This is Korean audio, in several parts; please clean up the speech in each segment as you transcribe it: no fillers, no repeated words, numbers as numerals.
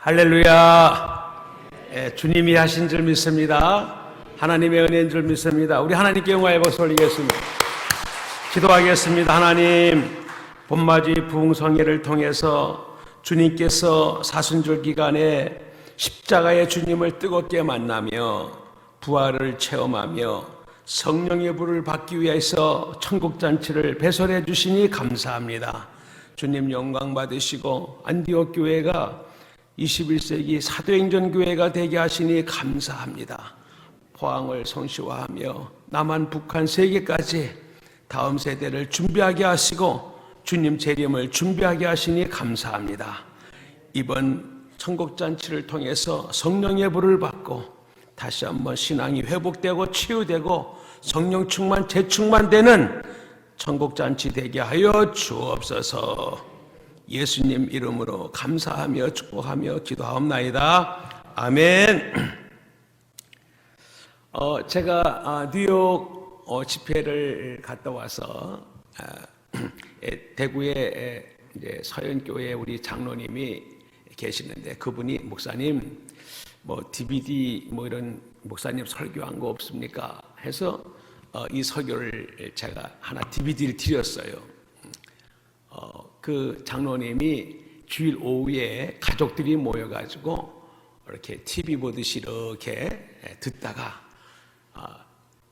할렐루야. 주님이 하신 줄 믿습니다. 하나님의 은혜인 줄 믿습니다. 우리 하나님께 영광의 박수를 올리겠습니다. 기도하겠습니다. 하나님, 봄맞이 부흥성회를 통해서 주님께서 사순절 기간에 십자가의 주님을 뜨겁게 만나며 부활을 체험하며 성령의 불을 받기 위해서 천국잔치를 배설해 주시니 감사합니다. 주님 영광 받으시고 안디옥 교회가 21세기 사도행전 교회가 되게 하시니 감사합니다. 포항을 성시화하며 남한, 북한, 세계까지 다음 세대를 준비하게 하시고 주님 재림을 준비하게 하시니 감사합니다. 이번 천국잔치를 통해서 성령의 불을 받고 다시 한번 신앙이 회복되고 치유되고 성령 충만, 재충만되는 천국잔치 되게 하여 주옵소서. 예수님 이름으로 감사하며 축복하며 기도하옵나이다. 아멘. 제가 뉴욕 집회를 갔다 와서 대구에 이제 서현교회 우리 장로님이 계시는데 그분이 목사님 뭐 DVD 뭐 이런 목사님 설교한 거 없습니까? 해서 이 설교를 제가 하나 DVD를 드렸어요. 그 장로님이 주일 오후에 가족들이 모여가지고 이렇게 TV 보듯이 이렇게 듣다가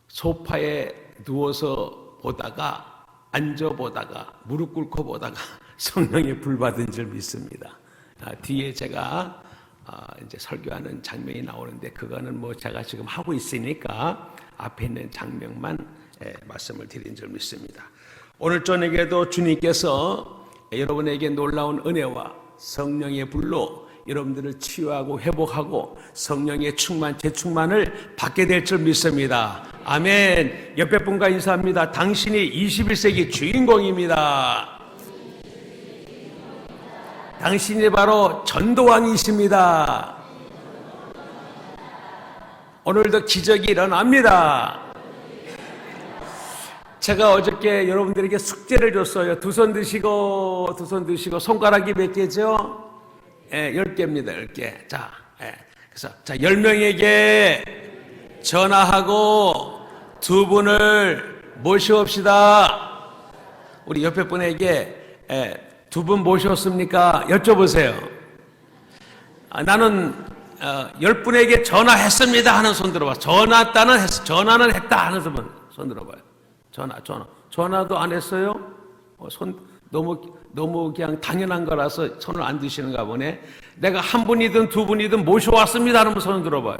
소파에 누워서 보다가 앉아 보다가 무릎 꿇고 보다가 성령의 불 받은 줄 믿습니다. 뒤에 제가 이제 설교하는 장면이 나오는데 그거는 뭐 제가 지금 하고 있으니까 앞에 있는 장면만 말씀을 드린 줄 믿습니다. 오늘 저녁에도 주님께서 여러분에게 놀라운 은혜와 성령의 불로 여러분들을 치유하고 회복하고 성령의 충만, 재충만을 받게 될 줄 믿습니다. 아멘. 옆에 분과 인사합니다. 당신이 21세기 주인공입니다. 당신이 바로 전도왕이십니다. 오늘도 기적이 일어납니다. 제가 어저께 여러분들에게 숙제를 줬어요. 두 손 드시고 손가락이 몇 개죠? 10개입니다. 10개. 자, 그래서 10명에게 전화하고 두 분을 모시옵시다. 우리 옆에 분에게 두 분 모셨습니까? 여쭤보세요. 나는 10분에게 전화했습니다 하는 손 들어봐. 전화는 했다 하는 손 들어봐요. 전화도 안 했어요? 너무 그냥 당연한 거라서 손을 안 드시는가 보네. 내가 한 분이든 두 분이든 모셔왔습니다 하는 손을 들어봐요.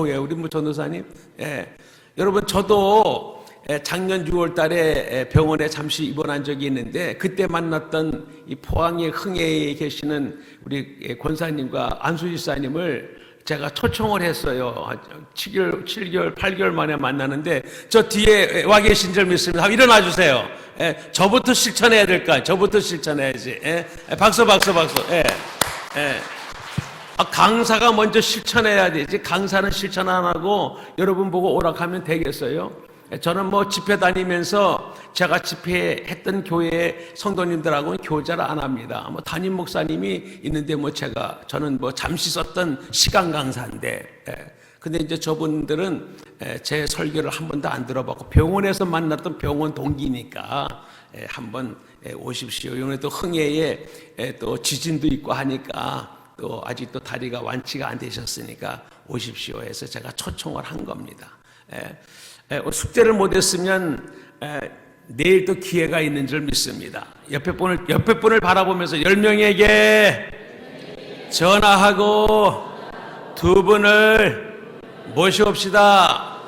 예, 우리 전도사님. 예. 여러분, 저도 작년 6월 달에 병원에 잠시 입원한 적이 있는데 그때 만났던 이 포항의 흥해에 계시는 우리 권사님과 안수지사님을 제가 초청을 했어요. 7개월, 8개월 만에 만나는데 저 뒤에 와 계신 줄 믿습니다. 일어나 주세요. 저부터 실천해야 될까? 저부터 실천해야지. 박수. 강사가 먼저 실천해야 되지. 강사는 실천 안 하고 여러분 보고 오락하면 되겠어요? 저는 뭐 집회 다니면서 제가 집회했던 교회 성도님들하고는 교제를 안 합니다. 뭐 담임 목사님이 있는데 저는 잠시 썼던 시간 강사인데, 근데 이제 저분들은 제 설교를 한 번도 안 들어봤고 병원에서 만났던 병원 동기니까 한번 오십시오. 이번에 또 흥해에 또 지진도 있고 하니까 또 아직도 다리가 완치가 안 되셨으니까 오십시오 해서 제가 초청을 한 겁니다. 숙제를 못했으면 내일 또 기회가 있는 줄 믿습니다. 옆에 분을 바라보면서 10명에게 전화하고 두 분을 모시옵시다.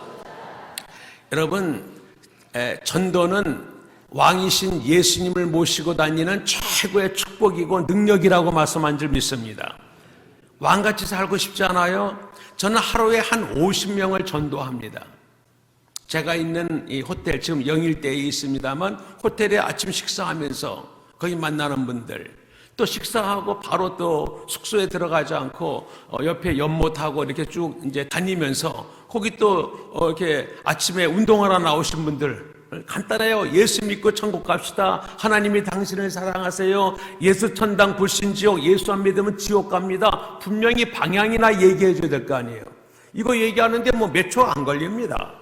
여러분, 전도는 왕이신 예수님을 모시고 다니는 최고의 축복이고 능력이라고 말씀한 줄 믿습니다. 왕같이 살고 싶지 않아요? 저는 하루에 한 50명을 전도합니다. 제가 있는 이 호텔, 지금 영일대에 있습니다만 호텔에 아침 식사하면서 거기 만나는 분들, 또 식사하고 바로 또 숙소에 들어가지 않고 옆에 연못하고 이렇게 쭉 이제 다니면서 거기 또 이렇게 아침에 운동하러 나오신 분들 간단해요. 예수 믿고 천국 갑시다. 하나님이 당신을 사랑하세요. 예수 천당 불신지옥. 예수 안 믿으면 지옥 갑니다. 분명히 방향이나 얘기해 줘야 될 거 아니에요. 이거 얘기하는데 뭐 몇 초 안 걸립니다.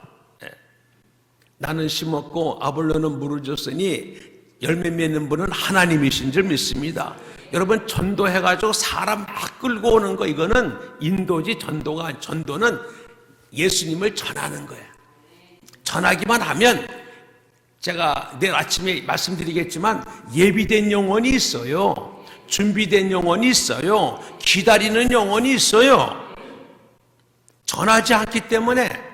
나는 심었고 아볼로는 물을 줬으니 열매 맺는 분은 하나님이신 줄 믿습니다. 여러분, 전도해가지고 사람 막 끌고 오는 거, 이거는 인도지 전도가. 전도는 예수님을 전하는 거예요. 전하기만 하면, 제가 내일 아침에 말씀드리겠지만 예비된 영혼이 있어요. 준비된 영혼이 있어요. 기다리는 영혼이 있어요. 전하지 않기 때문에.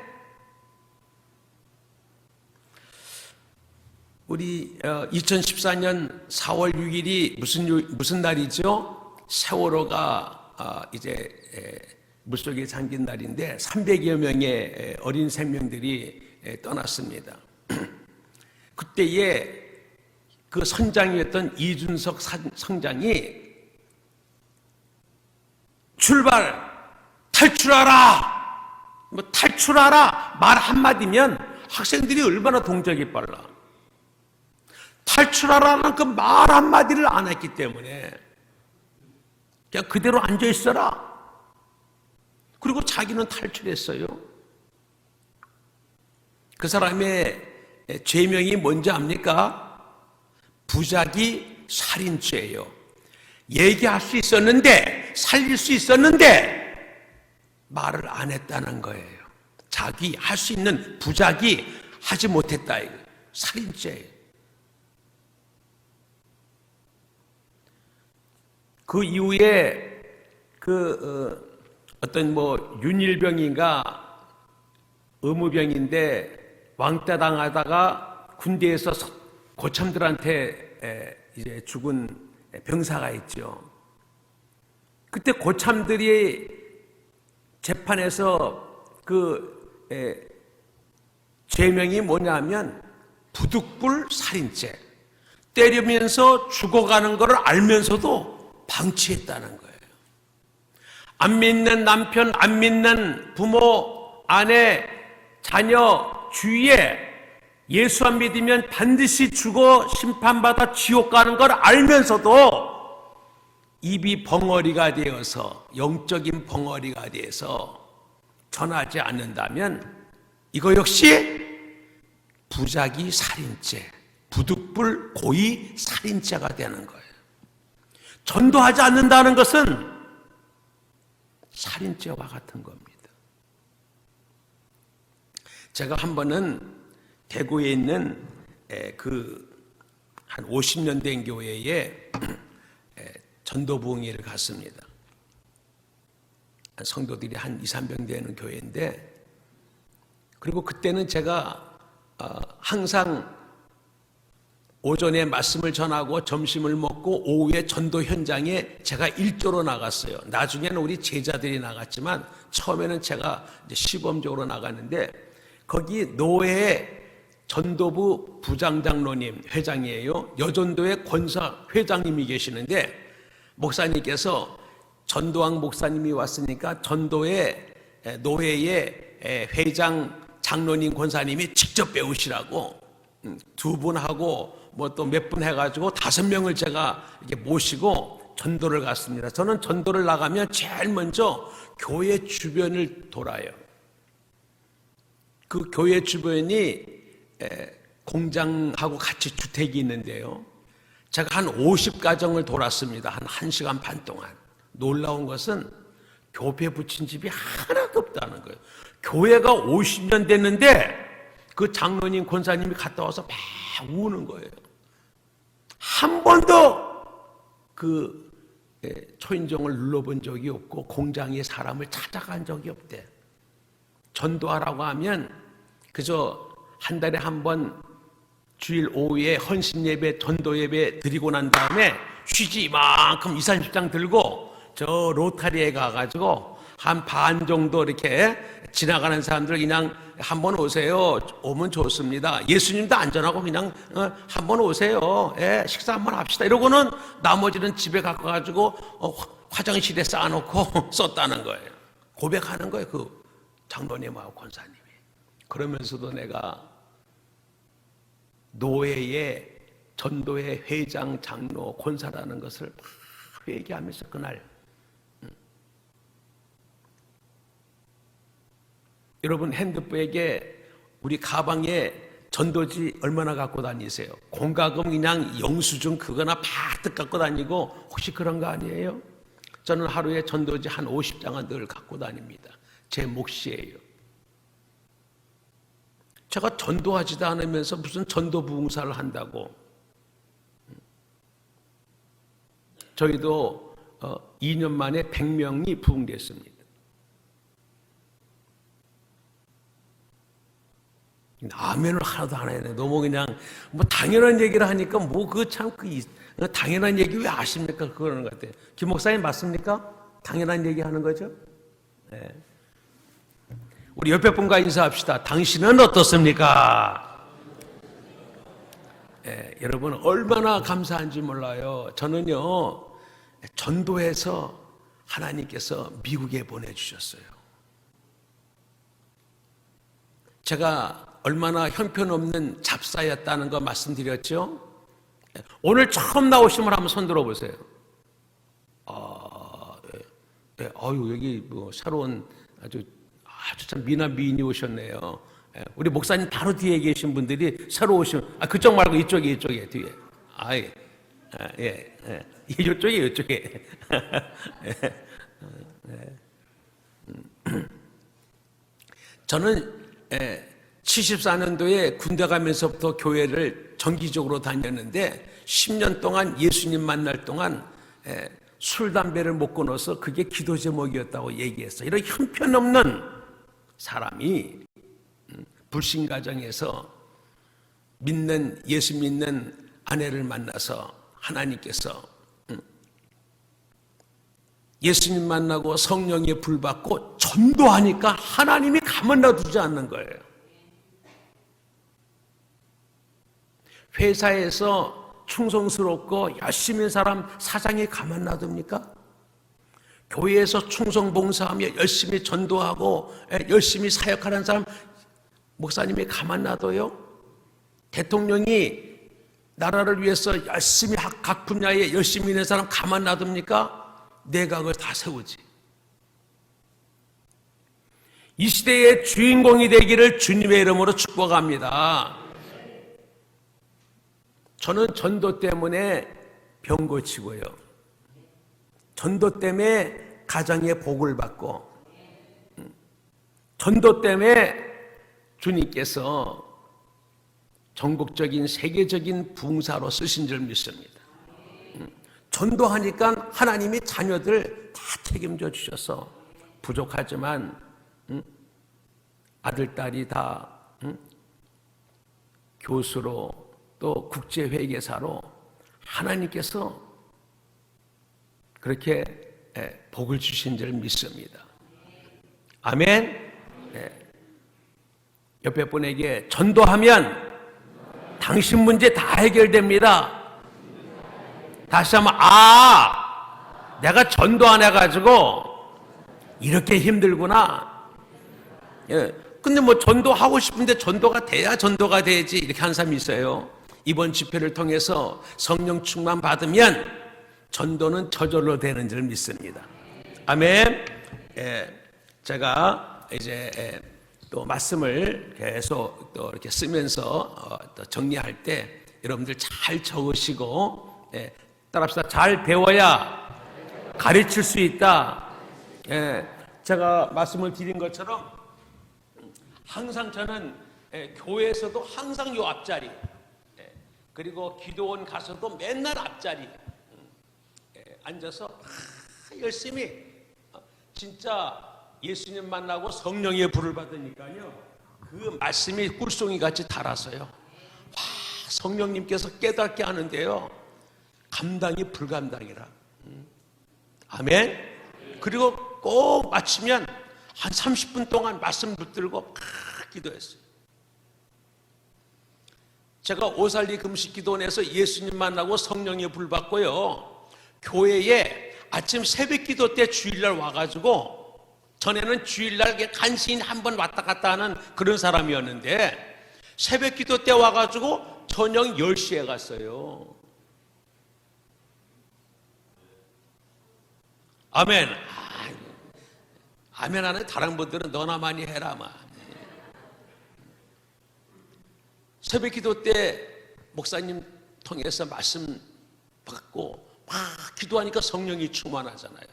우리 2014년 4월 6일이 무슨 날이죠? 세월호가 이제 물속에 잠긴 날인데 300여 명의 어린 생명들이 떠났습니다. 그때에 그 선장이었던 이준석 선장이 탈출하라 말 한마디면 학생들이 얼마나 동작이 빨라. 탈출하라는 그 말 한마디를 안 했기 때문에 그냥 그대로 앉아 있어라. 그리고 자기는 탈출했어요. 그 사람의 죄명이 뭔지 압니까? 부작위 살인죄예요. 얘기할 수 있었는데, 살릴 수 있었는데 말을 안 했다는 거예요. 자기 할 수 있는 부작위 하지 못했다. 이거 살인죄예요. 그 이후에 어떤 윤일병인가 의무병인데 왕따 당하다가 군대에서 고참들한테 이제 죽은 병사가 있죠. 그때 고참들이 재판에서 죄명이 뭐냐면 부득불 살인죄. 때리면서 죽어가는 것을 알면서도 방치했다는 거예요. 안 믿는 남편, 안 믿는 부모, 아내, 자녀 주위에 예수 안 믿으면 반드시 죽어 심판받아 지옥 가는 걸 알면서도 입이 벙어리가 되어서, 영적인 벙어리가 되어서 전하지 않는다면 이거 역시 부작위 살인죄, 부득불 고의 살인죄가 되는 거예요. 전도하지 않는다는 것은 살인죄와 같은 겁니다. 제가 한 번은 대구에 있는 한 50년 된 교회에 전도부흥회를 갔습니다. 성도들이 한 2, 300 되는 교회인데, 그리고 그때는 제가 항상 오전에 말씀을 전하고 점심을 먹고 오후에 전도 현장에 제가 일조로 나갔어요. 나중에는 우리 제자들이 나갔지만 처음에는 제가 이제 시범적으로 나갔는데, 거기 노회 전도부 부장장로님, 회장이에요. 여전도의 권사 회장님이 계시는데, 목사님께서 전도왕 목사님이 왔으니까 전도회 노회의 회장 장로님 권사님이 직접 배우시라고 두 분 하고 뭐 또 몇 분 해가지고 5명을 제가 이렇게 모시고 전도를 갔습니다. 저는 전도를 나가면 제일 먼저 교회 주변을 돌아요. 그 교회 주변이 공장하고 같이 주택이 있는데요. 제가 한 50가정을 돌았습니다. 한 1시간 반 동안. 놀라운 것은 교배 붙인 집이 하나도 없다는 거예요. 교회가 50년 됐는데 그 장로님, 권사님이 갔다 와서 막 우는 거예요. 한 번도 그 초인종을 눌러본 적이 없고 공장에 사람을 찾아간 적이 없대. 전도하라고 하면 그저 한 달에 한 번 주일 오후에 헌신 예배, 전도 예배 드리고 난 다음에 휴지 이만큼 20, 30장 들고 저 로타리에 가가지고 한 반 정도 이렇게 지나가는 사람들 그냥 한번 오세요. 오면 좋습니다. 예수님도 안전하고 그냥 한번 오세요. 예, 식사 한번 합시다. 이러고는 나머지는 집에 갖고 가지고 화장실에 쌓아놓고 썼다는 거예요. 고백하는 거예요. 그 장로님하고 권사님이. 그러면서도 내가 노예의 전도회 회장, 장로, 권사라는 것을 막 얘기하면서 그날 여러분 핸드백에 우리 가방에 전도지 얼마나 갖고 다니세요? 공과금 그냥 영수증 그거나 바득 갖고 다니고 혹시 그런 거 아니에요? 저는 하루에 전도지 한 50장은 늘 갖고 다닙니다. 제 몫이에요. 제가 전도하지도 않으면서 무슨 전도 부흥사를 한다고. 저희도 2년 만에 100명이 부흥됐습니다. 아멘을 하나도 안 해야 돼. 너무 그냥 뭐 당연한 얘기를 하니까 뭐 그 참 그 당연한 얘기 왜 아십니까? 그러는 것 같아요. 김 목사님 맞습니까? 당연한 얘기 하는 거죠? 네. 우리 옆에 분과 인사합시다. 당신은 어떻습니까? 네, 여러분 얼마나 감사한지 몰라요. 저는요 전도해서 하나님께서 미국에 보내주셨어요. 제가 얼마나 형편없는 잡사였다는 거 말씀드렸죠? 오늘 처음 나오신 분 한번 손 들어보세요. 네. 아유, 여기 뭐 새로운 아주 참 미남 미인이 오셨네요. 우리 목사님 바로 뒤에 계신 분들이 새로 오신, 그쪽 말고 이쪽에 뒤에. 이쪽에. 저는 74년도에 군대 가면서부터 교회를 정기적으로 다녔는데 10년 동안 예수님 만날 동안 술, 담배를 못 끊어서 그게 기도 제목이었다고 얘기했어요. 이런 형편없는 사람이 불신 가정에서 예수 믿는 아내를 만나서 하나님께서 예수님 만나고 성령의 불 받고 전도하니까 하나님이 가만 놔두지 않는 거예요. 회사에서 충성스럽고 열심히 한 사람 사장이 가만 놔둡니까? 교회에서 충성 봉사하며 열심히 전도하고 열심히 사역하는 사람 목사님이 가만 놔둬요? 대통령이 나라를 위해서 열심히 각 분야에 열심히 있는 사람 가만 놔둡니까? 내각을 다 세우지. 이 시대의 주인공이 되기를 주님의 이름으로 축복합니다. 저는 전도 때문에 병 고치고요. 전도 때문에 가정의 복을 받고, 전도 때문에 주님께서 전국적인 세계적인 부흥사로 쓰신 줄 믿습니다. 전도하니까 하나님이 자녀들 다 책임져 주셔서 부족하지만 아들, 딸이 다 교수로 또 국제회계사로 하나님께서 그렇게 복을 주신 줄 믿습니다. 아멘. 옆에 분에게 전도하면 당신 문제 다 해결됩니다. 다시 한번 내가 전도 안 해가지고 이렇게 힘들구나. 근데 뭐 전도하고 싶은데 전도가 돼야 전도가 되지 이렇게 하는 사람이 있어요. 이번 집회를 통해서 성령 충만 받으면 전도는 저절로 되는 줄 믿습니다. 아멘. 제가 이제 또 말씀을 계속 또 이렇게 쓰면서 또 정리할 때 여러분들 잘 적으시고 따라합시다. 잘 배워야 가르칠 수 있다. 제가 말씀을 드린 것처럼 항상 저는 교회에서도 항상 요 앞자리, 그리고 기도원 가서도 맨날 앞자리 앉아서 열심히 진짜 예수님 만나고 성령의 불을 받으니까요, 그 말씀이 꿀송이 같이 달아서요, 성령님께서 깨닫게 하는데요, 감당이 불감당이라. 아멘. 그리고 꼭 마치면 한 30분 동안 말씀 붙들고 기도했어요. 제가 오살리 금식 기도원에서 예수님 만나고 성령의 불 받고요, 교회에 아침 새벽 기도 때 주일날 와가지고, 전에는 주일날 간신히 한 번 왔다 갔다 하는 그런 사람이었는데 새벽 기도 때 와가지고 저녁 10시에 갔어요. 아멘. 아멘 하는 다른 분들은 너나 많이 해라. 새벽 기도 때 목사님 통해서 말씀 받고 막 기도하니까 성령이 충만하잖아요.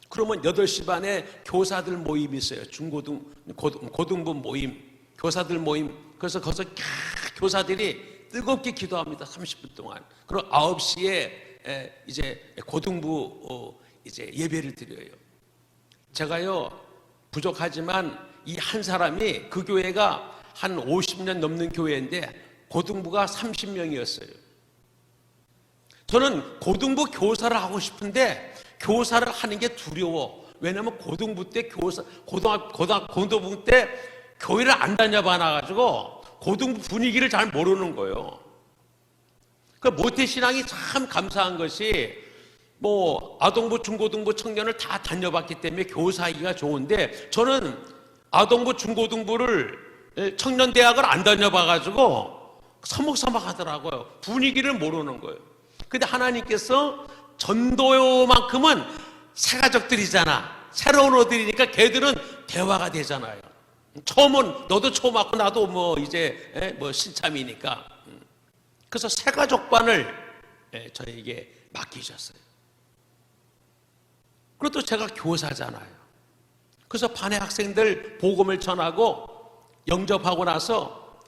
그러면 8시 반에 교사들 모임이 있어요. 고등부 모임, 교사들 모임. 그래서 거기서 교사들이 뜨겁게 기도합니다. 30분 동안. 그리고 9시에 이제 고등부 이제 예배를 드려요. 제가요, 부족하지만 이 한 사람이, 그 교회가 한 50년 넘는 교회인데 고등부가 30명이었어요. 저는 고등부 교사를 하고 싶은데 교사를 하는 게 두려워. 왜냐면 고등부 때 고등부 때 교회를 안 다녀봐 놔가지고 고등부 분위기를 잘 모르는 거예요. 그 모태신앙이 참 감사한 것이 뭐 아동부, 중고등부 청년을 다 다녀봤기 때문에 교사하기가 좋은데 저는 아동부, 중고등부를 청년대학을 안 다녀봐가지고 서먹서먹 하더라고요. 분위기를 모르는 거예요. 근데 하나님께서 전도요만큼은 새가족들이잖아. 새로운 어들이니까 걔들은 대화가 되잖아요. 처음은 너도 처음 왔고 나도 뭐 이제 뭐 신참이니까. 그래서 새가족반을 저에게 맡기셨어요. 그리고 또 제가 교사잖아요. 그래서 반의 학생들 복음을 전하고 영접하고 나서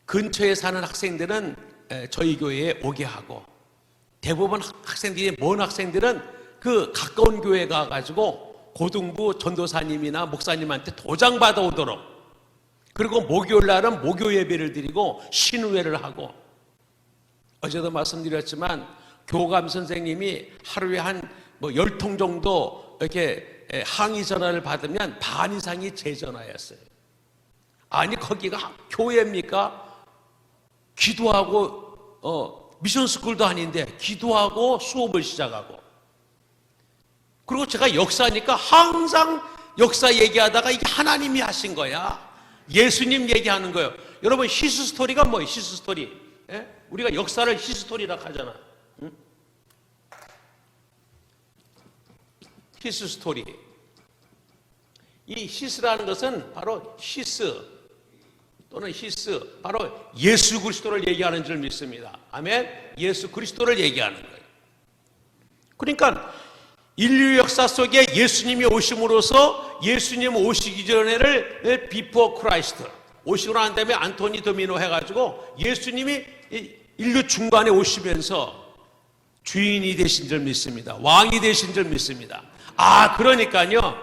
근처에 사는 학생들은 저희 교회에 오게 하고, 대부분 학생들이, 먼 학생들은 그 가까운 교회 가가지고 고등부 전도사님이나 목사님한테 도장 받아오도록, 그리고 목요일 날은 목요 예배를 드리고 신우회를 하고, 어제도 말씀드렸지만 교감 선생님이 하루에 한 10통 정도 이렇게 항의 전화를 받으면 반 이상이 제 전화였어요. 아니 거기가 교회입니까? 기도하고 미션 스쿨도 아닌데 기도하고 수업을 시작하고, 그리고 제가 역사니까 항상 역사 얘기하다가 이게 하나님이 하신 거야, 예수님 얘기하는 거예요. 여러분 히스토리가 뭐예요? 히스토리. 우리가 역사를 히스토리라고 하잖아. 응? 히스토리. 이 히스라는 것은 바로 히스 또는 히스, 바로 예수 그리스도를 얘기하는 줄 믿습니다. 아멘. 예수 그리스도를 얘기하는 거예요. 그러니까 인류 역사 속에 예수님이 오심으로써, 예수님 오시기 전에를 비포 크라이스트, 오시고 난 다음에 안토니 도미노 해가지고 예수님이 인류 중간에 오시면서 주인이 되신 줄 믿습니다. 왕이 되신 줄 믿습니다. 그러니까요,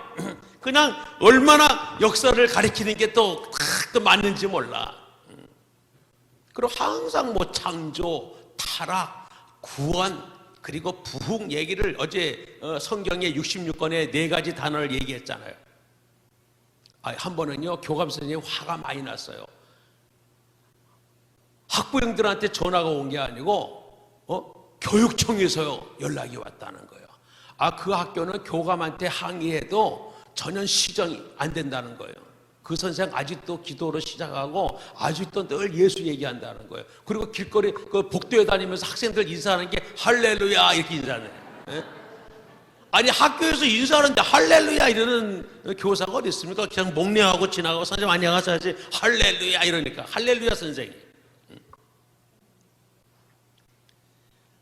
그냥 얼마나 역사를 가리키는 게 또 맞는지 몰라. 그리고 항상 뭐 창조, 타락, 구원, 그리고 부흥 얘기를, 어제 성경의 66권의 4가지 단어를 얘기했잖아요. 한 번은요, 교감 선생님이 화가 많이 났어요. 학부형들한테 전화가 온 게 아니고 교육청에서 연락이 왔다는 거예요. 그 학교는 교감한테 항의해도 전혀 시정이 안 된다는 거예요. 그 선생 아직도 기도로 시작하고 아직도 늘 예수 얘기한다는 거예요. 그리고 길거리 그 복도에 다니면서 학생들 인사하는 게 할렐루야 이렇게 인사하는 거예요. 아니 학교에서 인사하는데 할렐루야 이러는 교사가 어디 있습니까? 그냥 목례하고 지나가고 선생님 안녕하세요 하지 할렐루야 이러니까 할렐루야 선생님.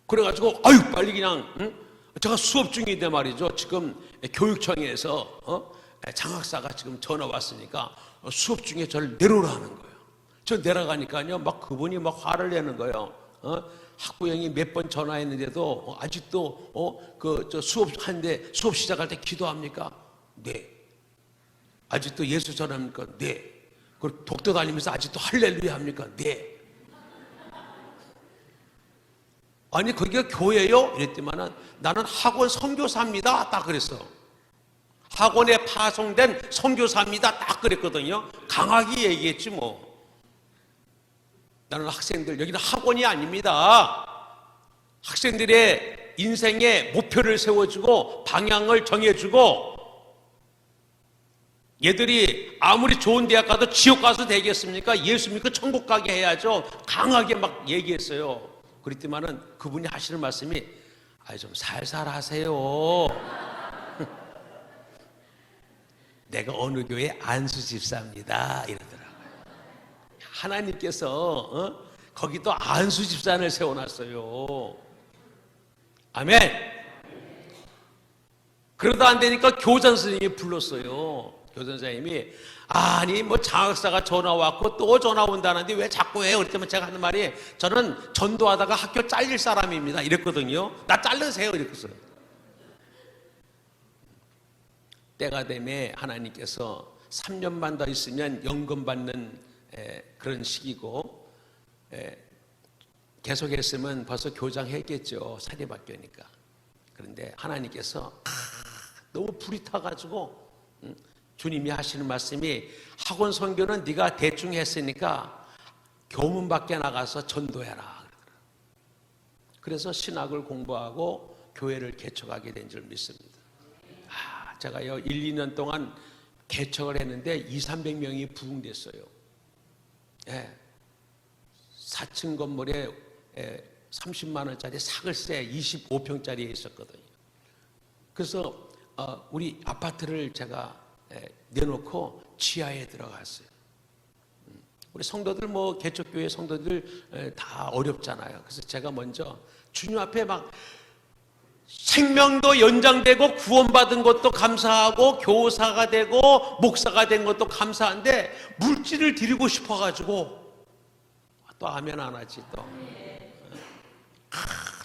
그래가지고 빨리 그냥 제가 수업 중인데 말이죠. 지금 교육청에서 장학사가 지금 전화 왔으니까 수업 중에 저를 내려오라는 거예요. 저 내려가니까요, 막 그분이 막 화를 내는 거예요. 학부형이 몇 번 전화했는데도 아직도 저 수업하는데 수업 시작할 때 기도합니까? 네. 아직도 예수 전합니까? 네. 그리고 독도 다니면서 아직도 할렐루야 합니까? 네. 아니 거기가 교회요? 이랬더니만은 나는 학원 선교사입니다. 딱 그랬어. 학원에 파송된 선교사입니다. 딱 그랬거든요. 강하게 얘기했지 뭐. 나는 학생들, 여기는 학원이 아닙니다. 학생들의 인생의 목표를 세워주고 방향을 정해주고 얘들이 아무리 좋은 대학 가도 지옥 가서 되겠습니까? 예수 믿고 천국 가게 해야죠. 강하게 막 얘기했어요. 그랬더니만은 그분이 하시는 말씀이 좀 살살 하세요. 내가 어느 교회 안수 집사입니다 이러더라고요. 하나님께서 거기도 안수 집사를 세워놨어요. 아멘. 그러다 안 되니까 교장 선생님이 불렀어요. 교장 선생님이 아니 뭐 장학사가 전화 왔고 또 전화 온다는데 왜 자꾸 해요? 그랬더니 제가 하는 말이 저는 전도하다가 학교 잘릴 사람입니다 이랬거든요. 나 자르세요 이랬어요. 때가 되면 하나님께서 3년만 더 있으면 연금 받는 그런 시기고 계속했으면 벌써 교장 했겠죠. 사립학교니까. 그런데 하나님께서 너무 불이 타가지고 주님이 하시는 말씀이 학원 선교는 네가 대충 했으니까 교문 밖에 나가서 전도해라. 그래서 신학을 공부하고 교회를 개척하게 된 줄 믿습니다. 제가요 1, 2년 동안 개척을 했는데 200~300명이 부흥됐어요. 4층 건물에 30만 원짜리 사글세 25평짜리에 있었거든요. 그래서 우리 아파트를 제가 내놓고 지하에 들어갔어요. 우리 성도들 뭐 개척교회 성도들 다 어렵잖아요. 그래서 제가 먼저 주님 앞에 막 생명도 연장되고 구원받은 것도 감사하고 교사가 되고 목사가 된 것도 감사한데 물질을 드리고 싶어가지고 또 아멘 안 하지 또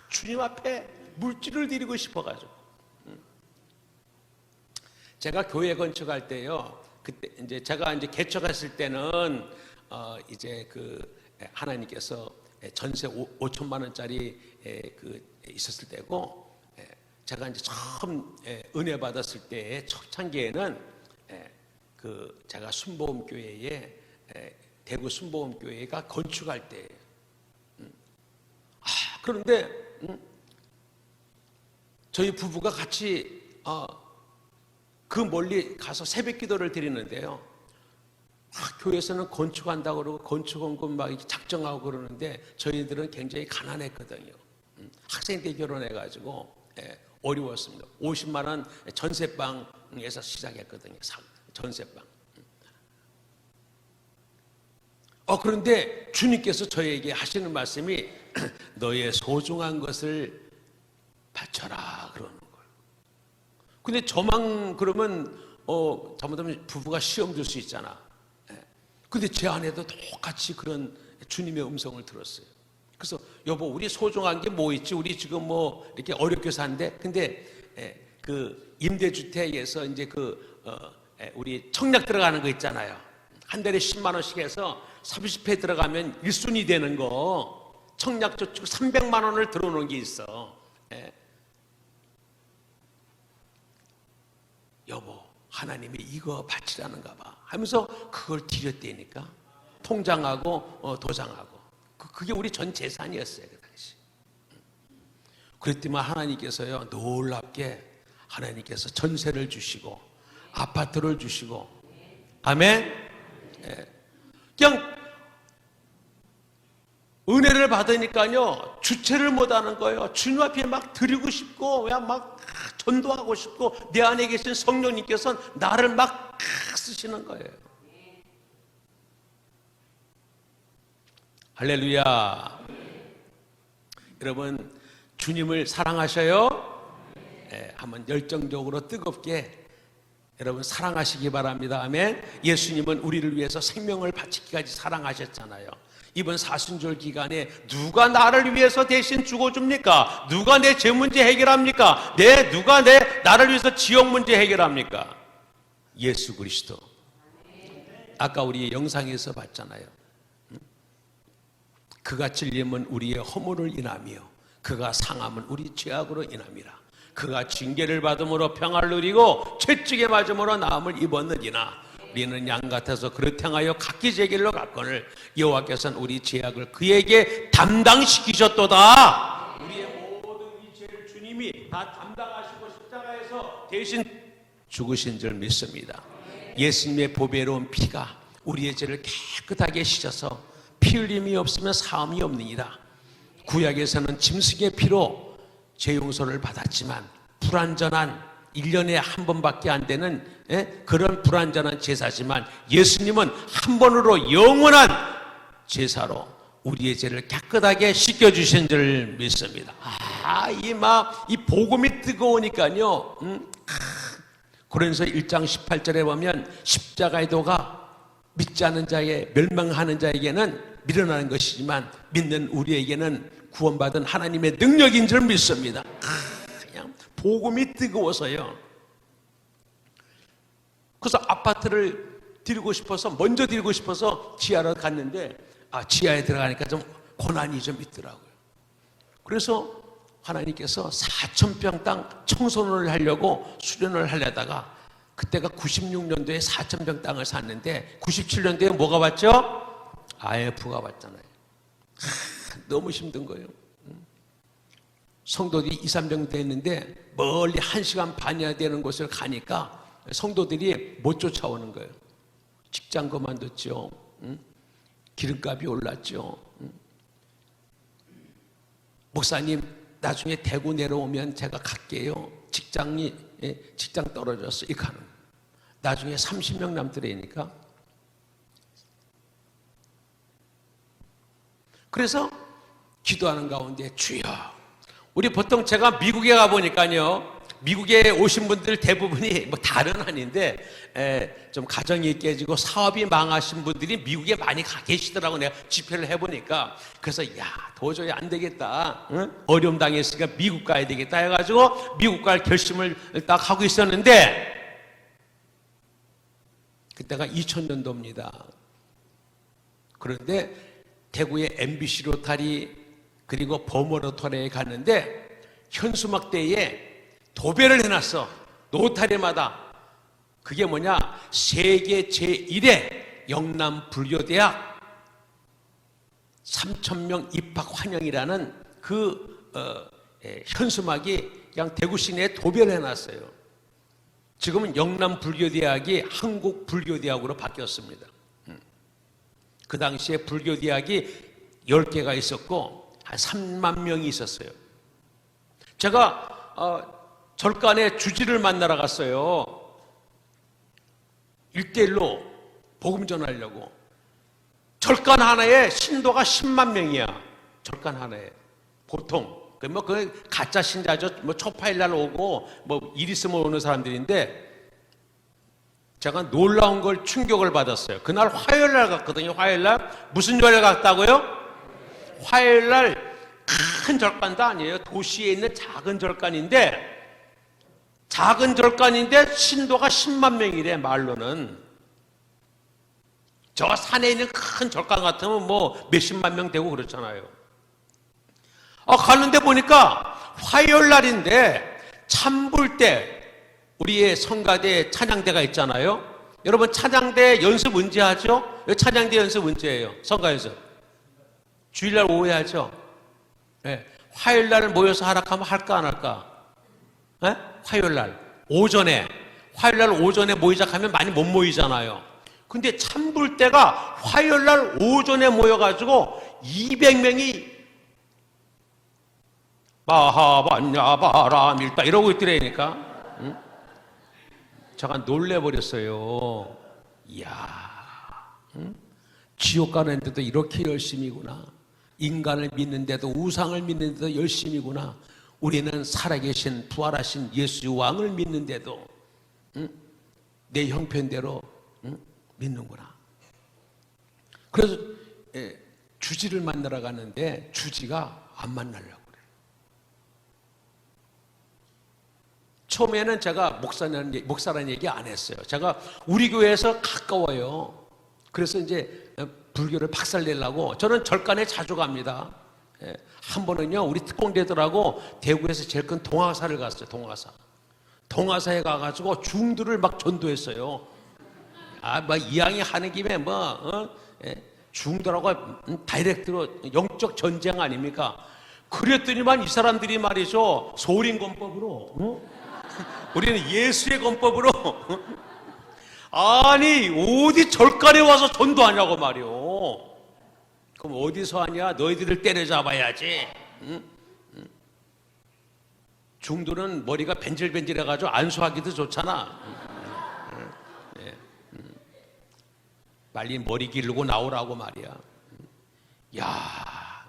주님 앞에 물질을 드리고 싶어가지고 제가 교회 건축할 때요 그때 이제 제가 이제 개척했을 때는 이제 하나님께서 전세 5천만 원짜리 있었을 때고 제가 이제 처음 은혜 받았을 때 초창기에는 제가 순복음교회에 대구 순복음교회가 건축할 때 그런데 저희 부부가 같이 그 멀리 가서 새벽 기도를 드리는데요. 교회에서는 건축한다고 그러고 건축원금 막 작정하고 그러는데 저희들은 굉장히 가난했거든요. 학생 때 결혼해가지고 어려웠습니다. 50만 원 전세방에서 시작했거든요. 전세방. 그런데 주님께서 저에게 하시는 말씀이 너의 소중한 것을 바쳐라 그러는 거예요. 근데 저만 그러면 잘못하면 부부가 시험 줄 수 있잖아. 근데 제 아내도 똑같이 그런 주님의 음성을 들었어요. 그래서 여보 우리 소중한 게 뭐 있지? 우리 지금 뭐 이렇게 어렵게 사는데 근데 그 임대주택에서 이제 우리 청약 들어가는 거 있잖아요. 한 달에 10만 원씩 해서 30회 들어가면 1순위 되는 거 청약 저축 300만 원을 들어오는 게 있어. 여보 하나님이 이거 바치라는가 봐 하면서 그걸 드렸다니까 통장하고 도장하고 그게 우리 전 재산이었어요 그 당시. 그랬더니만 하나님께서요 놀랍게 하나님께서 전세를 주시고 아파트를 주시고 아멘. 그냥 은혜를 받으니까요 주체를 못하는 거예요. 주님 앞에 막 드리고 싶고 그냥 막 전도하고 싶고 내 안에 계신 성령님께서는 나를 막 쓰시는 거예요. 할렐루야. 여러분 주님을 사랑하셔요? 한번 열정적으로 뜨겁게 여러분 사랑하시기 바랍니다. 아멘. 예수님은 우리를 위해서 생명을 바치기까지 사랑하셨잖아요. 이번 사순절 기간에 누가 나를 위해서 대신 죽어줍니까? 누가 내 죄 문제 해결합니까? 누가 나를 위해서 지역 문제 해결합니까? 예수 그리스도. 아까 우리 영상에서 봤잖아요. 그가 찔림은 우리의 허물을 인하며 그가 상함은 우리 죄악으로 인함이라. 그가 징계를 받음으로 평화를 누리고 채찍에 맞음으로 나음을 입었느니라. 우리는 양 같아서 그릇 행하여 각기 제 길로 갔거늘 여호와께서는 우리 죄악을 그에게 담당시키셨도다. 우리의 모든 이 죄를 주님이 다 담당하시고 십자가에서 대신 죽으신 줄 믿습니다. 예수님의 보배로운 피가 우리의 죄를 깨끗하게 씻어서 피 흘림이 없으면 사함이 없느니라. 구약에서는 짐승의 피로 죄 용서를 받았지만 불완전한 1년에 한 번밖에 안 되는 그런 불완전한 제사지만 예수님은 한 번으로 영원한 제사로 우리의 죄를 깨끗하게 씻겨주신 줄 믿습니다. 이 복음이 뜨거우니까요. 고린도서 1장 18절에 보면 십자가의 도가 믿지 않는 자에 멸망하는 자에게는 밀어나는 것이지만 믿는 우리에게는 구원받은 하나님의 능력인 줄 믿습니다. 그냥 복음이 뜨거워서요. 그래서 아파트를 먼저 드리고 싶어서 지하로 갔는데 지하에 들어가니까 좀 고난이 좀 있더라고요. 그래서 하나님께서 4,000평 땅 청소년을 하려고 수련을 하려다가 그때가 96년도에 4,000평 땅을 샀는데 97년도에 뭐가 왔죠? IMF가 왔잖아요. 너무 힘든 거예요. 성도들이 2, 3병 됐는데 멀리 1시간 반이나 되는 곳을 가니까 성도들이 못 쫓아오는 거예요. 직장 그만뒀죠. 기름값이 올랐죠. 목사님 나중에 대구 내려오면 제가 갈게요. 직장 떨어졌어. 이렇게 하는 거예요. 나중에 30명 남더라니까. 그래서 기도하는 가운데 주여, 우리 보통 제가 미국에 가보니까요, 미국에 오신 분들 대부분이 뭐 다른 아닌데 좀 가정이 깨지고 사업이 망하신 분들이 미국에 많이 가 계시더라고. 내가 집회를 해보니까. 그래서 도저히 안 되겠다, 어려움 당했으니까 미국 가야 되겠다 해가지고 미국 갈 결심을 딱 하고 있었는데 그때가 2000년도입니다. 그런데 대구의 MBC 로타리 그리고 버머 로타리에 갔는데 현수막대에 도배를 해놨어. 로타리마다. 그게 뭐냐? 세계 제1회 영남불교대학 3,000명 입학 환영이라는 현수막이 그냥 대구 시내에 도배를 해놨어요. 지금은 영남불교대학이 한국불교대학으로 바뀌었습니다. 그 당시에 불교대학이 10개가 있었고 한 3만 명이 있었어요. 제가 절간에 주지를 만나러 갔어요. 1대1로 복음 전하려고. 절간 하나에 신도가 10만 명이야. 절간 하나에. 보통. 그 가짜 신자죠. 초파일 날 오고 일 있으면 오는 사람들인데 제가 놀라운 걸 충격을 받았어요. 그날 화요일 날 갔거든요. 화요일 날. 무슨 요일 갔다고요? 화요일 날 큰 절간도 아니에요. 도시에 있는 작은 절간인데 신도가 10만 명이래. 말로는. 저 산에 있는 큰 절간 같으면 몇십만 명 되고 그렇잖아요. 가는데 보니까 화요일 날인데 찬불 우리의 성가대 찬양대가 있잖아요. 여러분 찬양대 연습 언제 하죠? 찬양대 연습 언제예요? 성가 연습. 주일날 오후에 하죠. 네. 화요일날 모여서 하락하면 할까 안 할까? 네? 화요일날 오전에. 화요일날 오전에 모이자 하면 많이 못 모이잖아요. 근데 찬불 때가 화요일날 오전에 모여가지고 200명이 마하반야 바라밀다 이러고 있더라니까. 응? 제가 놀래버렸어요. 이야, 지옥 가는데도 이렇게 열심이구나. 인간을 믿는데도, 우상을 믿는데도 열심이구나. 우리는 살아계신 부활하신 예수 왕을 믿는데도 내 형편대로 믿는구나. 그래서 주지를 만나러 가는데 주지가 안 만나려고 그래요. 처음에는 제가 목사라는 얘기 안 했어요. 제가 우리 교회에서 가까워요. 그래서 이제 불교를 박살내려고 저는 절간에 자주 갑니다. 한 번은요, 우리 특공대들하고 대구에서 제일 큰 동화사를 갔어요. 동화사에 가가지고 중들을 막 전도했어요. 이왕이 하는 김에 중들하고 다이렉트로 영적 전쟁 아닙니까? 그랬더니만 이 사람들이 말이죠, 소린 권법으로, 우리는 예수의 권법으로 아니 어디 절간에 와서 전도하냐고 말이오. 그럼 어디서 하냐? 너희들을 때려잡아야지. 응? 중도는 머리가 벤질벤질해가지고 안수하기도 좋잖아. 빨리 머리 기르고 나오라고 말이야. 야,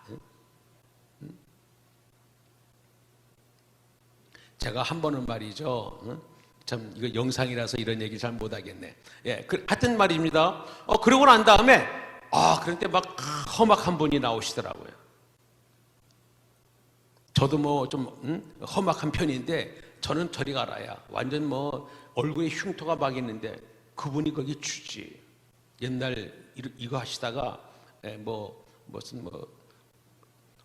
제가 한 번은 말이죠. 참 이거 영상이라서 이런 얘기 잘 못하겠네. 예, 하여튼 말입니다. 그러고 난 다음에 그런데 막 험악한 분이 나오시더라고요. 저도 뭐 좀 험악한 편인데 저는 저리 가라야. 완전 뭐 얼굴에 흉터가 막 있는데 그분이 거기 주지. 옛날 이거 하시다가 무슨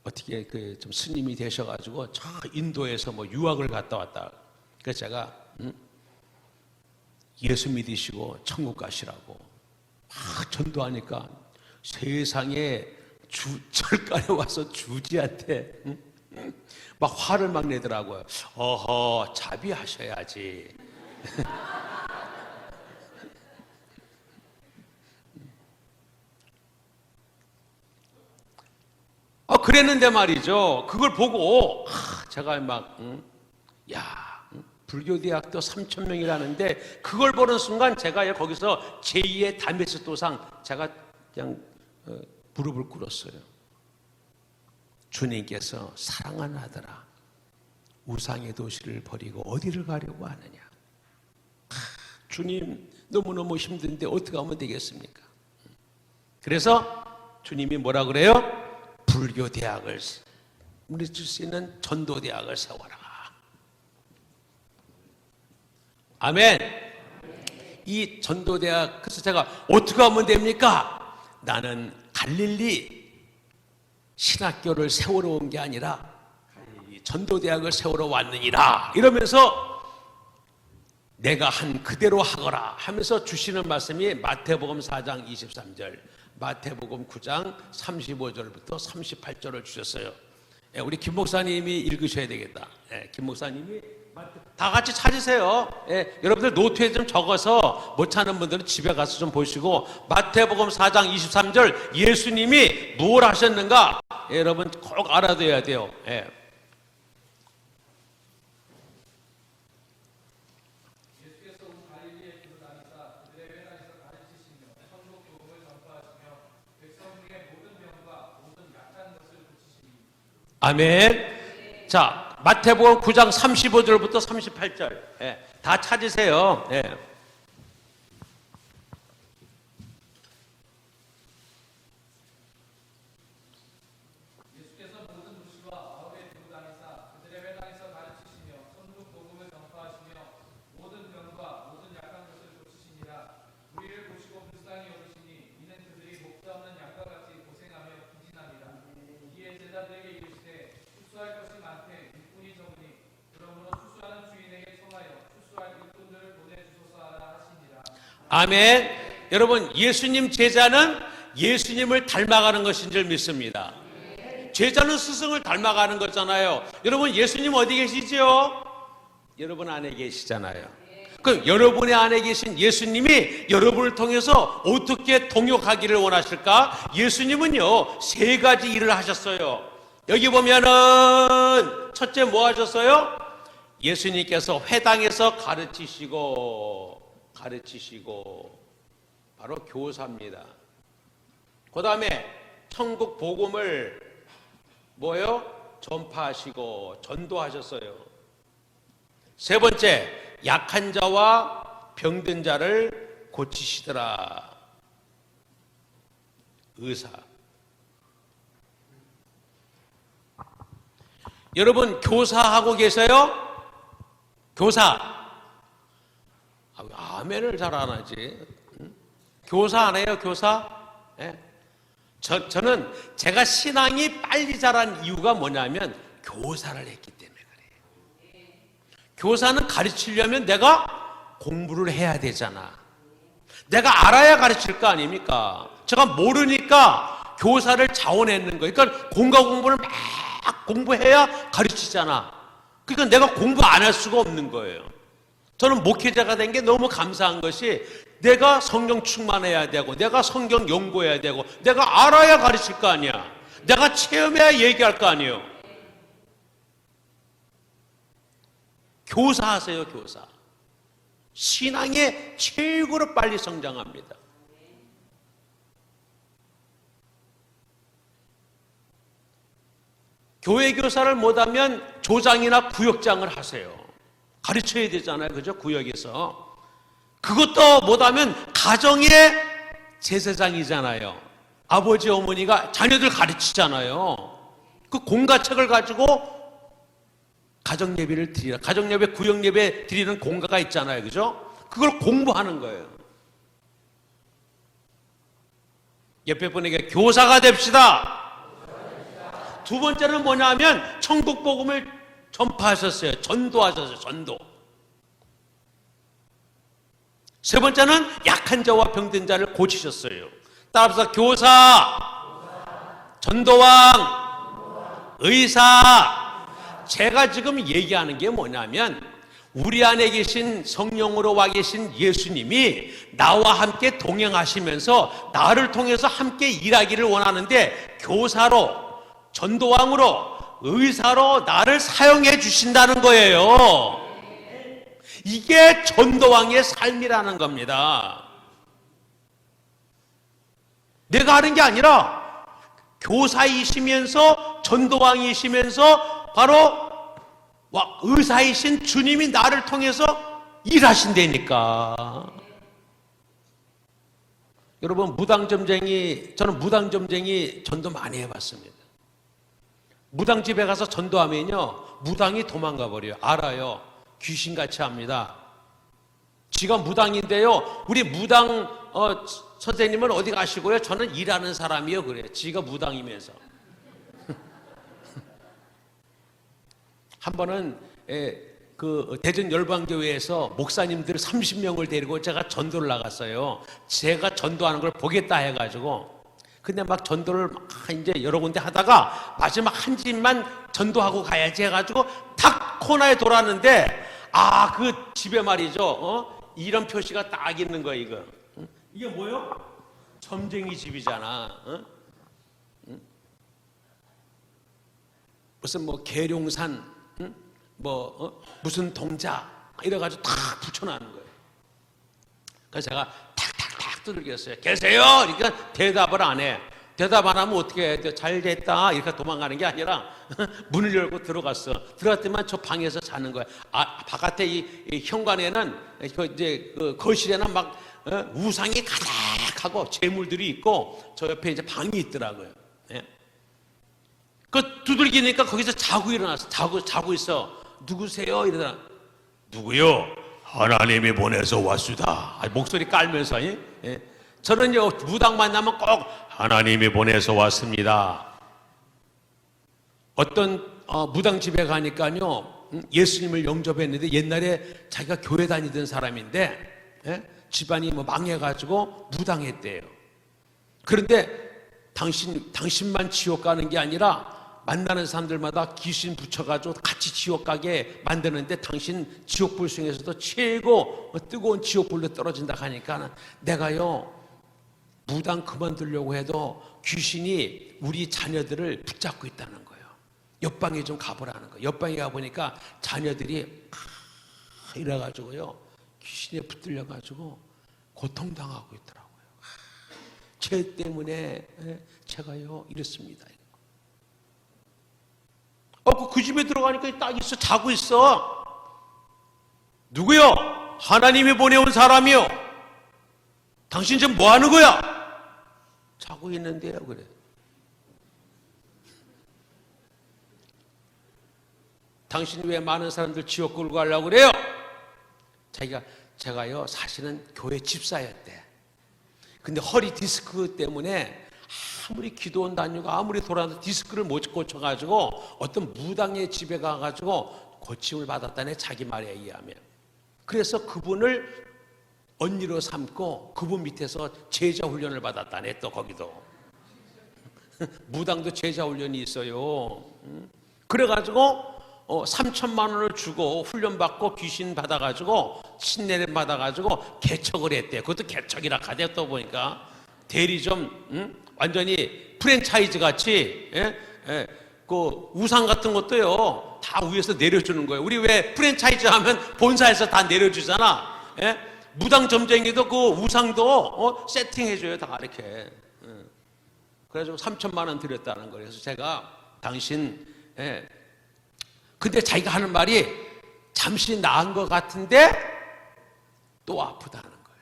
어떻게 그 좀 스님이 되셔가지고 저 인도에서 뭐 유학을 갔다 왔다. 그래서 제가 예수 믿으시고 천국 가시라고 막 전도하니까 세상에 절간에 와서 주지한테 막 화를 막 내더라고요. 어허, 자비하셔야지. 그랬는데 말이죠. 그걸 보고 제가 막 불교대학도 3,000명이라는데 그걸 보는 순간 제가 거기서 제2의 다메스토상 제가 그냥 무릎을 꿇었어요. 주님께서 사랑하는 아들아, 우상의 도시를 버리고 어디를 가려고 하느냐. 주님 너무너무 힘든데 어떻게 하면 되겠습니까? 그래서 주님이 뭐라 그래요? 불교대학을 우리 줄 수 있는 전도대학을 세워라. 아멘. 이 전도대학, 그래서 제가 어떻게 하면 됩니까? 나는 갈릴리 신학교를 세우러 온 게 아니라 전도대학을 세우러 왔느니라 이러면서 내가 한 그대로 하거라 하면서 주시는 말씀이 마태복음 4장 23절, 마태복음 9장 35절부터 38절을 주셨어요. 우리 김 목사님이 읽으셔야 되겠다. 김 목사님이 다 같이 찾으세요. 여러분들 노트에 좀 적어서 못 찾는 분들은 집에 가서 좀 보시고 마태복음 4장 23절 예수님이 뭘 하셨는가 여러분 꼭 알아둬야 돼요. 아멘. 자, 마태복음 9장 35절부터 38절 다 찾으세요. 아멘. 여러분 예수님 제자는 예수님을 닮아가는 것인 줄 믿습니다. 제자는 스승을 닮아가는 거잖아요. 여러분 예수님 어디 계시죠? 여러분 안에 계시잖아요. 그럼 여러분의 안에 계신 예수님이 여러분을 통해서 어떻게 동역하기를 원하실까? 예수님은요 3가지 일을 하셨어요. 여기 보면은 첫째 뭐 하셨어요? 예수님께서 회당에서 가르치시고 바로 교사입니다. 그 다음에 천국 복음을 뭐요? 전파하시고 전도하셨어요. 세 번째, 약한 자와 병든 자를 고치시더라. 의사. 여러분 교사하고 계세요? 교사. 아멘을 잘 안 하지. 교사 안 해요, 교사? 저는 제가 신앙이 빨리 자란 이유가 뭐냐면 교사를 했기 때문에 그래요. 교사는 가르치려면 내가 공부를 해야 되잖아. 내가 알아야 가르칠 거 아닙니까? 제가 모르니까 교사를 자원했는 거예요. 그러니까 공과 공부를 막 공부해야 가르치잖아. 그러니까 내가 공부 안 할 수가 없는 거예요. 저는 목회자가 된 게 너무 감사한 것이 내가 성경 충만해야 되고, 내가 성경 연구해야 되고, 내가 알아야 가르칠 거 아니야. 내가 체험해야 얘기할 거 아니에요. 교사하세요, 교사. 신앙에 최고로 빨리 성장합니다. 교회 교사를 못하면 조장이나 구역장을 하세요. 가르쳐야 되잖아요, 그죠? 구역에서. 그것도 못하면 가정의 제사장이잖아요. 아버지, 어머니가 자녀들 가르치잖아요. 그 공가책을 가지고 가정예배를 드리라. 가정예배, 구역예배 드리는 공가가 있잖아요, 그죠? 그걸 공부하는 거예요. 옆에 분에게 교사가 됩시다. 두 번째는 뭐냐면 천국 복음을 전파하셨어요. 전도하셨어요. 전도. 세 번째는 약한 자와 병든 자를 고치셨어요. 따라서 교사, 전도왕, 의사. 제가 지금 얘기하는 게 뭐냐면 우리 안에 계신 성령으로 와 계신 예수님이 나와 함께 동행하시면서 나를 통해서 함께 일하기를 원하는데 교사로, 전도왕으로, 의사로 나를 사용해 주신다는 거예요. 이게 전도왕의 삶이라는 겁니다. 내가 하는 게 아니라 교사이시면서 전도왕이시면서 바로 의사이신 주님이 나를 통해서 일하신다니까. 여러분, 저는 무당점쟁이 전도 많이 해봤습니다. 무당집에 가서 전도하면요, 무당이 도망가 버려요. 알아요. 귀신같이 합니다. 지가 무당인데요, 우리 무당 선생님은 어디 가시고요? 저는 일하는 사람이요. 그래요. 지가 무당이면서. 한 번은 그 대전 열방교회에서 목사님들 30명을 데리고 제가 전도를 나갔어요. 제가 전도하는 걸 보겠다 해가지고. 근데 막 전도를 막 이제 여러 군데 하다가 마지막 한 집만 전도하고 가야지 해가지고 탁 코너에 돌았는데, 그 집에 말이죠, 이런 표시가 딱 있는 거예요. 이거 이게 뭐요? 점쟁이 집이잖아. 무슨 뭐 계룡산, 무슨 동자 이래가지고 탁 붙여놓는 거예요. 그래서 제가 탁탁탁 두들겼어요. 계세요? 그러니까 대답을 안 해. 대답 안 하면 어떻게 해? 잘 됐다 이렇게 도망가는 게 아니라 문을 열고 들어갔어. 들어갔더니만 저 방에서 자는 거야. 바깥에 이 현관에는 그 거실에는 막 우상이 가득하고 재물들이 있고 저 옆에 이제 방이 있더라고요. 예. 그 두들기니까 거기서 자고 일어났어. 자고 있어. 누구세요? 이러더라. 누구요? 하나님이 보내서 왔수다. 목소리 깔면서. 예. 저는 무당 만나면 꼭 하나님이 보내서 왔습니다. 어떤 무당 집에 가니까요, 예수님을 영접했는데 옛날에 자기가 교회 다니던 사람인데, 예? 집안이 뭐 망해가지고 무당했대요. 그런데 당신만 지옥 가는 게 아니라 만나는 사람들마다 귀신 붙여가지고 같이 지옥 가게 만드는데 당신 지옥불 중에서도 최고 뜨거운 지옥불로 떨어진다 하니까 내가요, 무당 그만두려고 해도 귀신이 우리 자녀들을 붙잡고 있다는 거예요. 옆방에 좀 가보라는 거예요. 옆방에 가보니까 자녀들이 이래가지고요, 귀신에 붙들려가지고 고통당하고 있더라고요. 죄 때문에 제가요 이랬습니다. 그 집에 들어가니까 딱 있어. 자고 있어. 누구요? 하나님이 보내온 사람이요. 당신 지금 뭐 하는 거야? 자고 있는데요. 그래. 당신 왜 많은 사람들 지옥 끌고 가려고 그래요? 제가요 사실은 교회 집사였대. 근데 허리 디스크 때문에 아무리 기도원 다니고 아무리 돌아도 디스크를 못 고쳐가지고 어떤 무당의 집에 가가지고 고침을 받았다네, 자기 말에 의하면. 그래서 그분을 언니로 삼고 그분 밑에서 제자 훈련을 받았다네. 또 거기도 무당도 제자 훈련이 있어요. 그래가지고 3천만 원을 주고 훈련받고 귀신 받아가지고 신내림 받아가지고 개척을 했대요. 그것도 개척이라 하대. 또 보니까 대리점 완전히 프랜차이즈 같이 그 우상 같은 것도요 다 위에서 내려주는 거예요. 우리 왜 프랜차이즈 하면 본사에서 다 내려주잖아. 무당 점쟁이도 그 우상도 세팅해줘요. 다 이렇게. 그래가지고 3천만 원 드렸다는 거예요. 그래서 제가 당신 근데 자기가 하는 말이 잠시 나은 것 같은데 또 아프다는 거예요.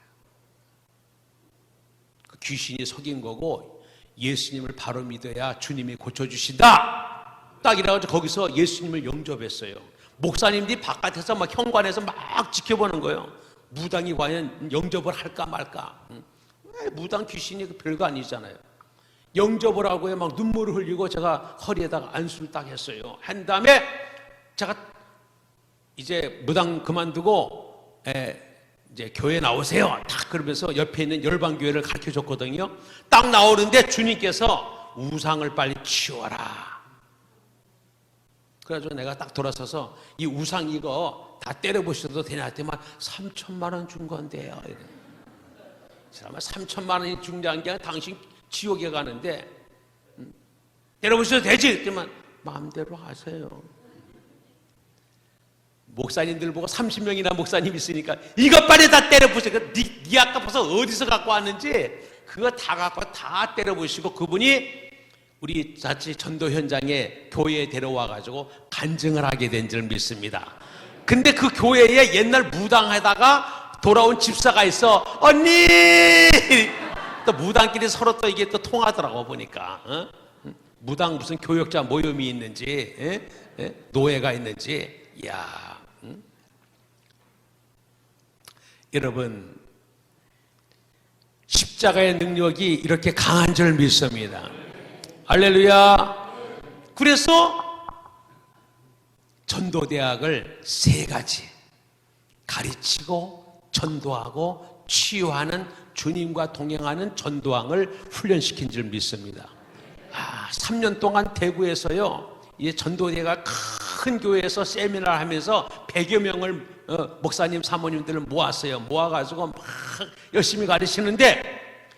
그 귀신이 속인 거고 예수님을 바로 믿어야 주님이 고쳐주신다. 딱 이래가지고 거기서 예수님을 영접했어요. 목사님들이 바깥에서 막 현관에서 막 지켜보는 거예요. 무당이 과연 영접을 할까 말까. 무당 귀신이 별거 아니잖아요. 영접을 하고요 막 눈물을 흘리고 제가 허리에다가 안수를 딱 했어요. 한 다음에 제가 이제 무당 그만두고 이제 교회 나오세요. 딱 그러면서 옆에 있는 열방교회를 가르쳐 줬거든요. 딱 나오는데 주님께서 우상을 빨리 치워라. 그래가지고 내가 딱 돌아서서 이 우상 이거 다 때려보셔도 되냐 했더만 3천만 원 준 건데요. 사람아 3천만 원이 중요한 게 아니라 당신 지옥에 가는데 때려보셔도 되지. 했더만 마음대로 하세요. 목사님들 보고 30명이나 목사님 있으니까 이것 빨리 다 때려부시고 네 아까 벌써 어디서 갖고 왔는지 그거 다 갖고 다 때려부시고 그분이 우리 자칫 전도 현장에 교회에 데려와가지고 간증을 하게 된 줄 믿습니다. 근데 그 교회에 옛날 무당하다가 돌아온 집사가 있어. 언니! 또 무당끼리 서로 또 이게 또 통하더라고 보니까. 무당 무슨 교역자 모임이 있는지 노예가 있는지. 이야. 여러분 십자가의 능력이 이렇게 강한 줄 믿습니다. 할렐루야. 그래서 전도대학을 3가지 가르치고 전도하고 치유하는 주님과 동행하는 전도왕을 훈련시킨 줄 믿습니다. 3년 동안 대구에서요 이 전도대가 큰 교회에서 세미나를 하면서 100여 명을 목사님 사모님들을 모았어요. 모아가지고 막 열심히 가르치는데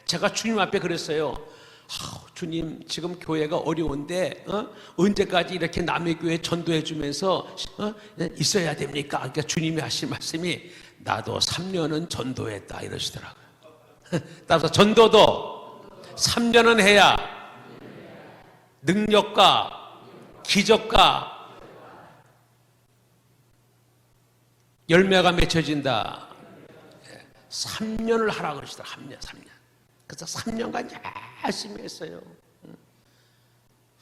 제가 주님 앞에 그랬어요. 주님 지금 교회가 어려운데 언제까지 이렇게 남의 교회 전도해 주면서 있어야 됩니까? 그러니까 주님이 하신 말씀이 나도 3년은 전도했다 이러시더라고요. 따라서 전도도 3년은 해야 능력과 기적과 열매가 맺혀진다. 3년을 하라 그러시더라고요. 3년. 그래서 3년간 열심히 했어요.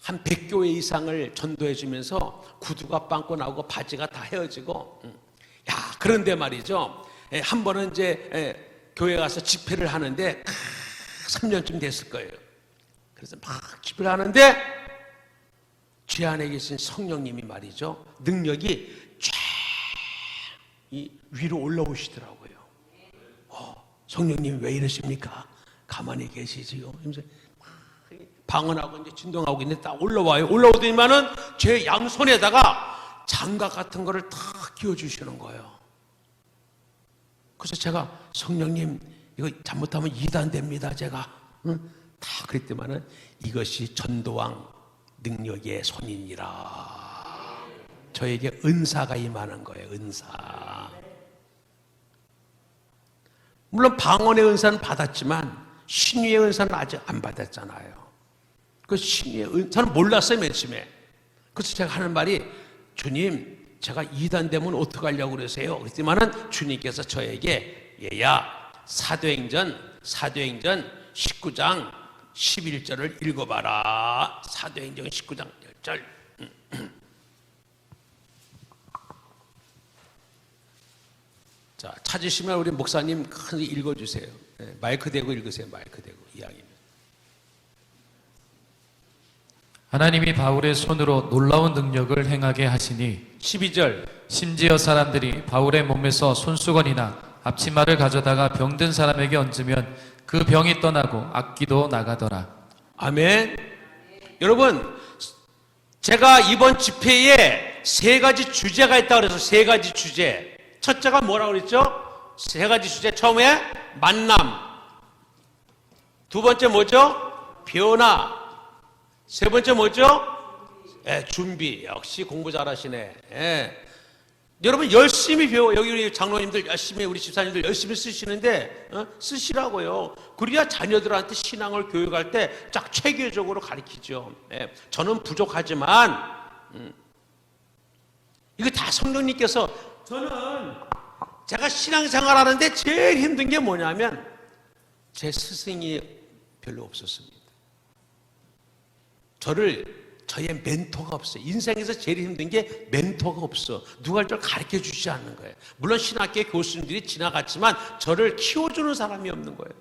한 100교회 이상을 전도해 주면서 구두가 빵꾸 나고 바지가 다 헤어지고 그런데 말이죠. 한 번은 이제 교회 가서 집회를 하는데 3년쯤 됐을 거예요. 그래서 막 집회를 하는데 제 안에 계신 성령님이 말이죠. 능력이 쫙 이 위로 올라오시더라고요. 성령님 왜 이러십니까? 가만히 계시지요. 방언하고 이제 진동하고 있는데 딱 올라와요. 올라오더니만은 제 양손에다가 장갑 같은 거를 탁 끼워주시는 거예요. 그래서 제가 성령님 이거 잘못하면 이단됩니다. 제가 다 그랬더니만은 이것이 전도왕 능력의 손이니라. 저에게 은사가 임하는 거예요. 은사. 물론 방언의 은사는 받았지만 신유의 은사는 아직 안 받았잖아요. 그 신유의 은사는 몰랐어요. 맨 처음에. 그래서 제가 하는 말이 주님 제가 이단되면 어떡하려고 그러세요? 그랬더니만은 주님께서 저에게 얘야 사도행전 19장 11절을 읽어봐라. 사도행전 19장 10절. 자, 찾으시면 우리 목사님 큰 읽어주세요. 마이크 대고 읽으세요. 마이크 대고 이야기는. 하나님이 바울의 손으로 놀라운 능력을 행하게 하시니 12절. 심지어 사람들이 바울의 몸에서 손수건이나 앞치마를 가져다가 병든 사람에게 얹으면 그 병이 떠나고 악귀도 나가더라. 아멘. 여러분 제가 이번 집회에 세 가지 주제가 있다고 그래서 세 가지 주제. 첫째가 뭐라고 그랬죠? 세 가지 주제. 처음에 만남. 두 번째 뭐죠? 변화. 세 번째 뭐죠? 준비. 역시 공부 잘하시네. 여러분 열심히 배워. 여기 우리 장로님들 열심히, 우리 집사님들 열심히 쓰시는데 쓰시라고요. 그래야 자녀들한테 신앙을 교육할 때 쫙 체계적으로 가르치죠. 저는 부족하지만 이거 다 성령님께서. 저는 제가 신앙생활 하는데 제일 힘든 게 뭐냐면 제 스승이 별로 없었습니다. 저의 멘토가 없어요. 인생에서 제일 힘든 게 멘토가 없어. 누가 저를 가르쳐 주지 않는 거예요. 물론 신학교 교수님들이 지나갔지만 저를 키워주는 사람이 없는 거예요.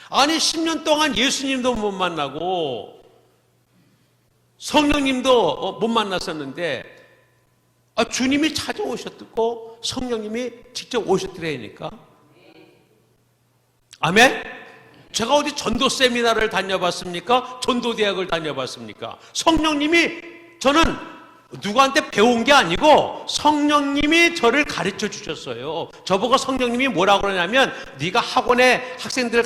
아니 10년 동안 예수님도 못 만나고 성령님도 못 만났었는데 주님이 찾아오셨고 성령님이 직접 오셨더라니까. 아멘? 제가 어디 전도 세미나를 다녀봤습니까? 전도대학을 다녀봤습니까? 성령님이, 저는 누구한테 배운 게 아니고 성령님이 저를 가르쳐 주셨어요. 저보고 성령님이 뭐라고 그러냐면 네가 학원에 학생들을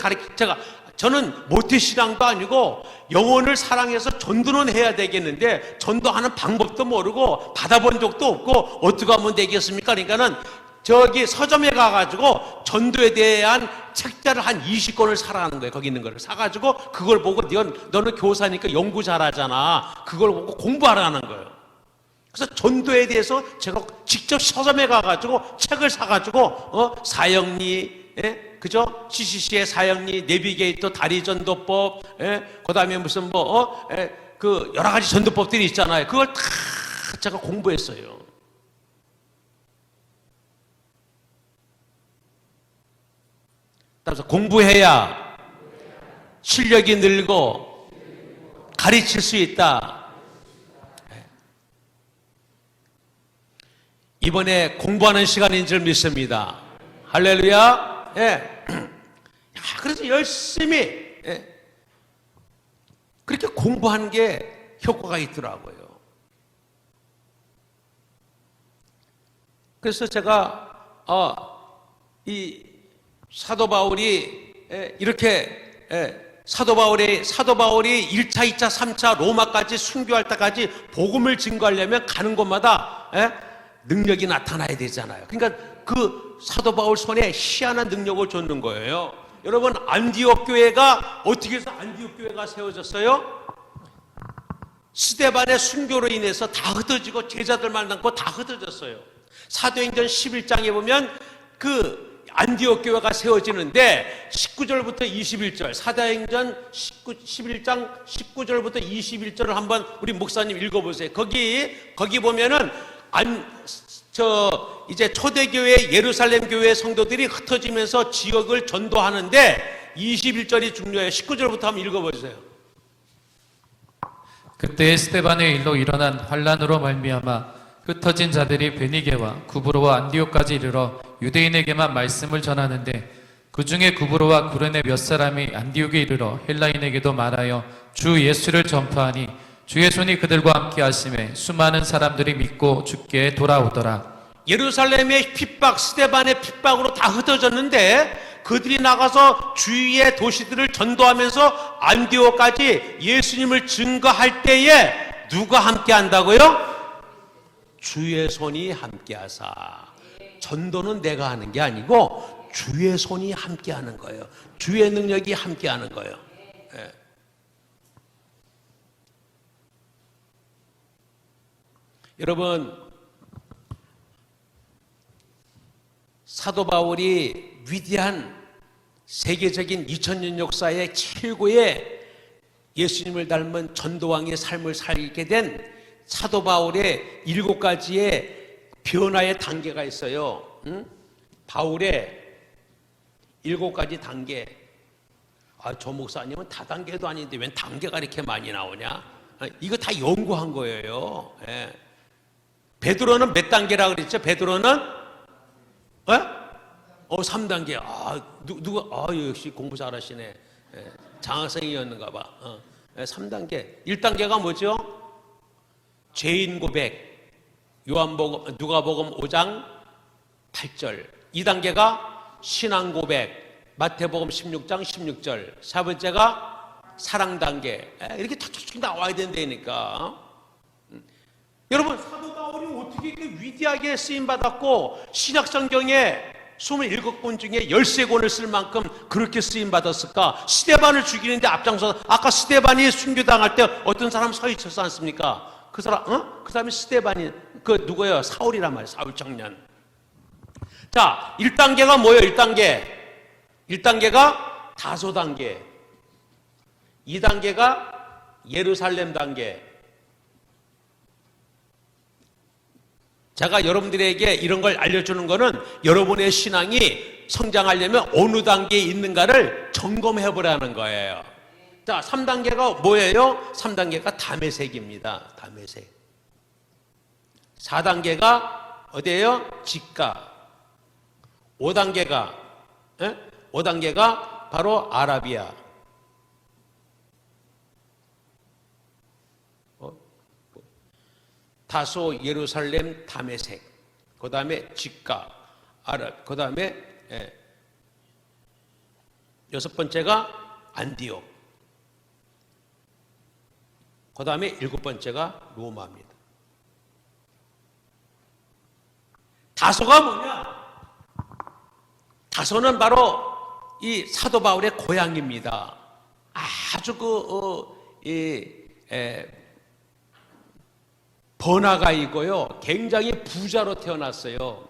저는 모태신앙도 아니고 영혼을 사랑해서 전도는 해야 되겠는데 전도하는 방법도 모르고 받아본 적도 없고 어떻게 하면 되겠습니까? 그러니까는 저기 서점에 가가지고 전도에 대한 책자를 한 20권을 사라는 거예요. 거기 있는 거를 사가지고 그걸 보고 너는 교사니까 연구 잘하잖아. 그걸 보고 공부하라는 거예요. 그래서 전도에 대해서 제가 직접 서점에 가가지고 책을 사가지고 사형리, 그죠? CCC의 사형리, 내비게이터, 다리전도법, 그 다음에 무슨 그 여러 가지 전도법들이 있잖아요. 그걸 다 제가 공부했어요. 따라서 공부해야 실력이 늘고 가르칠 수 있다. 이번에 공부하는 시간인 줄 믿습니다. 할렐루야. 그래서 열심히 그렇게 공부하는 게 효과가 있더라고요. 그래서 제가 이 사도 바울이 이렇게 사도 바울이 1차, 2차, 3차 로마까지 순교할 때까지 복음을 증거하려면 가는 곳마다 능력이 나타나야 되잖아요. 그러니까 그 사도 바울 손에 희한한 능력을 줬는 거예요. 여러분, 안디옥 교회가 어떻게 해서 안디옥 교회가 세워졌어요? 스데반의 순교로 인해서 다 흩어지고 제자들만 남고 다 흩어졌어요. 사도행전 11장에 보면 그 안디옥 교회가 세워지는데 19절부터 21절, 사도행전 11장 19절부터 21절을 한번 우리 목사님 읽어보세요. 거기 보면은 이제 초대교회 예루살렘 교회 성도들이 흩어지면서 지역을 전도하는데 21절이 중요해요. 19절부터 한번 읽어보세요. 그때 스데반의 일로 일어난 환란으로 말미암아 흩어진 자들이 베니게와 구브로와 안디옥까지 이르러 유대인에게만 말씀을 전하는데 그 중에 구브로와 구레네 몇 사람이 안디옥에 이르러 헬라인에게도 말하여 주 예수를 전파하니 주의 손이 그들과 함께 하심에 수많은 사람들이 믿고 주께 돌아오더라. 예루살렘의 핍박, 스데반의 핍박으로 다 흩어졌는데 그들이 나가서 주위의 도시들을 전도하면서 안디옥까지 예수님을 증거할 때에 누가 함께 한다고요? 주의 손이 함께하사. 전도는 내가 하는 게 아니고 주의 손이 함께하는 거예요. 주의 능력이 함께하는 거예요. 여러분, 사도 바울이 위대한 세계적인 2000년 역사의 최고의 예수님을 닮은 전도왕의 삶을 살게 된 사도 바울의 7가지의 변화의 단계가 있어요. 바울의 7가지 단계. 저 목사님은 다단계도 아닌데 웬 단계가 이렇게 많이 나오냐? 이거 다 연구한 거예요. 베드로는 몇 단계라고 그랬죠? 베드로는 3단계. 역시 공부 잘하시네. 장학생이었는가 봐. 3단계. 1단계가 뭐죠? 죄인 고백, 누가복음 5장 8절. 2단계가 신앙 고백, 마태복음 16장 16절. 4번째가 사랑 단계. 이렇게 탁탁탁 나와야 된다니까. 여러분, 사도 바울이 어떻게 이렇게 위대하게 쓰임 받았고 신약 성경에 27권 중에 13권을 쓸 만큼 그렇게 쓰임 받았을까? 스데반을 죽이는데 앞장서. 아까 스데반이 순교당할 때 어떤 사람 서 있었지 않습니까? 그 사람이 스데반이 누구예요? 사울이란 말이에요. 사울 청년. 자, 1단계가 뭐예요? 1단계가 다소 단계. 2단계가 예루살렘 단계. 제가 여러분들에게 이런 걸 알려주는 거는 여러분의 신앙이 성장하려면 어느 단계에 있는가를 점검해 보라는 거예요. 자, 3단계가 뭐예요? 3단계가 다메섹입니다. 다메섹. 4단계가 어디예요? 직가. 5단계가 바로 아라비아. 다소, 예루살렘, 다메섹. 그 다음에 직가, 그 다음에 6번째가 안디옥. 그 다음에 7번째가 로마입니다. 다소가 뭐냐? 다소는 바로 이 사도 바울의 고향입니다. 아주 번화가이고요. 굉장히 부자로 태어났어요.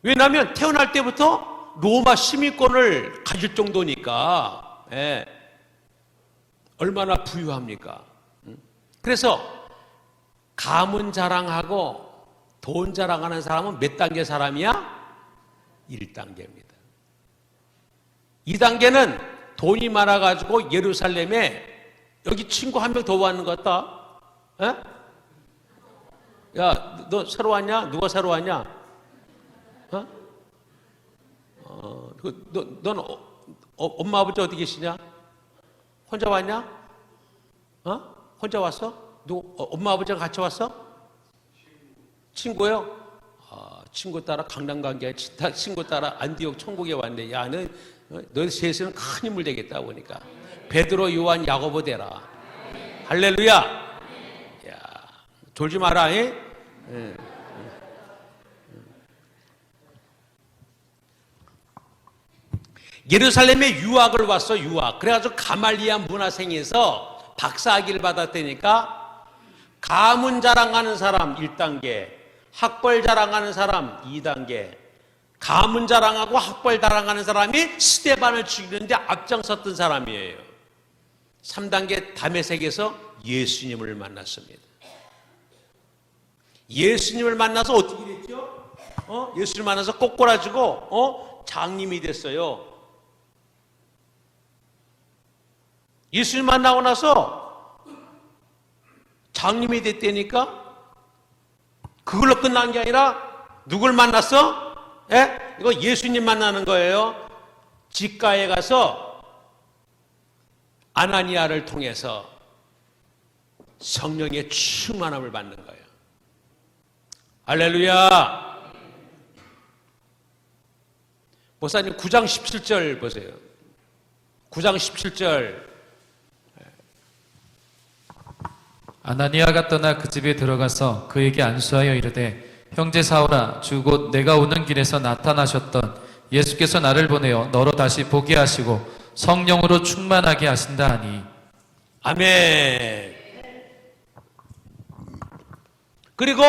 왜냐하면 태어날 때부터 로마 시민권을 가질 정도니까. 얼마나 부유합니까? 그래서 가문 자랑하고 돈 자랑하는 사람은 몇 단계 사람이야? 1단계입니다. 2단계는 돈이 많아가지고 예루살렘에 여기 친구 한 명 더 왔는 것 같다. 야, 너 새로 왔냐? 누가 새로 왔냐? 넌 엄마 아버지 어디 계시냐? 혼자 왔냐? 혼자 왔어? 엄마 아버지랑 같이 왔어? 친구요? 친구 따라 강남 간 게 아니라 친구 따라 안디옥 천국에 왔네. 야, 너 셋은 큰 인물 되겠다 보니까. 베드로, 요한, 야고보 되라. 할렐루야. 야, 졸지 마라. 예루살렘에 유학을 왔어. 유학. 그래가지고 가말리아 문화생에서 박사학위를 받았다니까. 가문 자랑하는 사람 1단계, 학벌 자랑하는 사람 2단계. 가문 자랑하고 학벌 자랑하는 사람이 스데반을 죽이는데 앞장섰던 사람이에요. 3단계 다메섹에서 예수님을 만났습니다. 예수님을 만나서 어떻게 됐죠? 예수님을 만나서 꼬꾸라지고 장님이 됐어요. 예수님 만나고 나서 장님이 됐다니까. 그걸로 끝난 게 아니라 누굴 만났어? 이거 예수님 만나는 거예요. 직가에 가서 아나니아를 통해서 성령의 충만함을 받는 거예요. 할렐루야. 목사님 9장 17절 보세요. 9장 17절. 아나니아가 떠나 그 집에 들어가서 그에게 안수하여 이르되 형제 사울아, 주 곧 내가 오는 길에서 나타나셨던 예수께서 나를 보내어 너로 다시 보게 하시고 성령으로 충만하게 하신다 하니. 아멘. 그리고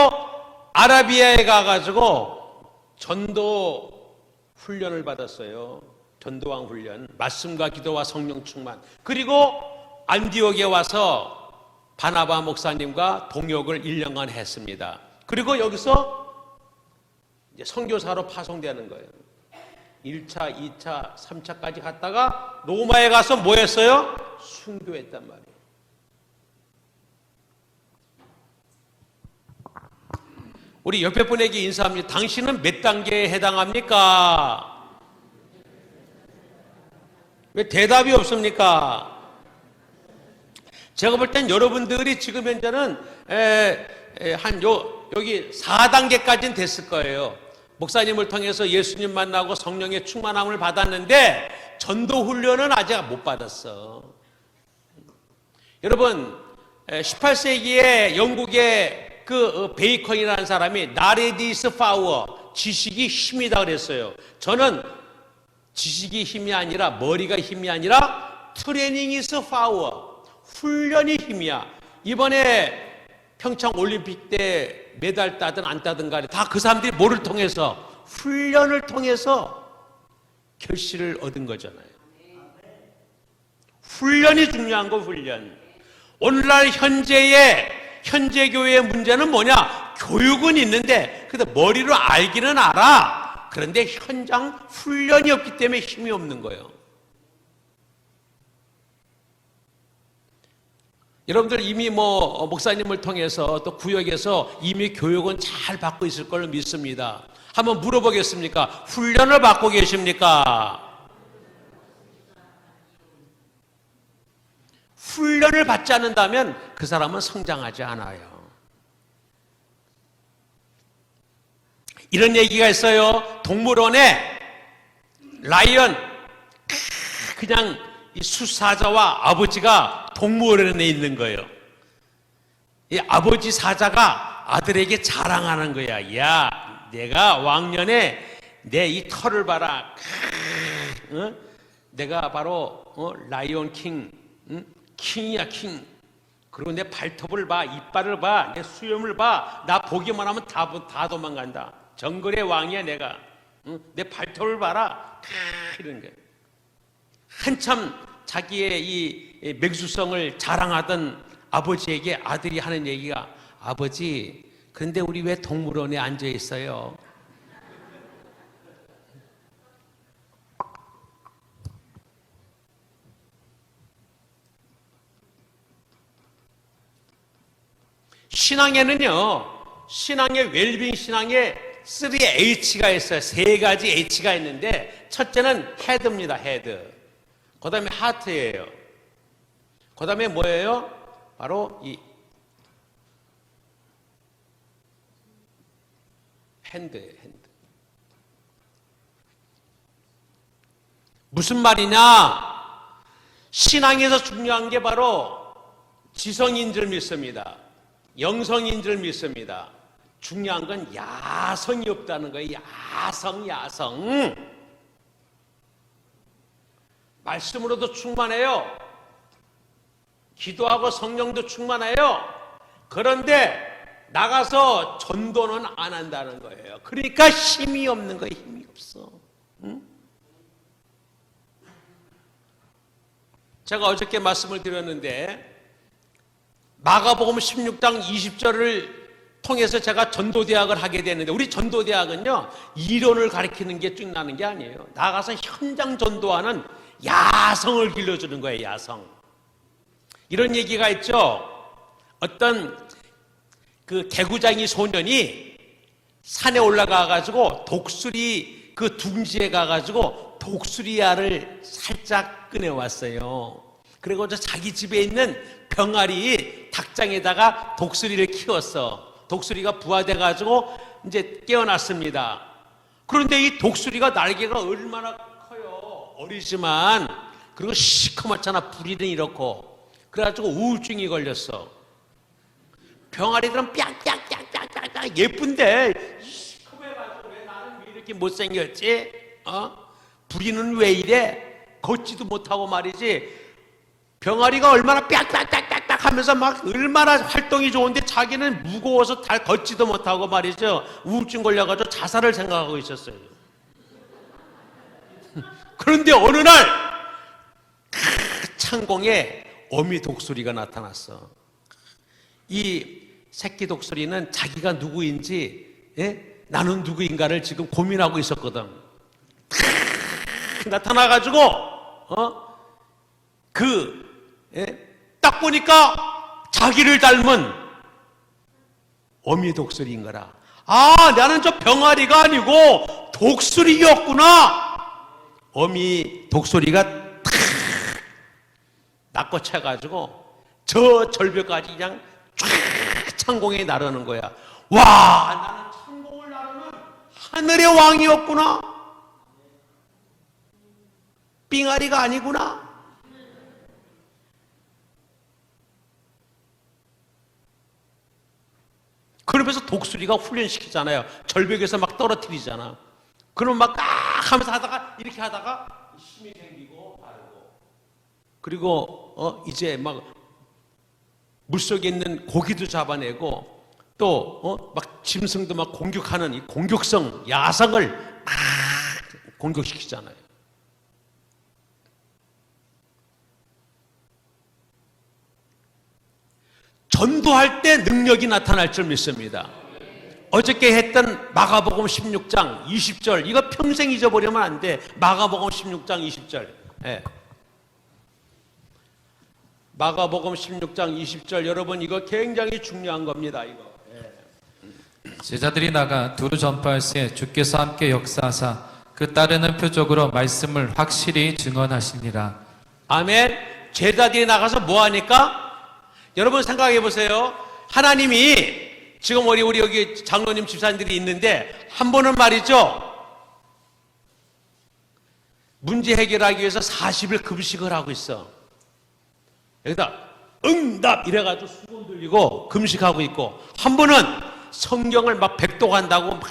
아라비아에 가가지고 전도 훈련을 받았어요. 전도왕 훈련, 말씀과 기도와 성령 충만. 그리고 안디옥에 와서 바나바 목사님과 동역을 1년간 했습니다. 그리고 여기서 이제 선교사로 파송되는 거예요. 1차, 2차, 3차까지 갔다가 로마에 가서 뭐 했어요? 순교했단 말이에요. 우리 옆에 분에게 인사합니다. 당신은 몇 단계에 해당합니까? 왜 대답이 없습니까? 제가 볼 땐 여러분들이 지금 현재는 여기 4단계까지는 됐을 거예요. 목사님을 통해서 예수님 만나고 성령의 충만함을 받았는데 전도 훈련은 아직 못 받았어. 여러분, 18세기에 영국의 그 베이컨이라는 사람이 knowledge is power, 지식이 힘이다 그랬어요. 저는 지식이 힘이 아니라, 머리가 힘이 아니라 트레이닝 is power, 훈련이 힘이야. 이번에 평창 올림픽 때 메달 따든 안 따든 간에 다 그 사람들이 뭐를 통해서, 훈련을 통해서 결실을 얻은 거잖아요. 훈련이 중요한 거, 훈련. 오늘날 현재 교회의 문제는 뭐냐? 교육은 있는데 근데 머리로 알기는 알아. 그런데 현장 훈련이 없기 때문에 힘이 없는 거예요. 여러분들 이미 목사님을 통해서 또 구역에서 이미 교육은 잘 받고 있을 걸로 믿습니다. 한번 물어보겠습니까? 훈련을 받고 계십니까? 훈련을 받지 않는다면 그 사람은 성장하지 않아요. 이런 얘기가 있어요. 동물원에 라이언, 그냥 이 수사자와 아버지가 동물원에 있는 거예요. 이 아버지 사자가 아들에게 자랑하는 거야. 야, 내가 왕년에 내 이 털을 봐라. 내가 바로 라이온 킹, 킹이야, 킹. 그리고 내 발톱을 봐, 이빨을 봐, 내 수염을 봐. 나 보기만 하면 다 도망간다. 정글의 왕이야, 내가. 내 발톱을 봐라. 이런 거예요. 한참 자기의 이 맹수성을 자랑하던 아버지에게 아들이 하는 얘기가, 아버지, 근데 우리 왜 동물원에 앉아 있어요? 신앙에는요, 신앙의 웰빙 신앙에 3H가 있어요. 3가지 H가 있는데, 첫째는 헤드입니다, 헤드. 그 다음에 하트예요. 그 다음에 뭐예요? 바로 이 핸드예요, 핸드. 무슨 말이냐? 신앙에서 중요한 게 바로 지성인 줄 믿습니다. 영성인 줄 믿습니다. 중요한 건 야성이 없다는 거예요. 야성. 말씀으로도 충만해요. 기도하고 성령도 충만해요. 그런데 나가서 전도는 안 한다는 거예요. 그러니까 힘이 없는 거예요. 힘이 없어. 응? 제가 어저께 말씀을 드렸는데 마가복음 16장 20절을 통해서 제가 전도대학을 하게 됐는데, 우리 전도대학은요, 이론을 가르치는 게 쭉 나는 게 아니에요. 나가서 현장 전도하는 야성을 길러주는 거예요, 야성. 이런 얘기가 있죠. 어떤 그 개구장이 소년이 산에 올라가가지고 독수리 그 둥지에 가가지고 독수리알을 살짝 꺼내왔어요. 그리고 자기 집에 있는 병아리 닭장에다가 독수리를 키웠어. 독수리가 부화돼가지고 이제 깨어났습니다. 그런데 이 독수리가 날개가 얼마나 커요. 어리지만, 그리고 시커멓잖아. 부리는 이렇고. 그래가지고 우울증이 걸렸어. 병아리들은 뺨 예쁜데 시커매가지고 왜 나는 왜 이렇게 못생겼지? 부리는 왜 이래? 걷지도 못하고 말이지. 병아리가 얼마나 빽빽빽빽 하면서 막 얼마나 활동이 좋은데 자기는 무거워서 다 걷지도 못하고 말이죠. 우울증 걸려가지고 자살을 생각하고 있었어요. 그런데 어느 날 창공에 어미 독수리가 나타났어. 이 새끼 독수리는 자기가 누구인지, 나는 누구인가를 지금 고민하고 있었거든. 나타나가지고 딱 보니까 자기를 닮은 어미 독수리인 거라. 아, 나는 저 병아리가 아니고 독수리였구나. 어미 독수리가 탁 낚고 쳐가지고 저 절벽까지 그냥 쫙 창공에 나르는 거야. 와, 나는 창공을 나르는 하늘의 왕이었구나. 삥아리가 아니구나. 그러면서 독수리가 훈련시키잖아요. 절벽에서 막 떨어뜨리잖아. 그럼 막 하면서 하다가 이렇게 하다가 힘이 생기고 다르고, 그리고 이제 막 물속에 있는 고기도 잡아내고, 또 막 짐승도 막 공격하는 이 공격성, 야성을 막 공격시키잖아요. 전도할 때 능력이 나타날 줄 믿습니다. 어저께 했던 마가복음 16장 20절, 이거 평생 잊어버리면 안 돼. 마가복음 16장 20절. 예. 마가복음 16장 20절, 여러분 이거 굉장히 중요한 겁니다. 이거. 제자들이 나가 두루 전파할새 주께서 함께 역사하사 그 따르는 표적으로 말씀을 확실히 증언하시니라. 아멘. 제자들이 나가서 뭐 하니까? 여러분 생각해 보세요. 하나님이 지금 우리 여기 장로님 집사님들이 있는데 한 번은 말이죠, 문제 해결하기 위해서 40일 금식을 하고 있어. 여기다 응답 이래가지고 수건 들리고 금식하고 있고, 한 번은 성경을 막 백독한다고 막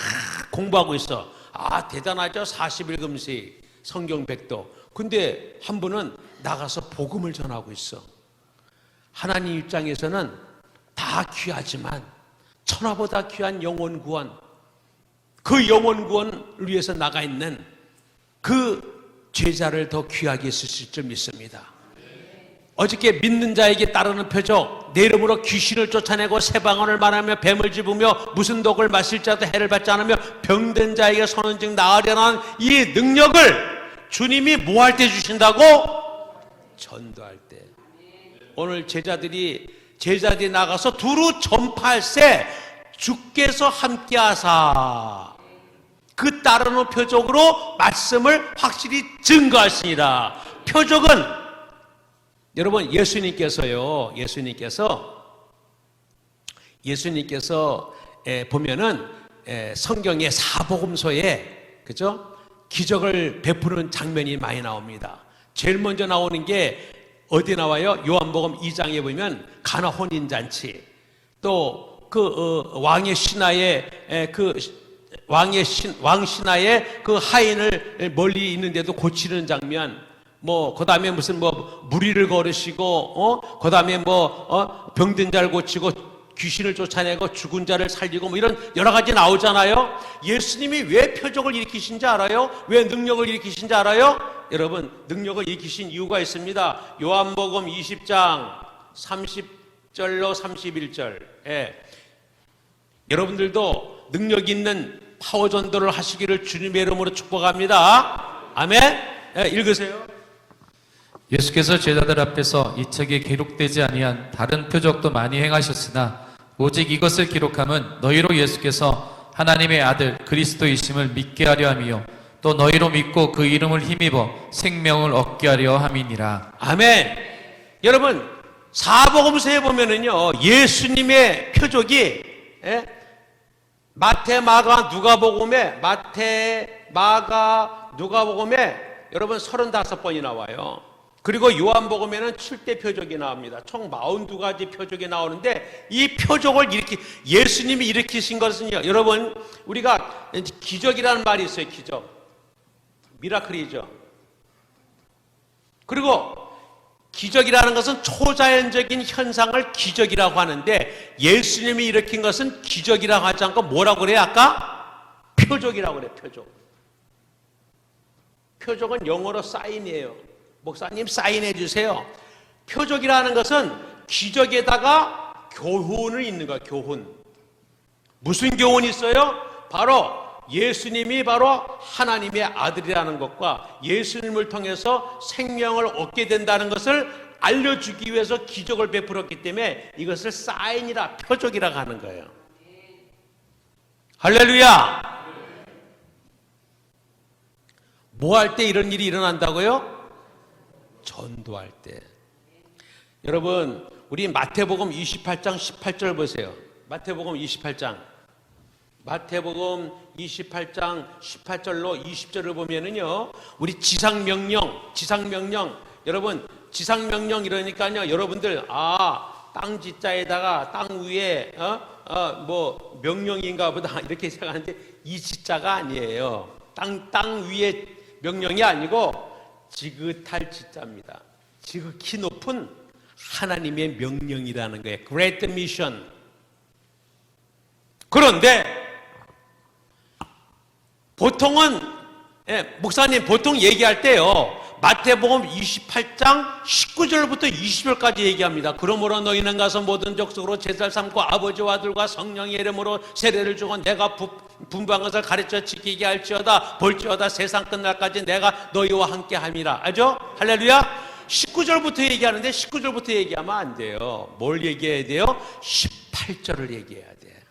공부하고 있어. 아, 대단하죠. 40일 금식, 성경 백독. 근데 한 분은 나가서 복음을 전하고 있어. 하나님 입장에서는 다 귀하지만 천하보다 귀한 영혼 구원, 그 영혼 구원을 위해서 나가 있는 그 제자를 더 귀하게 쓰실 줄 믿습니다. 어저께 믿는 자에게 따르는 표적, 내 이름으로 귀신을 쫓아내고 새방언을 말하며 뱀을 집으며 무슨 독을 마실 자도 해를 받지 않으며 병든 자에게 선언즉 나으려는 이 능력을 주님이 뭐 할 때 주신다고? 전도할 때. 오늘 제자들이 나가서 두루 전파할새 주께서 함께하사 그 따르는 표적으로 말씀을 확실히 증거하시니라. 표적은 여러분 예수님께서 보면은 성경의 사복음서에, 그죠? 기적을 베푸는 장면이 많이 나옵니다. 제일 먼저 나오는 게 어디 나와요? 요한복음 2장에 보면 가나 혼인잔치, 또 그 왕의 신하의 왕 신하의 그 하인을 멀리 있는데도 고치는 장면, 그 다음에 무슨 무리를 걸으시고, 그 다음에 병든 자를 고치고 귀신을 쫓아내고 죽은 자를 살리고 이런 여러 가지 나오잖아요. 예수님이 왜 표적을 일으키신지 알아요? 왜 능력을 일으키신지 알아요? 여러분, 능력을 일으키신 이유가 있습니다. 요한복음 20장 30절로 31절. 여러분들도 능력 있는 파워 전도를 하시기를 주님의 이름으로 축복합니다. 아멘. 읽으세요. 예수께서 제자들 앞에서 이 책에 기록되지 아니한 다른 표적도 많이 행하셨으나 오직 이것을 기록함은 너희로 예수께서 하나님의 아들 그리스도이심을 믿게 하려 함이요 또 너희로 믿고 그 이름을 힘입어 생명을 얻게 하려 함이니라. 아멘. 여러분, 사복음서에 보면은요, 예수님의 표적이 마태, 마가, 누가복음에 여러분 35번이 나와요. 그리고 요한복음에는 7대 표적이 나옵니다. 총 42가지 표적이 나오는데, 이 표적을 예수님이 일으키신 것은요, 여러분, 우리가 기적이라는 말이 있어요. 기적, 미라클이죠. 그리고 기적이라는 것은 초자연적인 현상을 기적이라고 하는데, 예수님이 일으킨 것은 기적이라고 하지 않고 뭐라고 그래요? 아까? 표적이라고 그래요. 표적은 영어로 사인이에요. 목사님 사인해 주세요. 표적이라는 것은 기적에다가 교훈을 있는 거야. 교훈. 무슨 교훈이 있어요? 바로 예수님이 바로 하나님의 아들이라는 것과 예수님을 통해서 생명을 얻게 된다는 것을 알려주기 위해서 기적을 베풀었기 때문에 이것을 사인이라, 표적이라고 하는 거예요. 할렐루야. 뭐 할 때 이런 일이 일어난다고요? 전도할 때. 여러분, 우리 마태복음 28장 18절 보세요. 마태복음 28장 18절로 20절을 보면은요, 우리 지상명령, 여러분, 지상명령 이러니까요, 여러분들, 땅 지자에다가 땅 위에, 뭐, 명령인가 보다, 이렇게 생각하는데, 이 지자가 아니에요. 땅 위에 명령이 아니고, 지긋할 지자입니다. 지극히 높은 하나님의 명령이라는 거예요. Great Mission. 그런데, 보통은 목사님 보통 얘기할 때요, 마태복음 28장 19절부터 20절까지 얘기합니다. 그러므로 너희는 가서 모든 족속으로 제사를 삼고 아버지와 아들과 성령의 이름으로 세례를 주고 내가 분부한 것을 가르쳐 지키게 할지어다. 볼지어다 세상 끝날까지 내가 너희와 함께 함이라. 알죠? 할렐루야. 19절부터 얘기하는데 19절부터 얘기하면 안 돼요. 뭘 얘기해야 돼요? 18절을 얘기해야 돼.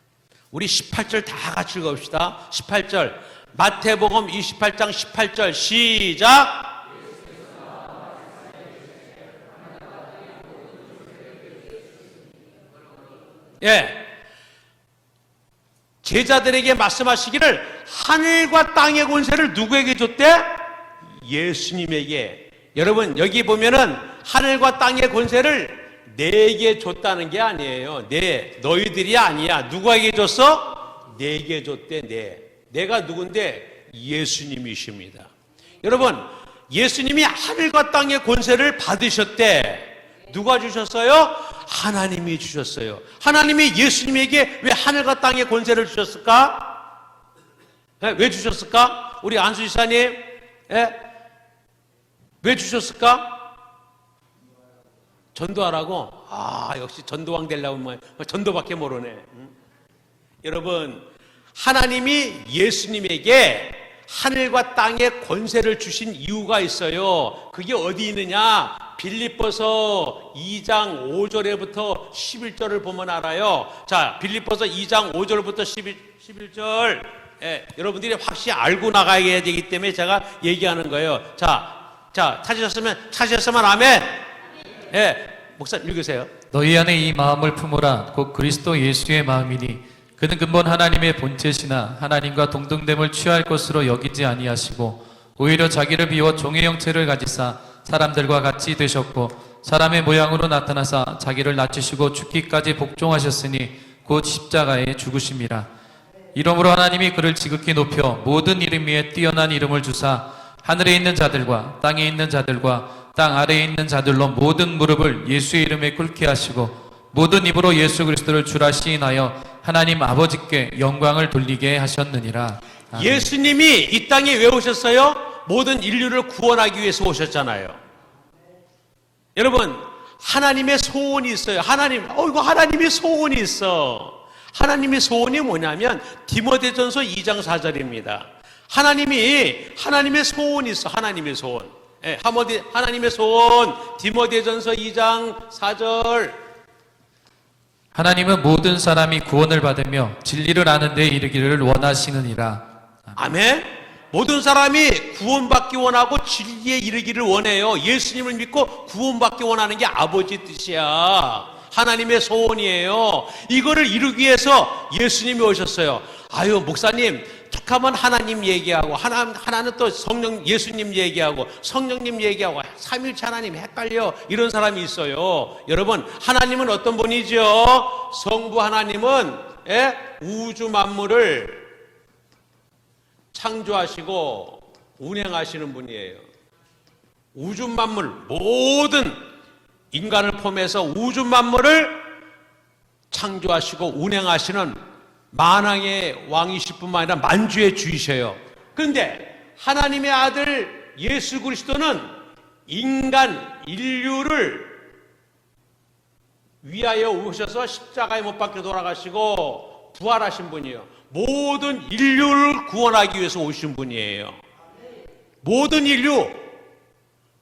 우리 18절 다 같이 읽읍시다. 18절 마태복음 28장 18절 시작. 제자들에게 말씀하시기를 하늘과 땅의 권세를 누구에게 줬대? 예수님에게. 여러분 여기 보면은 하늘과 땅의 권세를 내게 줬다는 게 아니에요. 너희들이 아니야. 누구에게 줬어? 내게 줬대. 내가 누군데? 예수님이십니다. 여러분, 예수님이 하늘과 땅의 권세를 받으셨대. 누가 주셨어요? 하나님이 주셨어요. 하나님이 예수님에게 왜 하늘과 땅의 권세를 주셨을까? 왜 주셨을까? 우리 안수 지사님, 왜 주셨을까? 전도하라고? 역시 전도왕 되려면 전도밖에 모르네. 여러분, 하나님이 예수님에게 하늘과 땅의 권세를 주신 이유가 있어요. 그게 어디 있느냐? 빌립보서 2장 5절에부터 11절을 보면 알아요. 자, 빌립보서 2장 5절부터 11절. 여러분들이 확실히 알고 나가야 되기 때문에 제가 얘기하는 거예요. 자, 찾으셨으면 아멘. 목사님 읽으세요. 너희 안에 이 마음을 품으라. 곧 그리스도 예수의 마음이니 그는 근본 하나님의 본체시나 하나님과 동등됨을 취할 것으로 여기지 아니하시고 오히려 자기를 비워 종의 형체를 가지사 사람들과 같이 되셨고 사람의 모양으로 나타나사 자기를 낮추시고 죽기까지 복종하셨으니 곧 십자가에 죽으심이라. 이러므로 하나님이 그를 지극히 높여 모든 이름 위에 뛰어난 이름을 주사 하늘에 있는 자들과 땅에 있는 자들과 땅 아래에 있는 자들로 모든 무릎을 예수의 이름에 꿇게 하시고 모든 입으로 예수 그리스도를 주라 시인하여 하나님 아버지께 영광을 돌리게 하셨느니라. 아멘. 예수님이 이 땅에 왜 오셨어요? 모든 인류를 구원하기 위해서 오셨잖아요. 여러분, 하나님의 소원이 있어요. 이거 하나님의 소원이 있어. 하나님의 소원이 뭐냐면 디모데전서 2장 4절입니다. 하나님의 소원이 있어. 하나님의 소원. 하나님의 소원. 디모데전서 2장 4절. 하나님은 모든 사람이 구원을 받으며 진리를 아는 데 이르기를 원하시느니라. 아멘. 모든 사람이 구원받기 원하고 진리에 이르기를 원해요. 예수님을 믿고 구원받기 원하는 게 아버지 뜻이야. 하나님의 소원이에요. 이거를 이루기 위해서 예수님이 오셨어요. 목사님, 툭하면 하나님 얘기하고 하나는 또 예수님 얘기하고 성령님 얘기하고 삼일체 하나님 헷갈려. 이런 사람이 있어요. 여러분, 하나님은 어떤 분이죠? 성부 하나님은 우주 만물을 창조하시고 운행하시는 분이에요. 우주 만물, 모든 인간을 포함해서 우주 만물을 창조하시고 운행하시는 만왕의 왕이실 뿐만 아니라 만주의 주이셔요. 그런데 하나님의 아들 예수 그리스도는 인류를 위하여 오셔서 십자가에 못 박혀 돌아가시고 부활하신 분이에요. 모든 인류를 구원하기 위해서 오신 분이에요. 모든 인류.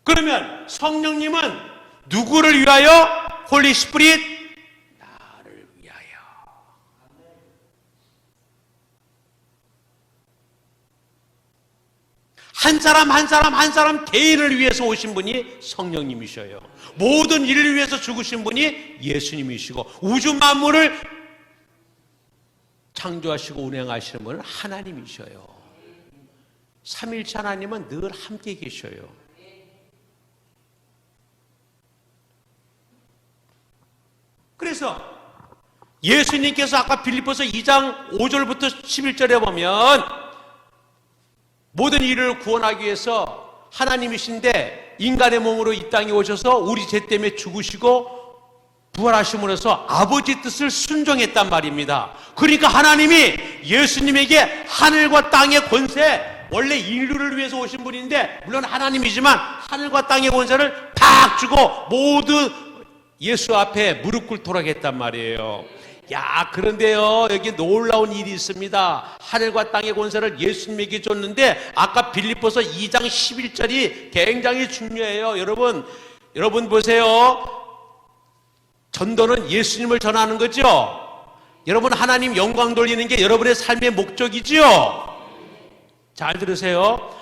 그러면 성령님은 누구를 위하여? 홀리 스피릿? 나를 위하여. 한 사람 한 사람 한 사람 개인을 위해서 오신 분이 성령님이셔요. 모든 일을 위해서 죽으신 분이 예수님이시고 우주 만물을 창조하시고 운행하시는 분은 하나님이셔요. 삼일체 하나님은 늘 함께 계셔요. 그래서 예수님께서 아까 빌립보서 2장 5절부터 11절에 보면 모든 일을 구원하기 위해서 하나님이신데 인간의 몸으로 이 땅에 오셔서 우리 죄 때문에 죽으시고 부활하심으로써 아버지 뜻을 순종했단 말입니다. 그러니까 하나님이 예수님에게 하늘과 땅의 권세, 원래 인류를 위해서 오신 분인데 물론 하나님이지만 하늘과 땅의 권세를 팍 주고 모두 예수 앞에 무릎 꿇도록 했단 말이에요. 야, 그런데요, 여기 놀라운 일이 있습니다. 하늘과 땅의 권세를 예수님에게 줬는데 아까 빌립보서 2장 11절이 굉장히 중요해요. 여러분 보세요. 전도는 예수님을 전하는 거죠. 여러분, 하나님 영광 돌리는 게 여러분의 삶의 목적이지요. 잘 들으세요.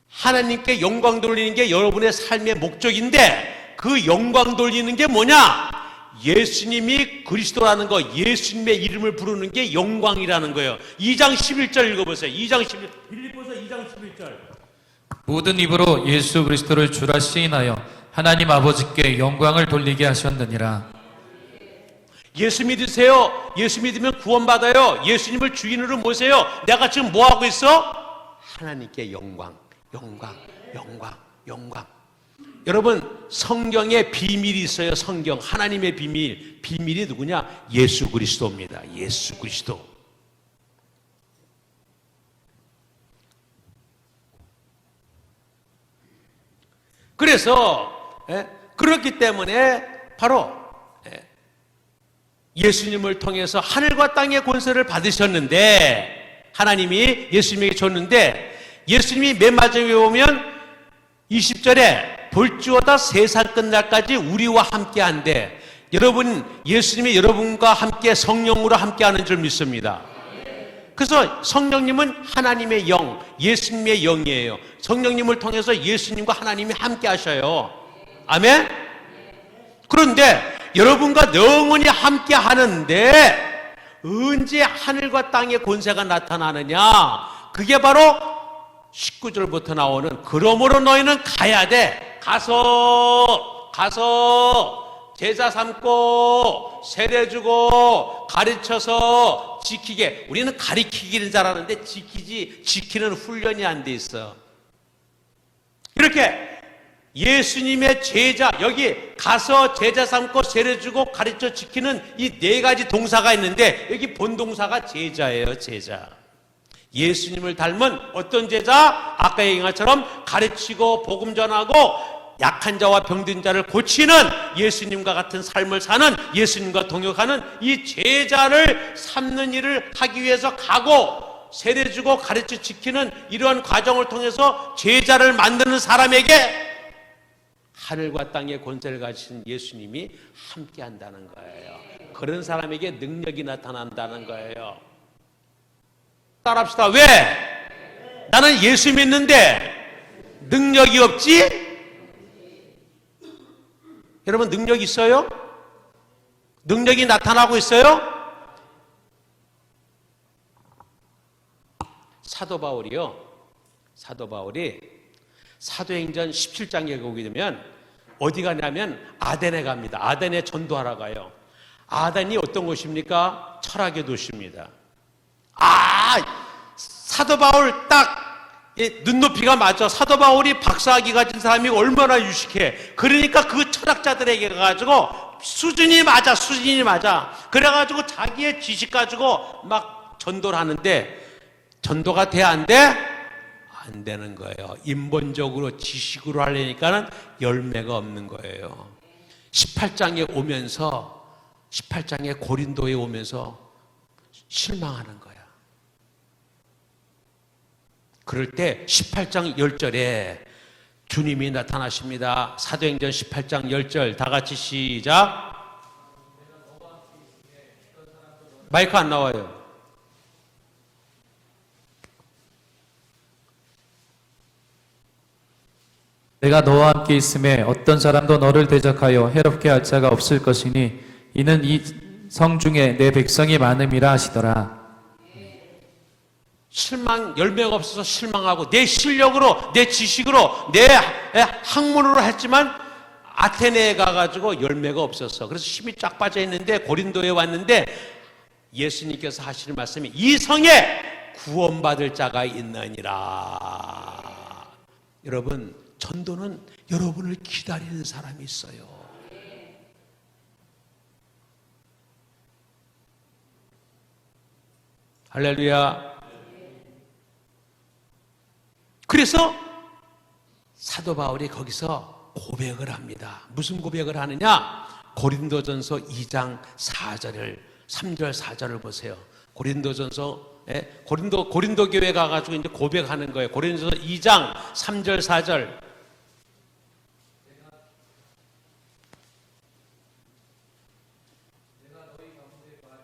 하나님께 영광 돌리는 게 여러분의 삶의 목적인데 그 영광 돌리는 게 뭐냐? 예수님이 그리스도라는 거, 예수님의 이름을 부르는 게 영광이라는 거예요. 2장 11절 읽어보세요. 2장 11절, 빌립보서 2장 11절. 모든 입으로 예수 그리스도를 주라 시인하여 하나님 아버지께 영광을 돌리게 하셨느니라. 예수 믿으세요. 예수 믿으면 구원받아요. 예수님을 주인으로 모세요. 내가 지금 뭐하고 있어? 하나님께 영광, 영광, 영광, 영광. 여러분, 성경에 비밀이 있어요. 성경, 하나님의 비밀. 비밀이 누구냐? 예수 그리스도입니다. 예수 그리스도. 그래서 그렇기 때문에 바로 예수님을 통해서 하늘과 땅의 권세를 받으셨는데, 하나님이 예수님에게 줬는데, 예수님이 맨 마지막에 보면 20절에 볼지어다 세상 끝날까지 우리와 함께 한대. 여러분, 예수님이 여러분과 함께 성령으로 함께 하는 줄 믿습니다. 그래서 성령님은 하나님의 영, 예수님의 영이에요. 성령님을 통해서 예수님과 하나님이 함께 하셔요. 아멘? 그런데 여러분과 영원히 함께 하는데 언제 하늘과 땅의 권세가 나타나느냐? 그게 바로 19절부터 나오는 그러므로 너희는 가야 돼. 가서 제자 삼고 세례 주고 가르쳐서 지키게. 우리는 가르치기는 잘하는데 지키는 훈련이 안 돼 있어. 이렇게 예수님의 제자, 여기 가서 제자 삼고 세례 주고 가르쳐 지키는 이 네 가지 동사가 있는데 여기 본동사가 제자예요. 제자. 예수님을 닮은 어떤 제자? 아까 얘기한 것처럼 가르치고 복음 전하고 약한 자와 병든 자를 고치는 예수님과 같은 삶을 사는, 예수님과 동역하는 이 제자를 삼는 일을 하기 위해서 가고 세례 주고 가르쳐 지키는 이러한 과정을 통해서 제자를 만드는 사람에게 하늘과 땅의 권세를 가지신 예수님이 함께 한다는 거예요. 그런 사람에게 능력이 나타난다는 거예요. 따라합시다. 왜? 나는 예수 믿는데 능력이 없지? 여러분, 능력 있어요? 능력이 나타나고 있어요? 사도 바울이 사도행전 17장에 보게 되면 어디 가냐면 아덴에 갑니다. 아덴에 전도하러 가요. 아덴이 어떤 곳입니까? 철학의 도시입니다. 사도 바울 딱 눈높이가 맞아. 사도 바울이 박사학위 가진 사람이 얼마나 유식해. 그러니까 그 철학자들에게 가가지고 수준이 맞아. 그래가지고 자기의 지식 가지고 막 전도를 하는데 전도가 돼, 안 돼? 안 되는 거예요. 인본적으로 지식으로 하려니까는 열매가 없는 거예요. 18장에 오면서 18장에 고린도에 오면서 실망하는 거야. 그럴 때 18장 10절에 주님이 나타나십니다. 사도행전 18장 10절 다 같이 시작. 마이크 안 나와요. 내가 너와 함께 있음에 어떤 사람도 너를 대적하여 해롭게 할 자가 없을 것이니 이는 이 성 중에 내 백성이 많음이라 하시더라. 열매가 없어서 실망하고 내 실력으로, 내 지식으로, 내 학문으로 했지만 아테네에 가가지고 열매가 없었어. 그래서 힘이 쫙 빠져 있는데 고린도에 왔는데 예수님께서 하시는 말씀이 이 성에 구원받을 자가 있느니라. 여러분, 전도는 여러분을 기다리는 사람이 있어요. 할렐루야. 그래서 사도 바울이 거기서 고백을 합니다. 무슨 고백을 하느냐? 고린도전서 2장 4절을 3절 4절을 보세요. 고린도전서 고린도 교회 가가지고 이제 고백하는 거예요. 고린도전서 2장 3절 4절.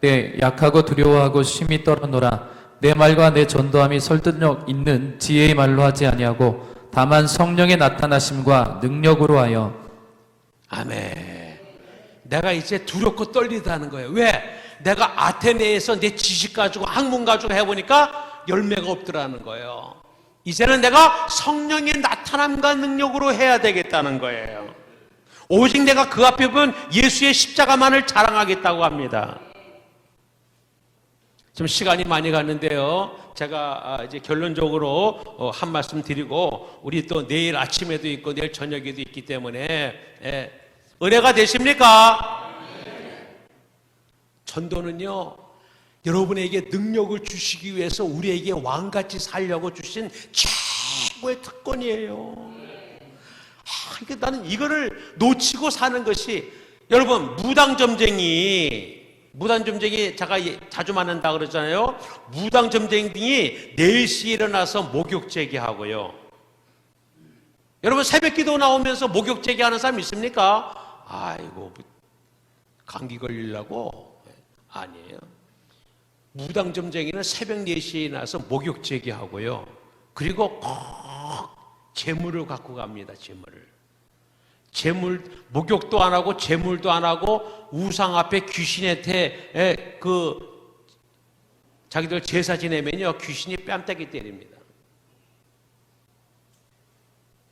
때 약하고 두려워하고 심히 떨어노라. 내 말과 내 전도함이 설득력 있는 지혜의 말로 하지 아니하고 다만 성령의 나타나심과 능력으로 하여. 아멘. 내가 이제 두렵고 떨리다는 거예요. 왜? 내가 아테네에서 내 지식 가지고 학문 가지고 해보니까 열매가 없더라는 거예요. 이제는 내가 성령의 나타남과 능력으로 해야 되겠다는 거예요. 오직 내가 그 앞에 본 예수의 십자가만을 자랑하겠다고 합니다. 지금 시간이 많이 갔는데요. 제가 이제 결론적으로 한 말씀 드리고 우리 또 내일 아침에도 있고 내일 저녁에도 있기 때문에 은혜가 되십니까? 전도는요, 여러분에게 능력을 주시기 위해서 우리에게 왕같이 살려고 주신 최고의 특권이에요. 그러니까 나는 이거를 놓치고 사는 것이, 여러분, 무당점쟁이 제가 자주 만난다 그러잖아요. 무당점쟁이 4시에 일어나서 목욕제기 하고요. 여러분, 새벽기도 나오면서 목욕제기 하는 사람 있습니까? 아이고, 감기 걸리려고? 아니에요. 무당점쟁이는 새벽 4시에 일어나서 목욕제기 하고요. 그리고 꼭 재물을 갖고 갑니다. 재물, 목욕도 안 하고 재물도 안 하고 우상 앞에 귀신한테 자기들 제사 지내면요, 귀신이 뺨때기 때립니다.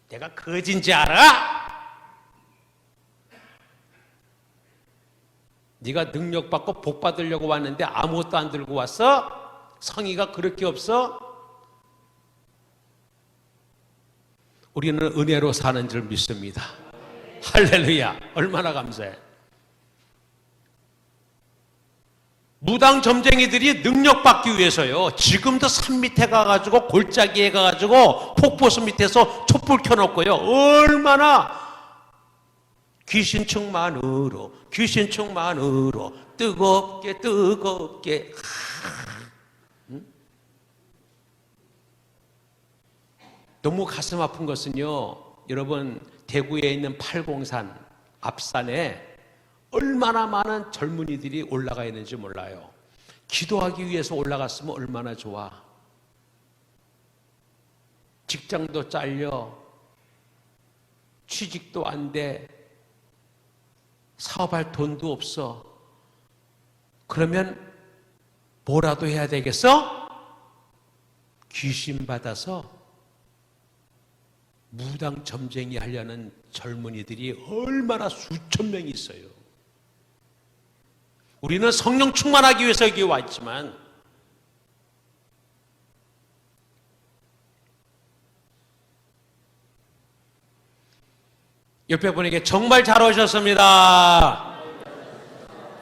내가 거진지 알아? 네가 능력 받고 복 받으려고 왔는데 아무것도 안 들고 왔어? 성의가 그렇게 없어? 우리는 은혜로 사는 줄 믿습니다. 할렐루야. 얼마나 감사해. 무당 점쟁이들이 능력 받기 위해서요, 지금도 산 밑에 가가지고 골짜기에 가가지고 폭포수 밑에서 촛불 켜놓고요, 얼마나 귀신 충만으로 뜨겁게 너무 가슴 아픈 것은요, 여러분, 대구에 있는 팔공산 앞산에 얼마나 많은 젊은이들이 올라가 있는지 몰라요. 기도하기 위해서 올라갔으면 얼마나 좋아. 직장도 잘려, 취직도 안 돼, 사업할 돈도 없어. 그러면 뭐라도 해야 되겠어? 귀신 받아서 무당 점쟁이 하려는 젊은이들이 얼마나 수천 명이 있어요. 우리는 성령 충만하기 위해서 여기 와 있지만 옆에 분에게 정말 잘 오셨습니다.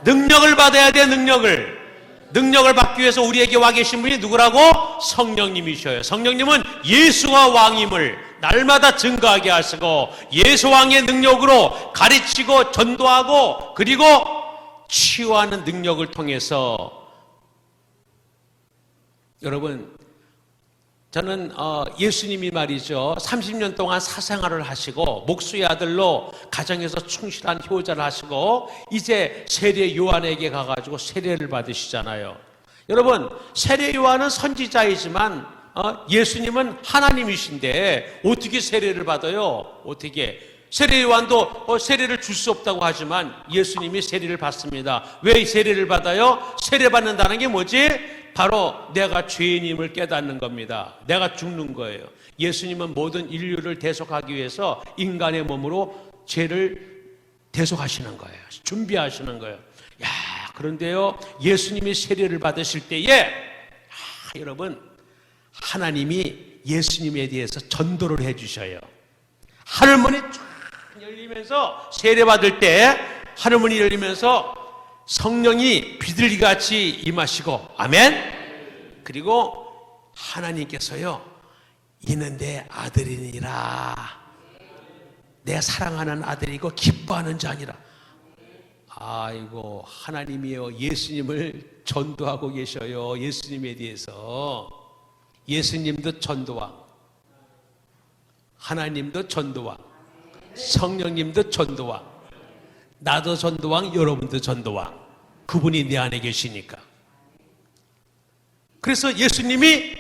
능력을 받아야 돼. 능력을 받기 위해서 우리에게 와 계신 분이 누구라고? 성령님이셔요. 성령님은 예수가 왕임을 날마다 증거하게 하시고 예수 왕의 능력으로 가르치고 전도하고 그리고 치유하는 능력을 통해서, 여러분, 저는 예수님이 말이죠, 30년 동안 사생활을 하시고 목수의 아들로 가정에서 충실한 효자를 하시고 이제 세례 요한에게 가가지고 세례를 받으시잖아요. 여러분, 세례 요한은 선지자이지만 예수님은 하나님이신데 어떻게 세례를 받아요? 어떻게? 세례요한도 세례를 줄 수 없다고 하지만 예수님이 세례를 받습니다. 왜 세례를 받아요? 세례받는다는 게 뭐지? 바로 내가 죄인임을 깨닫는 겁니다. 내가 죽는 거예요. 예수님은 모든 인류를 대속하기 위해서 인간의 몸으로 죄를 대속하시는 거예요. 준비하시는 거예요. 야, 그런데요, 예수님이 세례를 받으실 때에 여러분, 하나님이 예수님에 대해서 전도를 해주셔요. 하늘문이 쫙 열리면서 세례받을 때 하늘문이 열리면서 성령이 비둘기같이 임하시고, 아멘. 그리고 하나님께서요, 이는 내 아들이니라, 내 사랑하는 아들이고 기뻐하는 자니라. 아이고, 하나님이요, 예수님을 전도하고 계셔요. 예수님에 대해서. 예수님도 전도왕, 하나님도 전도왕, 성령님도 전도왕, 나도 전도왕, 여러분도 전도왕. 그분이 내 안에 계시니까. 그래서 예수님이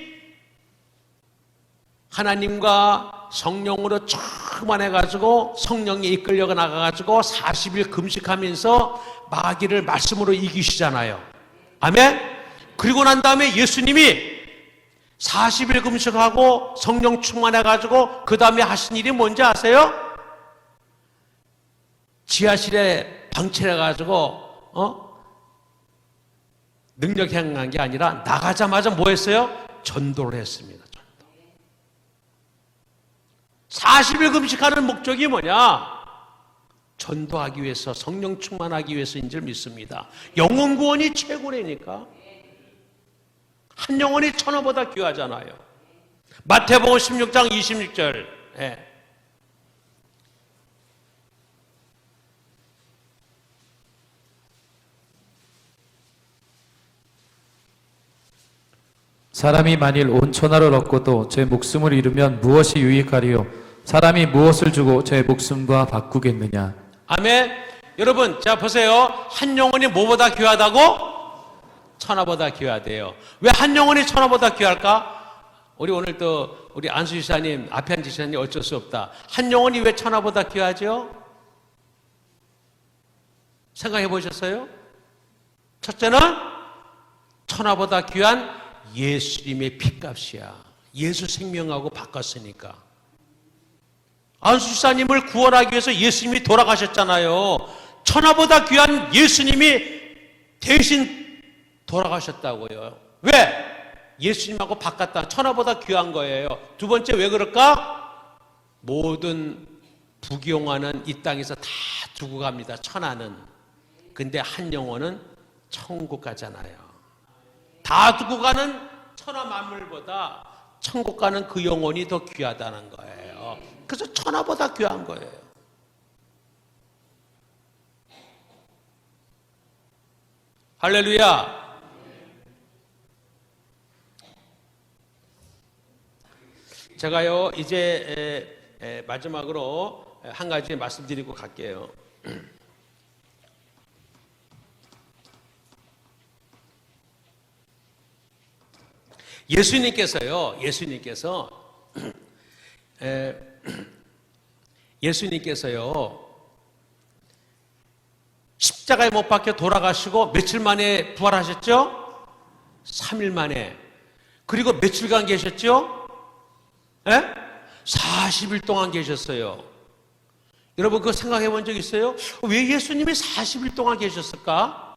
하나님과 성령으로 충만해가지고 성령에 이끌려 나가가지고 40일 금식하면서 마귀를 말씀으로 이기시잖아요. 아멘? 그리고 난 다음에 예수님이 40일 금식하고 성령 충만해가지고 그 다음에 하신 일이 뭔지 아세요? 지하실에 방치해가지고 능력 행한 게 아니라 나가자마자 뭐 했어요? 전도를 했습니다. 전도. 40일 금식하는 목적이 뭐냐? 전도하기 위해서, 성령 충만하기 위해서인 줄 믿습니다. 영혼 구원이 최고라니까. 한 영혼이 천하보다 귀하잖아요. 마태복음 16장 26절. 예. 사람이 만일 온 천하를 얻고도 제 목숨을 잃으면 무엇이 유익하리요? 사람이 무엇을 주고 제 목숨과 바꾸겠느냐? 아멘. 여러분, 자 보세요. 한 영혼이 뭐보다 귀하다고? 천하보다 귀하대요. 왜 한 영혼이 천하보다 귀할까? 우리 오늘 또 우리 안수 지사님, 앞에 앉은 지사님 어쩔 수 없다. 한 영혼이 왜 천하보다 귀하죠? 생각해 보셨어요? 첫째는 천하보다 귀한 예수님의 피값이야. 예수 생명하고 바꿨으니까. 안수 지사님을 구원하기 위해서 예수님이 돌아가셨잖아요. 천하보다 귀한 예수님이 대신 돌아가셨다고요. 왜? 예수님하고 바꿨다. 천하보다 귀한 거예요. 두 번째, 왜 그럴까? 모든 부귀영화는 이 땅에서 다 두고 갑니다. 천하는. 근데 한 영혼은 천국 가잖아요. 다 두고 가는 천하 만물보다 천국 가는 그 영혼이 더 귀하다는 거예요. 그래서 천하보다 귀한 거예요. 할렐루야. 제가요, 이제 마지막으로 한 가지 말씀드리고 갈게요. 예수님께서요, 십자가에 못 박혀 돌아가시고 며칠 만에 부활하셨죠? 3일 만에. 그리고 며칠간 계셨죠? 40일 동안 계셨어요. 여러분 그거 생각해 본 적 있어요? 왜 예수님이 40일 동안 계셨을까?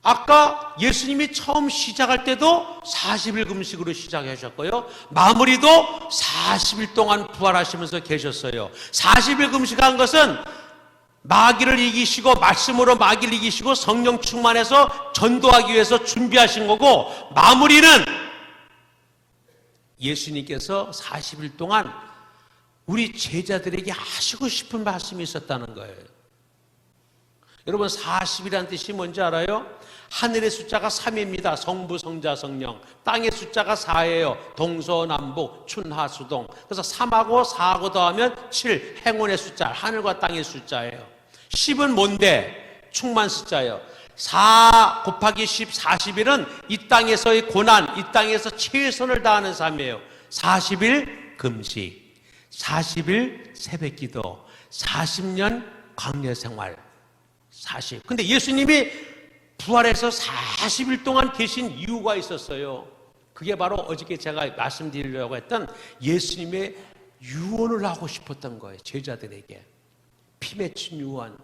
아까 예수님이 처음 시작할 때도 40일 금식으로 시작하셨고요. 마무리도 40일 동안 부활하시면서 계셨어요. 40일 금식한 것은 마귀를 이기시고, 말씀으로 마귀를 이기시고 성령 충만해서 전도하기 위해서 준비하신 거고, 마무리는 예수님께서 40일 동안 우리 제자들에게 하시고 싶은 말씀이 있었다는 거예요. 여러분 40이라는 뜻이 뭔지 알아요? 하늘의 숫자가 3입니다. 성부, 성자, 성령. 땅의 숫자가 4예요. 동서남북, 춘하수동. 그래서 3하고 4하고 더하면 7. 행운의 숫자, 하늘과 땅의 숫자예요. 10은 뭔데? 충만 숫자예요. 4 곱하기 10, 40일은 이 땅에서의 고난, 이 땅에서 최선을 다하는 삶이에요. 40일 금식, 40일 새벽기도, 40년 광야 생활. 40. 근데 예수님이 부활해서 40일 동안 계신 이유가 있었어요. 그게 바로 어저께 제가 말씀드리려고 했던 예수님의 유언을 하고 싶었던 거예요. 제자들에게. 피 맺힌 유언.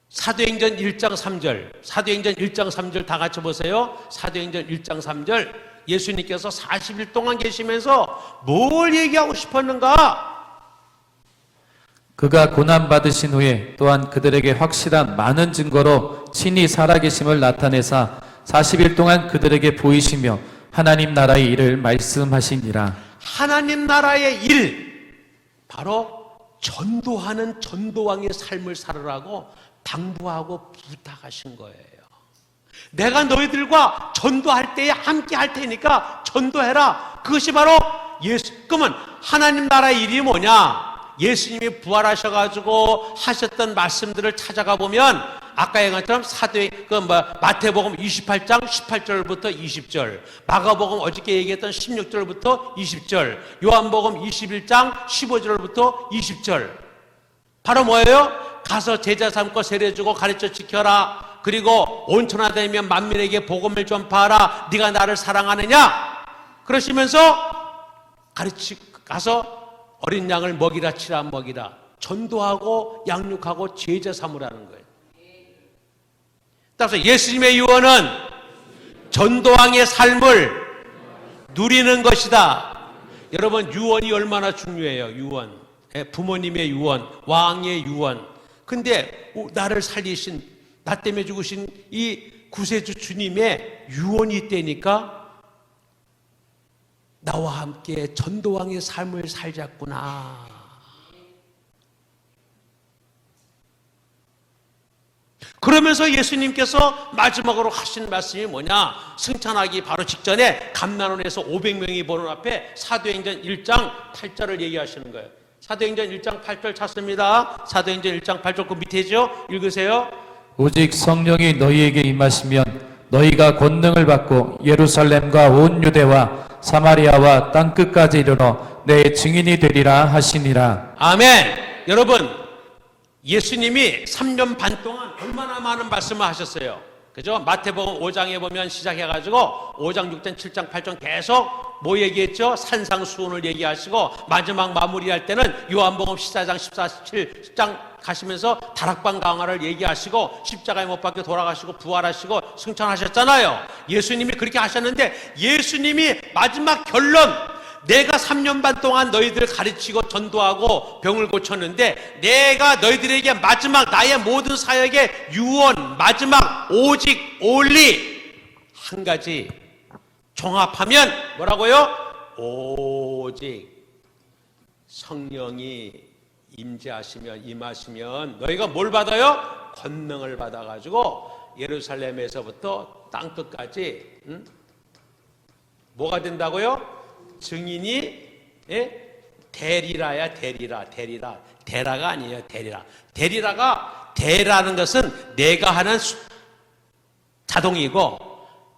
사도행전 1장 3절. 사도행전 1장 3절 다 같이 보세요. 사도행전 1장 3절. 예수님께서 40일 동안 계시면서 뭘 얘기하고 싶었는가? 그가 고난받으신 후에 또한 그들에게 확실한 많은 증거로 친히 살아계심을 나타내사 40일 동안 그들에게 보이시며 하나님 나라의 일을 말씀하시니라. 하나님 나라의 일, 바로 전도하는 전도왕의 삶을 살으라고 당부하고 부탁하신 거예요. 내가 너희들과 전도할 때에 함께 할 테니까 전도해라. 그것이 바로 그러면 하나님 나라의 일이 뭐냐? 예수님이 부활하셔가지고 하셨던 말씀들을 찾아가 보면 아까 얘기한 것처럼 마태복음 28장 18절부터 20절, 마가복음 어저께 얘기했던 16절부터 20절, 요한복음 21장 15절부터 20절. 바로 뭐예요? 가서 제자 삼고 세례주고 가르쳐 지켜라. 그리고 온천하되면 만민에게 복음을 전파하라. 네가 나를 사랑하느냐? 그러시면서 가서 어린 양을 먹이라 치라 먹이라. 전도하고 양육하고 제자 삼으라는 거예요. 따라서 예수님의 유언은 전도왕의 삶을 누리는 것이다. 여러분, 유언이 얼마나 중요해요. 유언. 부모님의 유언, 왕의 유언. 근데 나를 살리신, 나 때문에 죽으신 이 구세주 주님의 유언이 있다니까 나와 함께 전도왕의 삶을 살자꾸나. 그러면서 예수님께서 마지막으로 하신 말씀이 뭐냐? 승천하기 바로 직전에 감난원에서 500명이 보는 앞에 사도행전 1장 8절을 얘기하시는 거예요. 사도행전 1장 8절 찾습니다. 사도행전 1장 8절 그 밑에죠? 읽으세요. 오직 성령이 너희에게 임하시면 너희가 권능을 받고 예루살렘과 온 유대와 사마리아와 땅끝까지 이르러 내 증인이 되리라 하시니라. 아멘. 여러분, 예수님이 3년 반 동안 얼마나 많은 말씀을 하셨어요. 그죠? 마태복음 5장에 보면 시작해가지고 5장, 6장, 7장, 8장 계속 뭐 얘기했죠? 산상수훈을 얘기하시고 마지막 마무리할 때는 요한복음 14장, 14, 17장 가시면서 다락방 강화를 얘기하시고 십자가에 못 박혀 돌아가시고 부활하시고 승천하셨잖아요. 예수님이 그렇게 하셨는데 예수님이 마지막 결론, 내가 3년 반 동안 너희들을 가르치고 전도하고 병을 고쳤는데 내가 너희들에게 마지막 나의 모든 사역의 유언, 마지막 오직 올리 한 가지 종합하면 뭐라고요? 오직 성령이 임하시면 너희가 뭘 받아요? 권능을 받아가지고 예루살렘에서부터 땅끝까지 뭐가 된다고요? 증인이 대리라야. 대라가 아니에요. 대라는 것은 내가 하는 자동이고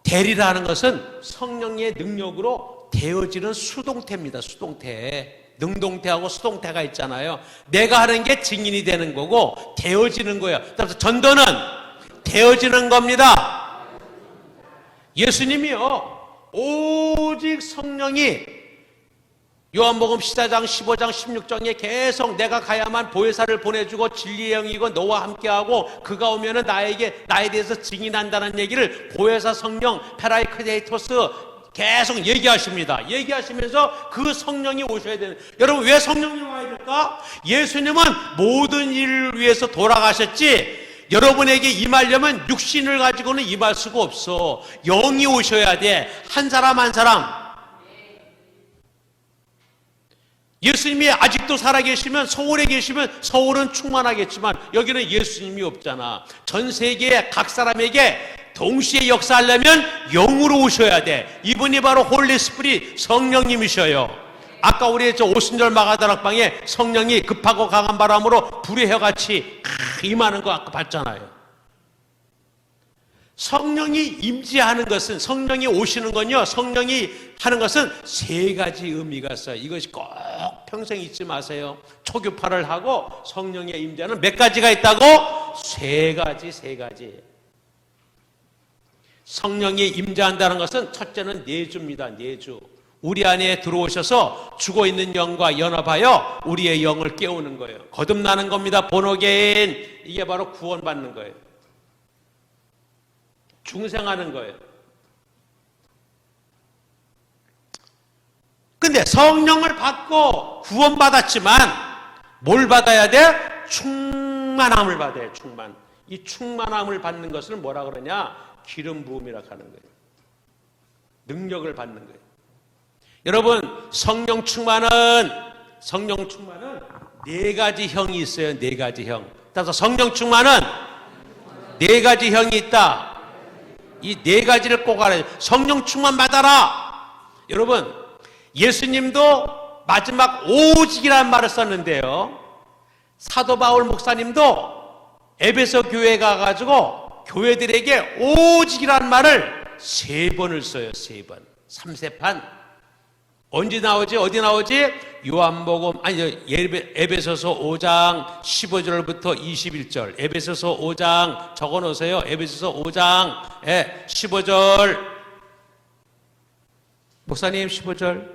대리라는 것은 성령의 능력으로 되어지는 수동태입니다. 수동태. 능동태하고 수동태가 있잖아요. 내가 하는 게 증인이 되는 거고 되어지는 거예요. 그래서 전도는 되어지는 겁니다. 예수님이요, 오직 성령이 요한복음 14장, 15장, 16장에 계속 내가 가야만 보혜사를 보내주고 진리의 영이고 너와 함께하고 그가 오면은 나에 대해서 증인한다는 얘기를 보혜사 성령 페라이크레이토스 계속 얘기하십니다. 얘기하시면서 그 성령이 오셔야 되는. 여러분, 왜 성령이 와야 될까? 예수님은 모든 일을 위해서 돌아가셨지 여러분에게 임하려면 육신을 가지고는 임할 수가 없어. 영이 오셔야 돼. 한 사람 한 사람. 예수님이 아직도 살아계시면 서울에 계시면 서울은 충만하겠지만 여기는 예수님이 없잖아. 전 세계 각 사람에게 동시에 역사하려면 영으로 오셔야 돼. 이분이 바로 홀리 스피릿 성령님이셔요. 아까 우리 오순절 마가다락방에 성령이 급하고 강한 바람으로 불의 혀같이 임하는 거 아까 봤잖아요. 성령이 임재하는 것은, 성령이 오시는 건요, 성령이 하는 것은 세 가지 의미가 있어요. 이것이 꼭 평생 잊지 마세요. 초교파를 하고 성령의 임재는 몇 가지가 있다고? 세 가지. 성령이 임재한다는 것은 첫째는 내주입니다. 내주. 우리 안에 들어오셔서 죽어있는 영과 연합하여 우리의 영을 깨우는 거예요. 거듭나는 겁니다. 본어게인. 이게 바로 구원받는 거예요. 중생하는 거예요. 근데 성령을 받고 구원받았지만 뭘 받아야 돼? 충만함을 받아야 충만. 이 충만함을 받는 것을 뭐라 그러냐? 기름 부음이라고 하는 거예요. 능력을 받는 거예요. 여러분, 성령 충만은 네 가지 형이 있어요. 네 가지 형. 따라서 성령 충만은 네 가지 형이 있다. 이 네 가지를 꼭 알아요. 성령 충만 받아라. 여러분, 예수님도 마지막 오직이라는 말을 썼는데요. 사도 바울 목사님도 에베소 교회에 가가지고 교회들에게 오직이라는 말을 3번을 써요. 3번. 3세판. 언제 나오지? 어디 나오지? 요한복음, 에베소서 5장 15절부터 21절. 에베소서 5장 적어 놓으세요. 에베소서 5장 15절. 목사님 15절.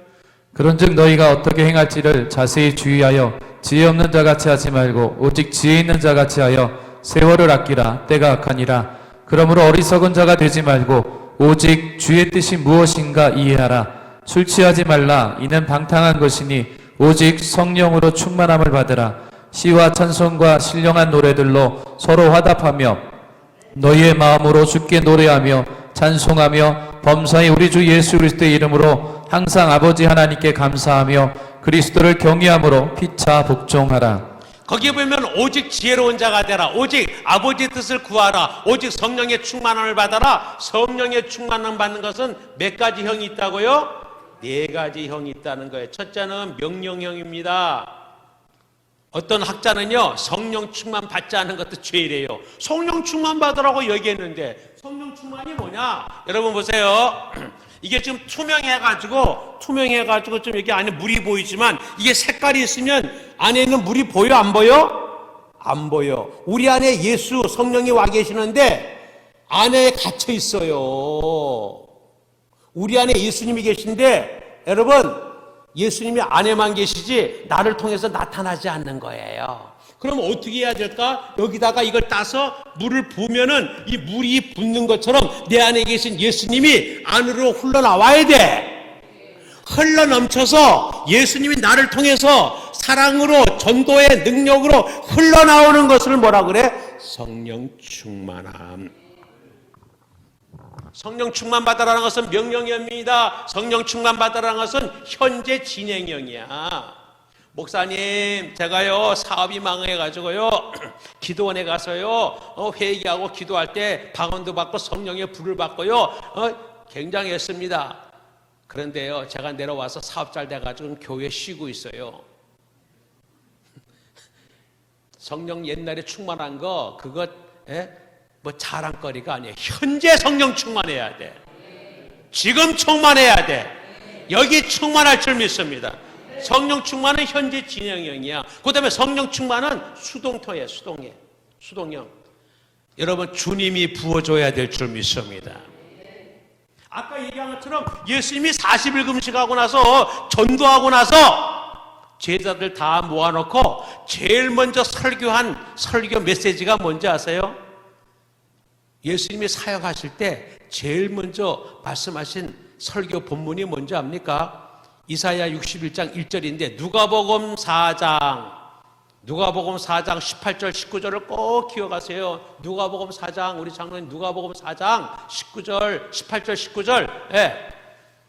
그런즉 너희가 어떻게 행할지를 자세히 주의하여 지혜 없는 자같이 하지 말고 오직 지혜 있는 자같이 하여 세월을 아끼라. 때가 악하니라. 그러므로 어리석은 자가 되지 말고 오직 주의 뜻이 무엇인가 이해하라. 술 취하지 말라. 이는 방탕한 것이니 오직 성령으로 충만함을 받으라. 시와 찬송과 신령한 노래들로 서로 화답하며 너희의 마음으로 주께 노래하며 찬송하며 범사에 우리 주 예수 그리스도의 이름으로 항상 아버지 하나님께 감사하며 그리스도를 경외함으로 피차 복종하라. 거기에 보면 오직 지혜로운 자가 되라. 오직 아버지의 뜻을 구하라. 오직 성령의 충만함을 받아라. 성령의 충만함 받는 것은 몇 가지 형이 있다고요? 4가지 형이 있다는 거예요. 첫째는 명령형입니다. 어떤 학자는요, 성령 충만 받지 않은 것도 죄이래요. 성령 충만 받으라고 얘기했는데 성령 충만이 뭐냐? 여러분 보세요. 이게 지금 투명해가지고 좀 여기 안에 물이 보이지만 이게 색깔이 있으면 안에 있는 물이 보여? 안 보여? 안 보여. 우리 안에 예수 성령이 와 계시는데 안에 갇혀 있어요. 우리 안에 예수님이 계신데 여러분, 예수님이 안에만 계시지 나를 통해서 나타나지 않는 거예요. 그럼 어떻게 해야 될까? 여기다가 이걸 따서 물을 부으면은 이 물이 붓는 것처럼 내 안에 계신 예수님이 안으로 흘러나와야 돼. 흘러넘쳐서 예수님이 나를 통해서 사랑으로, 전도의 능력으로 흘러나오는 것을 뭐라 그래? 성령 충만함. 성령 충만 받으라는 것은 명령형입니다. 성령 충만 받으라는 것은 현재 진행형이야. 목사님, 제가요 사업이 망해가지고요 기도원에 가서요 회개하고 기도할 때 방언도 받고 성령의 불을 받고요 굉장했습니다. 그런데요 제가 내려와서 사업 잘 돼가지고 교회 쉬고 있어요. 성령 옛날에 충만한 거 그거 뭐 자랑거리가 아니에요. 현재 성령 충만해야 돼. 지금 충만해야 돼. 여기 충만할 줄 믿습니다. 성령 충만은 현재 진행형이야. 그 다음에 성령 충만은 수동태예요. 수동형. 여러분, 주님이 부어줘야 될 줄 믿습니다. 아까 얘기한 것처럼 예수님이 40일 금식하고 나서 전도하고 나서 제자들 다 모아놓고 제일 먼저 설교한 설교 메시지가 뭔지 아세요? 예수님이 사역하실 때 제일 먼저 말씀하신 설교 본문이 뭔지 압니까? 이사야 61장 1절인데 누가복음 4장 18절 19절을 꼭 기억하세요. 누가복음 4장, 우리 장로님 누가복음 4장 19절 18절 19절.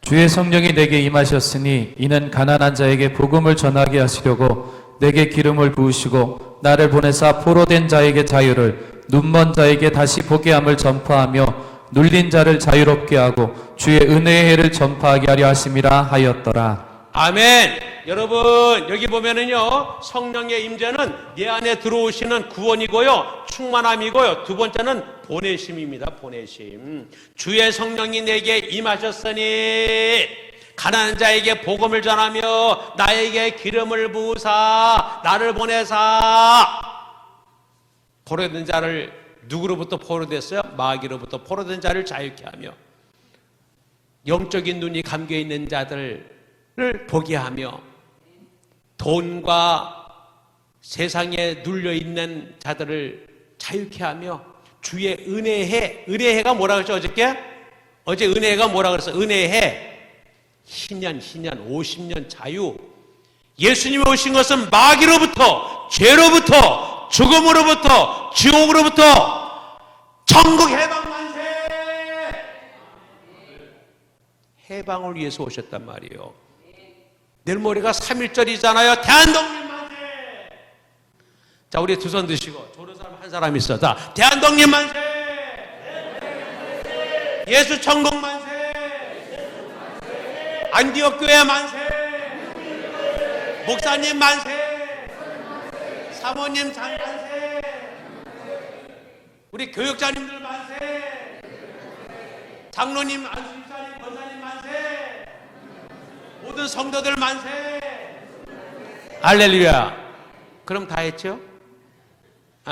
주의 성령이 내게 임하셨으니 이는 가난한 자에게 복음을 전하게 하시려고 내게 기름을 부으시고 나를 보내사 포로된 자에게 자유를, 눈먼 자에게 다시 보게 함을 전파하며 눌린 자를 자유롭게 하고 주의 은혜의 해를 전파하게 하려 하심이라 하였더라. 아멘. 여러분 여기 보면은요 성령의 임재는 내 안에 들어오시는 구원이고요 충만함이고요 두 번째는 보내심입니다. 보내심. 주의 성령이 내게 임하셨으니 가난한 자에게 복음을 전하며 나에게 기름을 부으사 나를 보내사. 포로된 자를 누구로부터 포로됐어요? 마귀로부터 포로된 자를 자유케 하며 영적인 눈이 감겨있는 자들을 보게 하며 돈과 세상에 눌려있는 자들을 자유케 하며 주의 은혜해가 뭐라 그랬죠 어저께? 어제 은혜해가 뭐라 그랬어? 은혜해 희년 50년 자유. 예수님이 오신 것은 마귀로부터 죄로부터 죽음으로부터 지옥으로부터 천국 해방 만세 해방을 위해서 오셨단 말이에요. 내일 모레가 3.1절이잖아요. 대한독립 만세. 자 우리 두 손 드시고 조른 사람 한 사람 있어. 자 대한독립 만세. 예수 천국 만세. 안디옥 교회 만세. 목사님 만세. 사모님 장 만세. 우리 교육자님들 만세. 장로님 안수집사님 권사님 만세. 모든 성도들 만세. 할렐루야. 그럼 다 했죠?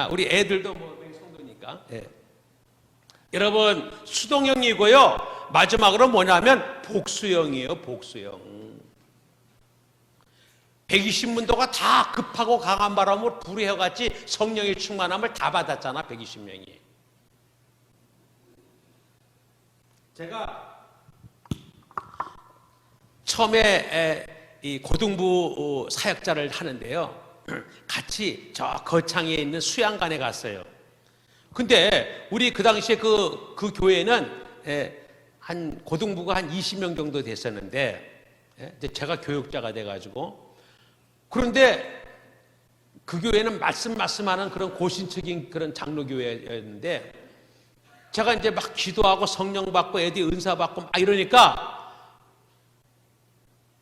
우리 애들도 뭐 성도니까. 예. 여러분 수동형이고요. 마지막으로 뭐냐면 복수형이에요. 복수형. 120문도가 다 급하고 강한 바람으로 불의해같이 성령의 충만함을 다 받았잖아. 120명이. 제가 처음에 이 고등부 사역자를 하는데요. 같이 저 거창에 있는 수양관에 갔어요. 근데 우리 그 당시에 그 교회는 한 고등부가 한 20명 정도 됐었는데 제가 교육자가 돼가지고 그런데 그 교회는 말씀하는 그런 고신적인 그런 장로교회였는데 제가 이제 막 기도하고 성령 받고 애들 은사 받고 막 이러니까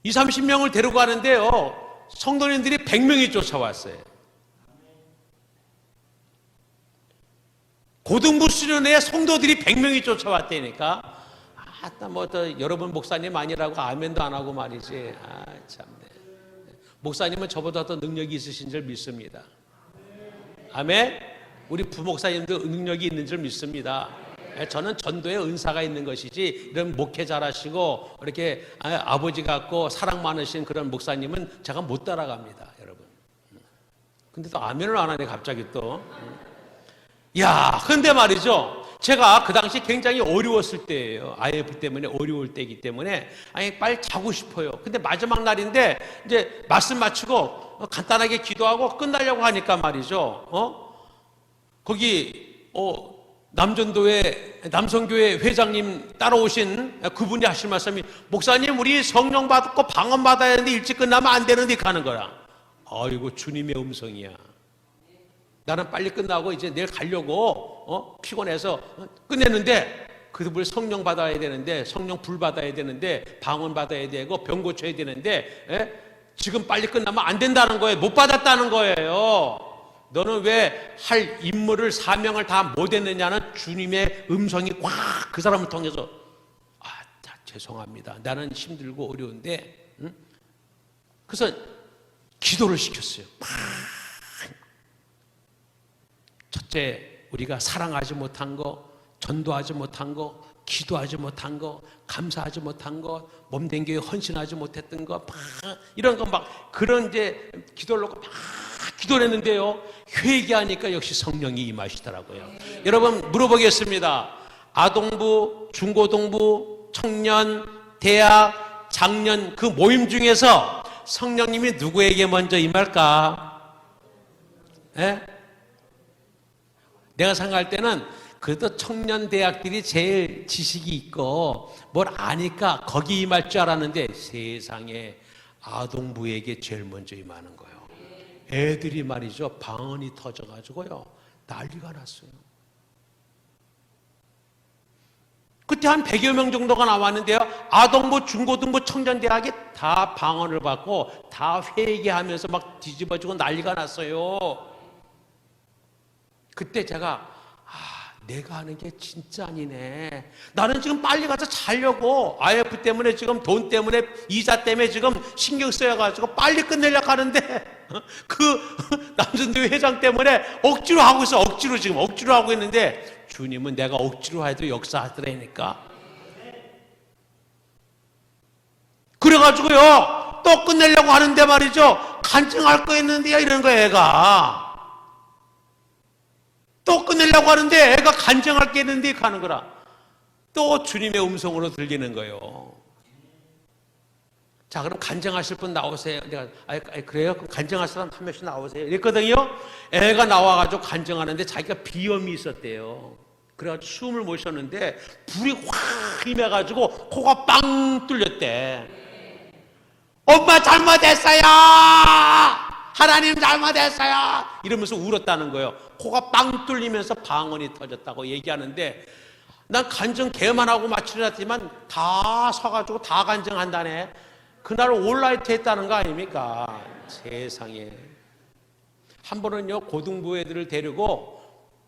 20, 30명을 데리고 가는데요. 성도님들이 100명이 쫓아왔어요. 고등부 수련회 성도들이 100명이 쫓아왔다니까. 여러분 목사님 아니라고 아멘도 안 하고 말이지. 참네. 목사님은 저보다 더 능력이 있으신 줄 믿습니다. 아멘. 우리 부목사님도 능력이 있는 줄 믿습니다. 저는 전도에 은사가 있는 것이지 이런 목회 잘하시고 이렇게 아버지 같고 사랑 많으신 그런 목사님은 제가 못 따라갑니다, 여러분. 근데 또 아멘을 안 하네 갑자기 또. 근데 말이죠. 제가 그 당시 굉장히 어려웠을 때예요. IF 때문에 어려울 때이기 때문에 빨리 자고 싶어요. 근데 마지막 날인데 이제 말씀 마치고 간단하게 기도하고 끝나려고 하니까 말이죠. 거기 남성교회 회장님 따라오신 그분이 하실 말씀이 목사님 우리 성령 받고 방언 받아야 되는데 일찍 끝나면 안 되는데 가는 거라. 아이고 주님의 음성이야. 나는 빨리 끝나고 이제 내일 가려고 피곤해서 끝냈는데 그분을 성령 받아야 되는데 성령 불 받아야 되는데 방언 받아야 되고 병 고쳐야 되는데 지금 빨리 끝나면 안 된다는 거예요. 못 받았다는 거예요. 너는 왜 할 임무를 사명을 다 못했느냐는 주님의 음성이 꽉 그 사람을 통해서 죄송합니다. 나는 힘들고 어려운데 그래서 기도를 시켰어요. 첫째, 우리가 사랑하지 못한 거, 전도하지 못한 거, 기도하지 못한 거, 감사하지 못한 거, 몸된 교회 헌신하지 못했던 거, 이런 거 막 그런 이제 기도를 놓고 막 기도를 했는데요. 회개하니까 역시 성령이 임하시더라고요. 여러분 물어보겠습니다. 아동부, 중고등부, 청년, 대학, 장년 그 모임 중에서 성령님이 누구에게 먼저 임할까? 내가 생각할 때는 그래도 청년 대학들이 제일 지식이 있고 뭘 아니까 거기 임할 줄 알았는데 세상에 아동부에게 제일 먼저 임하는 거예요. 애들이 말이죠. 방언이 터져가지고요. 난리가 났어요. 그때 한 100여 명 정도가 나왔는데요. 아동부, 중고등부, 청년대학에 다 방언을 받고 다 회개하면서 막 뒤집어지고 난리가 났어요. 그때 제가 내가 하는 게 진짜 아니네. 나는 지금 빨리 가서 자려고 IF 때문에 지금 돈 때문에 이자 때문에 지금 신경 쓰여가지고 빨리 끝내려고 하는데 그 남순대 회장 때문에 억지로 하고 있어. 억지로 하고 있는데 주님은 내가 억지로 해도 역사하더라니까. 그래가지고요 또 끝내려고 하는데 말이죠, 간증할 거 있는데요 이러는 거야. 애가 또 끝내려고 하는데 애가 간증할 게 있는데 가는 거라. 또 주님의 음성으로 들리는 거예요. 자, 그럼 간증하실 분 나오세요. 내가 그래요? 그럼 간증할 사람 한 명씩 나오세요. 이랬거든요. 애가 나와가지고 간증하는데 자기가 비염이 있었대요. 그래가지고 숨을 못 쉬었는데 불이 확 임해가지고 코가 빵 뚫렸대. 엄마 잘못했어요! 하나님 잘못했어요! 이러면서 울었다는 거예요. 코가 빵 뚫리면서 방언이 터졌다고 얘기하는데, 난 간증 개만 하고 마치려지만 다 서가지고 다 간증한다네. 그날 온라이트 했다는 거 아닙니까? 세상에. 한 번은요, 고등부 애들을 데리고,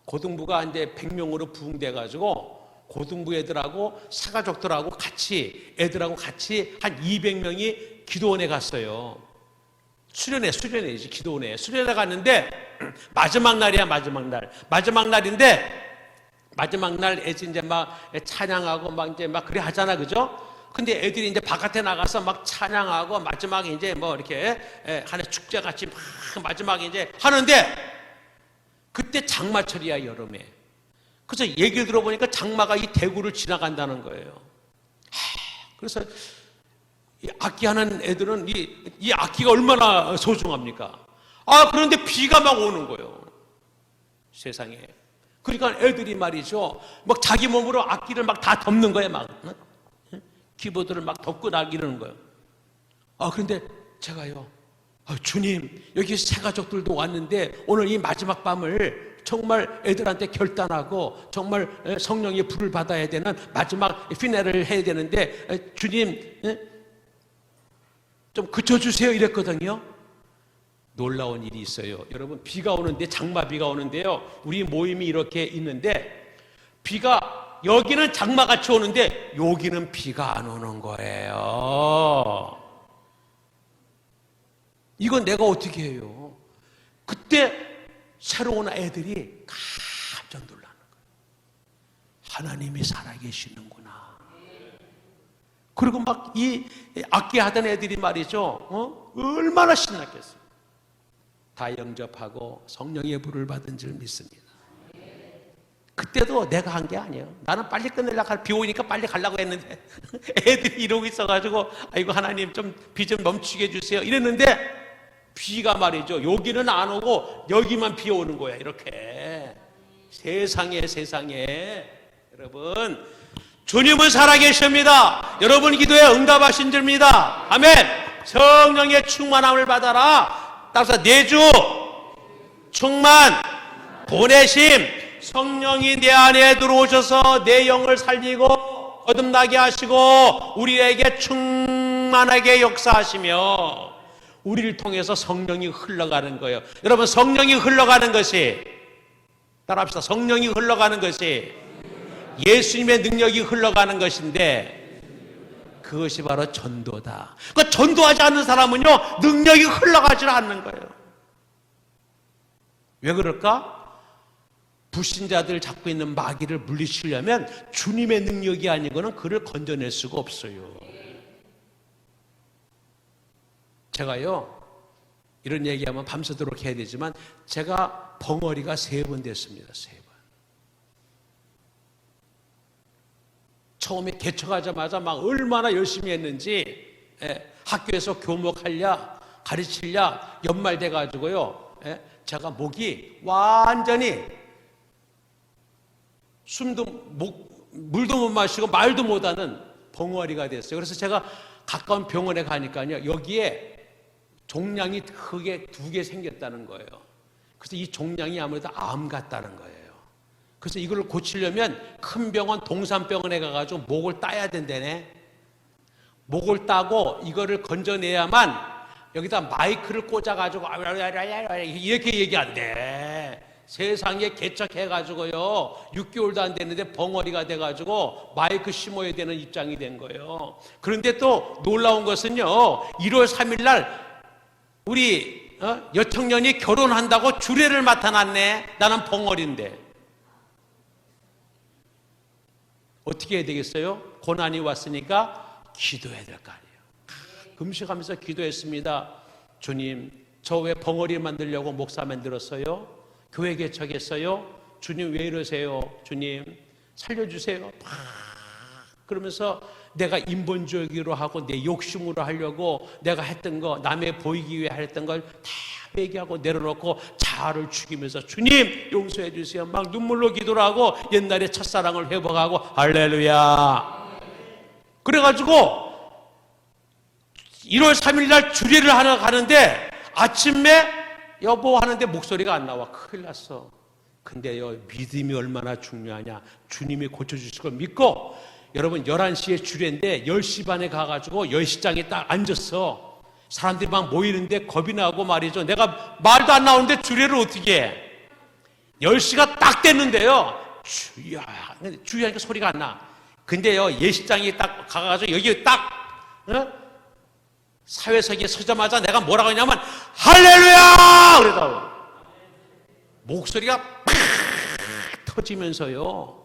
고등부가 이제 100명으로 부흥돼가지고 고등부 애들하고 사가족들하고 같이, 애들하고 같이 한 200명이 기도원에 갔어요. 수련회이지, 기도원에. 수련회 갔는데 마지막 날이야. 마지막 날인데 마지막 날 애들 이제 막 찬양하고 막 이제 막 그래 하잖아, 그죠? 근데 애들이 이제 바깥에 나가서 막 찬양하고 마지막에 이제 뭐 이렇게 하나의 축제 같이 막 마지막에 이제 하는데, 그때 장마철이야, 여름에. 그래서 얘기를 들어보니까 장마가 이 대구를 지나간다는 거예요. 그래서 이 악기하는 애들은 이 악기가 얼마나 소중합니까? 그런데 비가 막 오는 거예요. 세상에. 그러니까 애들이 말이죠, 막 자기 몸으로 악기를 막 다 덮는 거예요. 막 키보드를 막 덮고 막 이러는 거예요. 그런데 제가요, 주님, 여기 새 가족들도 왔는데 오늘 이 마지막 밤을 정말 애들한테 결단하고 정말 성령의 불을 받아야 되는 마지막 피네를 해야 되는데 주님 좀 그쳐주세요 이랬거든요. 놀라운 일이 있어요. 여러분, 비가 오는데, 장마비가 오는데요, 우리 모임이 이렇게 있는데 비가 여기는 장마같이 오는데 여기는 비가 안 오는 거예요. 이건 내가 어떻게 해요? 그때 새로운 애들이 깜짝 놀라는 거예요. 하나님이 살아계시는구나. 그리고 막 이 악기 하던 애들이 말이죠, 얼마나 신났겠어요. 다 영접하고 성령의 불을 받은 줄 믿습니다. 그때도 내가 한 게 아니에요. 나는 빨리 끝내려고, 비 오니까 빨리 가려고 했는데 애들이 이러고 있어가지고 아이고 하나님 좀 비 좀 멈추게 해주세요 이랬는데, 비가 말이죠, 여기는 안 오고 여기만 비 오는 거야. 이렇게. 세상에. 여러분, 주님은 살아계십니다. 여러분 기도에 응답하신 줄입니다. 아멘. 성령의 충만함을 받아라. 따라서 내주 충만 보내심, 성령이 내 안에 들어오셔서 내 영을 살리고 거듭나게 하시고 우리에게 충만하게 역사하시며 우리를 통해서 성령이 흘러가는 거예요. 여러분, 성령이 흘러가는 것이, 따라합시다. 성령이 흘러가는 것이 예수님의 능력이 흘러가는 것인데, 그것이 바로 전도다. 그러니까 전도하지 않는 사람은요, 능력이 흘러가지 않는 거예요. 왜 그럴까? 불신자들 잡고 있는 마귀를 물리치려면 주님의 능력이 아니고는 그를 건져낼 수가 없어요. 제가요, 이런 얘기하면 밤새도록 해야 되지만 제가 벙어리가 3번 됐습니다. 3번. 처음에 개척하자마자 막 얼마나 열심히 했는지, 학교에서 교목하려 가르치려 연말 돼가지고요, 제가 목이 완전히 물도 못 마시고 말도 못하는 벙어리가 됐어요. 그래서 제가 가까운 병원에 가니까요, 여기에 종양이 크게 2개 생겼다는 거예요. 그래서 이 종양이 아무래도 암 같다는 거예요. 그래서 이걸 고치려면 큰 병원 동산병원에 가가지고 목을 따야 된다네. 목을 따고 이거를 건져내야만 여기다 마이크를 꽂아가지고 이렇게 얘기 안 돼. 세상에 개척해가지고요 6개월도 안 됐는데 벙어리가 돼가지고 마이크 심어야 되는 입장이 된 거예요. 그런데 또 놀라운 것은요 1월 3일 날 우리 여청년이 결혼한다고 주례를 맡아놨네. 나는 벙어리인데 어떻게 해야 되겠어요? 고난이 왔으니까 기도해야 될 거 아니에요. 금식하면서 기도했습니다. 주님, 저 왜 벙어리 만들려고 목사 만들었어요? 교회 개척했어요? 주님 왜 이러세요? 주님 살려주세요. 그러면서 내가 인본주의로 하고 내 욕심으로 하려고 내가 했던 거 남의 보이기 위해 했던 걸 다 회개하고 내려놓고 자아를 죽이면서 주님 용서해 주세요. 막 눈물로 기도를 하고 옛날에 첫사랑을 회복하고 할렐루야. 그래가지고 1월 3일 날 주례를 하러 가는데 아침에 여보 하는데 목소리가 안 나와. 큰일 났어. 근데요 믿음이 얼마나 중요하냐. 주님이 고쳐주실 걸 믿고 여러분 11시에 주례인데 10시 반에 가가지고 10시장에 딱 앉았어. 사람들이 막 모이는데 겁이 나고 말이죠. 내가 말도 안 나오는데 주례를 어떻게 해. 10시가 딱 됐는데요 주야 주야니까 소리가 안 나. 근데요 예식장에 딱 가가지고 여기 딱 사회석에 서자마자 내가 뭐라고 했냐면 할렐루야 그러다고 목소리가 팍 터지면서요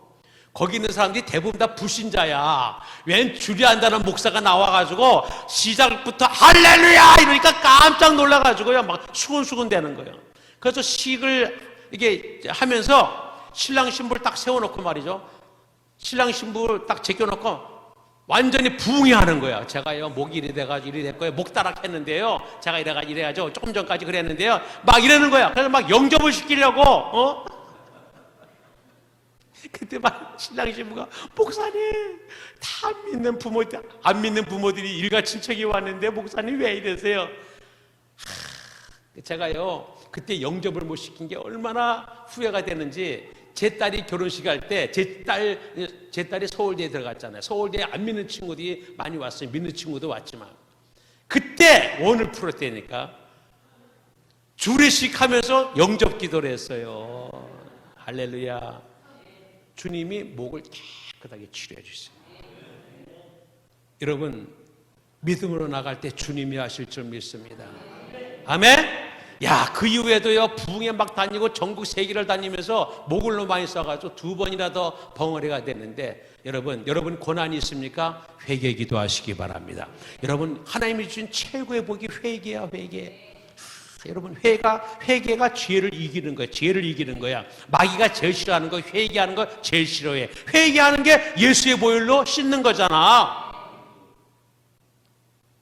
거기 있는 사람들이 대부분 다 불신자야. 웬 주례한다는 목사가 나와가지고 시작부터 할렐루야 이러니까 깜짝 놀라가지고요 막 수근수근 되는 거예요. 그래서 식을 이게 하면서 신랑 신부를 딱 세워놓고 말이죠. 신랑 신부를 딱 제껴놓고 완전히 부응해하는 거야. 제가요 목이 이래 돼가지고 이래 됐고요 목다락했는데요. 제가 이래가지고 조금 전까지 그랬는데요. 막 이러는 거야. 그래서 막 영접을 시키려고 그때 막 신랑 신부가 목사님 다 믿는 부모들 안 믿는 부모들이 일가 친척이 왔는데 목사님 왜 이러세요? 제가요 그때 영접을 못 시킨 게 얼마나 후회가 되는지 제 딸이 결혼식 할 때 제 딸이 서울대에 들어갔잖아요. 서울대에 안 믿는 친구들이 많이 왔어요. 믿는 친구도 왔지만 그때 원을 풀었다니까 주례식 하면서 영접 기도를 했어요. 할렐루야. 주님이 목을 깨끗하게 치료해 주세요. 여러분 믿음으로 나갈 때 주님이 하실 줄 믿습니다. 아멘. 야, 그 이후에도요 부흥에 막 다니고 전국 세계를 다니면서 목을 너무 많이 써가지고 2번이나 더 벙어리가 됐는데 여러분 고난이 있습니까? 회개 기도하시기 바랍니다. 여러분 하나님이 주신 최고의 복이 회개야. 회개. 여러분 회개가 죄를 이기는 거야. 죄를 이기는 거야. 마귀가 제일 싫어하는 거 회개하는 거 제일 싫어해. 회개하는 게 예수의 보혈로 씻는 거잖아.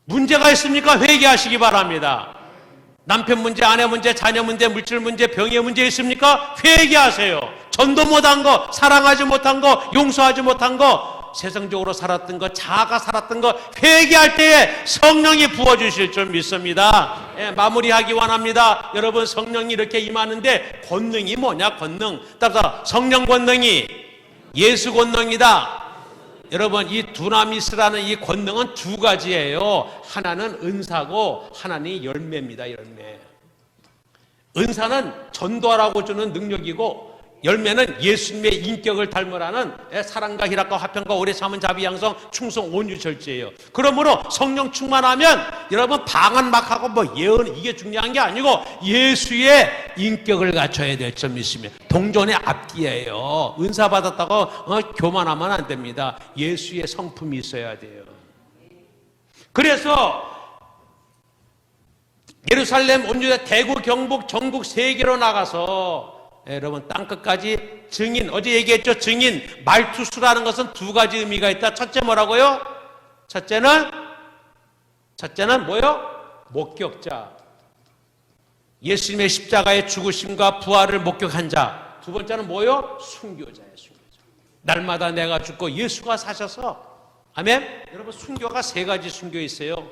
문제가 있습니까? 회개하시기 바랍니다. 남편 문제, 아내 문제, 자녀 문제, 물질 문제, 병의 문제 있습니까? 회개하세요. 전도 못한 거, 사랑하지 못한 거, 용서하지 못한 거, 세상적으로 살았던 거, 자아가 살았던 거 회개할 때에 성령이 부어주실 줄 믿습니다. 예, 마무리하기 원합니다. 여러분 성령이 이렇게 임하는데 권능이 뭐냐? 권능. 따라서 성령 권능이 예수 권능이다. 여러분 이 두나미스라는 이 권능은 두 가지예요. 하나는 은사고 하나는 열매입니다. 열매. 은사는 전도하라고 주는 능력이고 열매는 예수님의 인격을 닮으라는 사랑과 희락과 화평과 오래 참은 자비 양성 충성 온유 절제예요. 그러므로 성령 충만하면 여러분 방언 막 하고 뭐 예언 이게 중요한 게 아니고 예수의 인격을 갖춰야 될 줄 믿습니다. 동전의 앞뒤예요. 은사 받았다고 교만하면 안 됩니다. 예수의 성품이 있어야 돼요. 그래서 예루살렘, 온유대, 대구, 경북, 전국 세계로 나가서 여러분 땅끝까지 증인, 어제 얘기했죠. 증인, 말투수라는 것은 두 가지 의미가 있다. 첫째 뭐라고요? 첫째는 뭐요? 목격자. 예수님의 십자가의 죽으심과 부활을 목격한 자. 두 번째는 뭐요? 순교자예요. 순교자. 날마다 내가 죽고 예수가 사셔서 아멘. 여러분 순교가 세 가지 순교 있어요.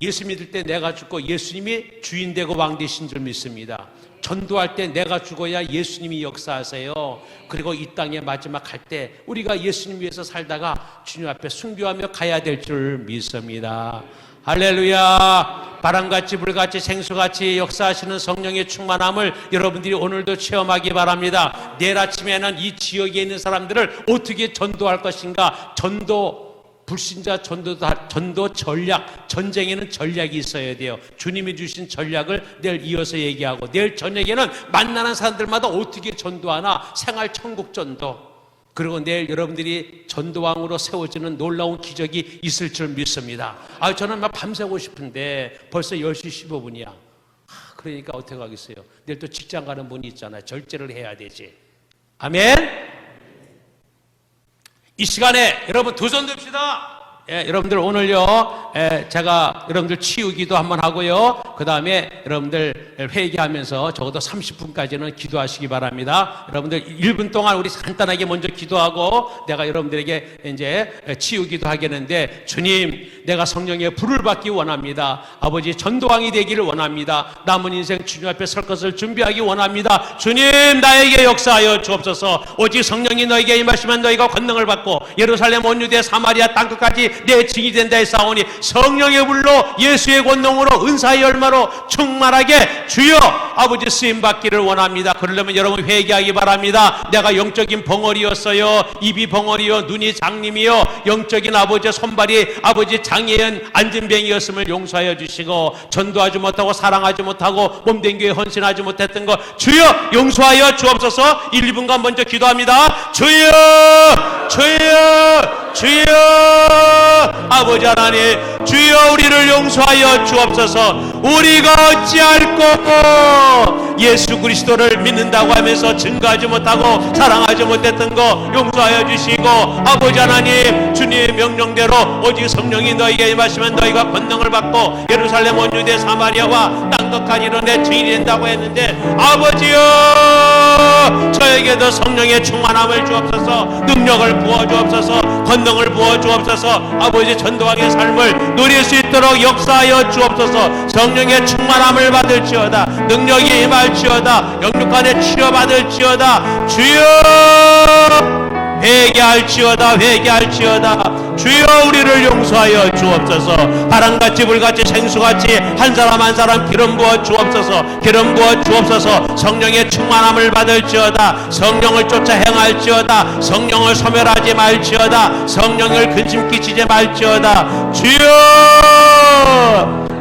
예수 믿을 때 내가 죽고 예수님이 주인 되고 왕 되신 줄 믿습니다. 전도할 때 내가 죽어야 예수님이 역사하세요. 그리고 이 땅에 마지막 할 때 우리가 예수님 위해서 살다가 주님 앞에 순교하며 가야 될 줄 믿습니다. 할렐루야. 바람같이 불같이 생수같이 역사하시는 성령의 충만함을 여러분들이 오늘도 체험하기 바랍니다. 내일 아침에는 이 지역에 있는 사람들을 어떻게 전도할 것인가. 불신자 전도 전략, 전쟁에는 전략이 있어야 돼요. 주님이 주신 전략을 내일 이어서 얘기하고, 내일 저녁에는 만나는 사람들마다 어떻게 전도하나, 생활 천국 전도. 그리고 내일 여러분들이 전도왕으로 세워지는 놀라운 기적이 있을 줄 믿습니다. 저는 막 밤새고 싶은데 벌써 10시 15분이야. 그러니까 어떻게 하겠어요? 내일 또 직장 가는 분이 있잖아요. 절제를 해야 되지. 아멘. 이 시간에 여러분 두 손 듭시다. 여러분들 오늘요, 제가 여러분들 치유기도 한번 하고요, 그 다음에 여러분들 회개하면서 적어도 30분까지는 기도하시기 바랍니다. 여러분들 1분 동안 우리 간단하게 먼저 기도하고 내가 여러분들에게 이제 치유기도 하겠는데, 주님, 내가 성령의 불을 받기 원합니다. 아버지, 전도왕이 되기를 원합니다. 남은 인생 주님 앞에 설 것을 준비하기 원합니다. 주님, 나에게 역사하여 주옵소서. 오직 성령이 너에게 임하시면 너희가 권능을 받고 예루살렘 온 유대 사마리아 땅끝까지 내 증이 된다 했사오니, 성령의 불로 예수의 권능으로 은사의 열마로 충만하게 주여 아버지 쓰임 받기를 원합니다. 그러려면 여러분 회개하기 바랍니다. 내가 영적인 벙어리였어요. 입이 벙어리요, 눈이 장님이요, 영적인 아버지 손발이 아버지 장애연 안진병이었음을 용서하여 주시고, 전도하지 못하고 사랑하지 못하고 몸된 교회 헌신하지 못했던 것 주여 용서하여 주옵소서. 1, 2분간 먼저 기도합니다. 주여, 주여, 주여. 아버지 하나님, 주여 우리를 용서하여 주옵소서. 우리가 어찌할꼬 예수 그리스도를 믿는다고 하면서 증거하지 못하고 사랑하지 못했던 거 용서하여 주시고, 아버지 하나님, 주님의 명령대로 오직 성령이 너희에게 임하시면 너희가 권능을 받고 예루살렘 온 유대 사마리아와 땅끝까지 이르내 증인이 된다고 했는데, 아버지여, 저에게도 성령의 충만함을 주옵소서. 능력을 부어 주옵소서. 권능을 부어 주옵소서. 아버지, 전도왕의 삶을 누릴 수 있도록 역사하여 주옵소서. 성령의 충만함을 받을지어다. 능력이 임할지어다. 영육간에 치료받을지어다. 주여 회개할지어다. 회개할지어다. 주여 우리를 용서하여 주옵소서. 바람같이 불같이 생수같이 한 사람 한 사람 기름 부어 주옵소서. 기름 부어 주옵소서. 성령의 충만함을 받을지어다. 성령을 쫓아 행할지어다. 성령을 소멸하지 말지어다. 성령을 근심 끼치지 말지어다. 주여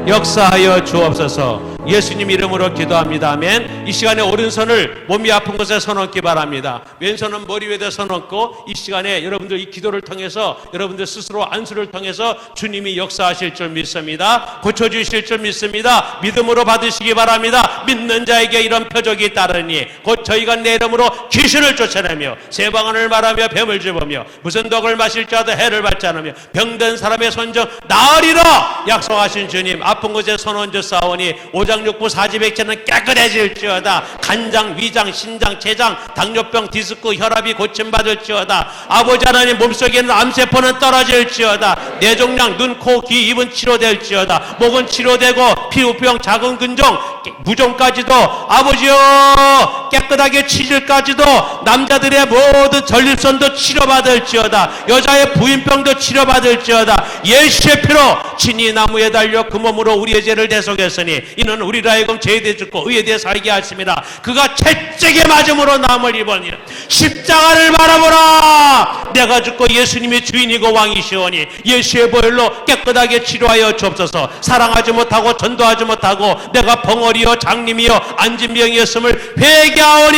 역사하여 주옵소서. 예수님 이름으로 기도합니다. 아멘. 이 시간에 오른손을 몸이 아픈 곳에 서놓기 바랍니다. 왼손은 머리 위에다 서놓고, 이 시간에 여러분들 이 기도를 통해서 여러분들 스스로 안수를 통해서 주님이 역사하실 줄 믿습니다. 고쳐주실 줄 믿습니다. 믿음으로 받으시기 바랍니다. 믿는 자에게 이런 표적이 따르니 곧 저희가 내 이름으로 귀신을 쫓아내며 세방언을 말하며 뱀을 집으며 무슨 독을 마실 자도 해를 받지 않으며 병든 사람의 손정 나으리라 약속하신 주님, 아픈 곳에 손 얹어 싸우니 오장육부 사지백체는 깨끗해질지어다. 간장, 위장, 신장, 췌장, 당뇨병, 디스크, 혈압이 고침받을지어다. 아버지 하나님, 몸속에 있는 암세포는 떨어질지어다. 뇌종양, 눈, 코, 귀, 입은 치료될지어다. 목은 치료되고 피부병, 작은 근종, 무좀까지도 아버지여 깨끗하게 치질까지도, 남자들의 모든 전립선도 치료받을지어다. 여자의 부인병도 치료받을지어다. 예수의 피로 친히 나무에 달려 그 몸으로 우리의 죄를 대속했으니 이는 우리로 하여금 죄에 대해 죽고 의에 대해 살게 하심이라. 그가 채찍에 맞음으로 남을 입으니 십자가를 바라보라. 내가 죽고 예수님이 주인이고 왕이시오니 예수의 보혈로 깨끗하게 치료하여 주옵소서. 사랑하지 못하고 전도하지 못하고 내가 벙어리요 장님이요 안진병이었음을 회개하오니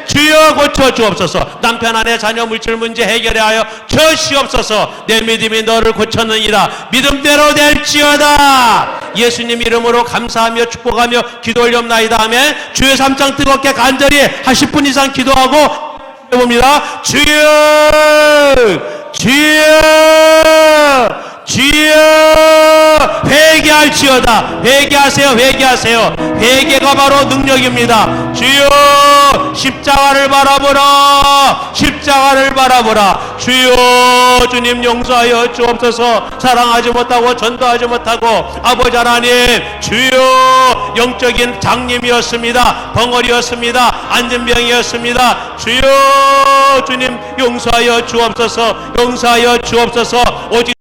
주여 고쳐 주옵소서. 남편 아내 자녀 물질 문제 해결하여 주시옵소서. 내 믿음이 너를 고쳤느니라. 믿음대로 될지어다. 예수님 이름으로 감사하며 축복하며 기도 올렵나이다. 아멘. 주여 3장 뜨겁게 간절히 한 10분 이상 기도하고 봅니다. 주여, 주여, 주여, 회개하여 회개할지어다. 회개하세요. 회개하세요. 회개가 바로 능력입니다. 주여 십자가를 바라보라. 십자가를 바라보라. 주여 주님 용서하여 주옵소서. 사랑하지 못하고 전도하지 못하고 아버지 하나님 주여 영적인 장님이었습니다. 벙어리였습니다. 안전병이었습니다. 주여 주님 용서하여 주옵소서. 용서하여 주옵소서. 오직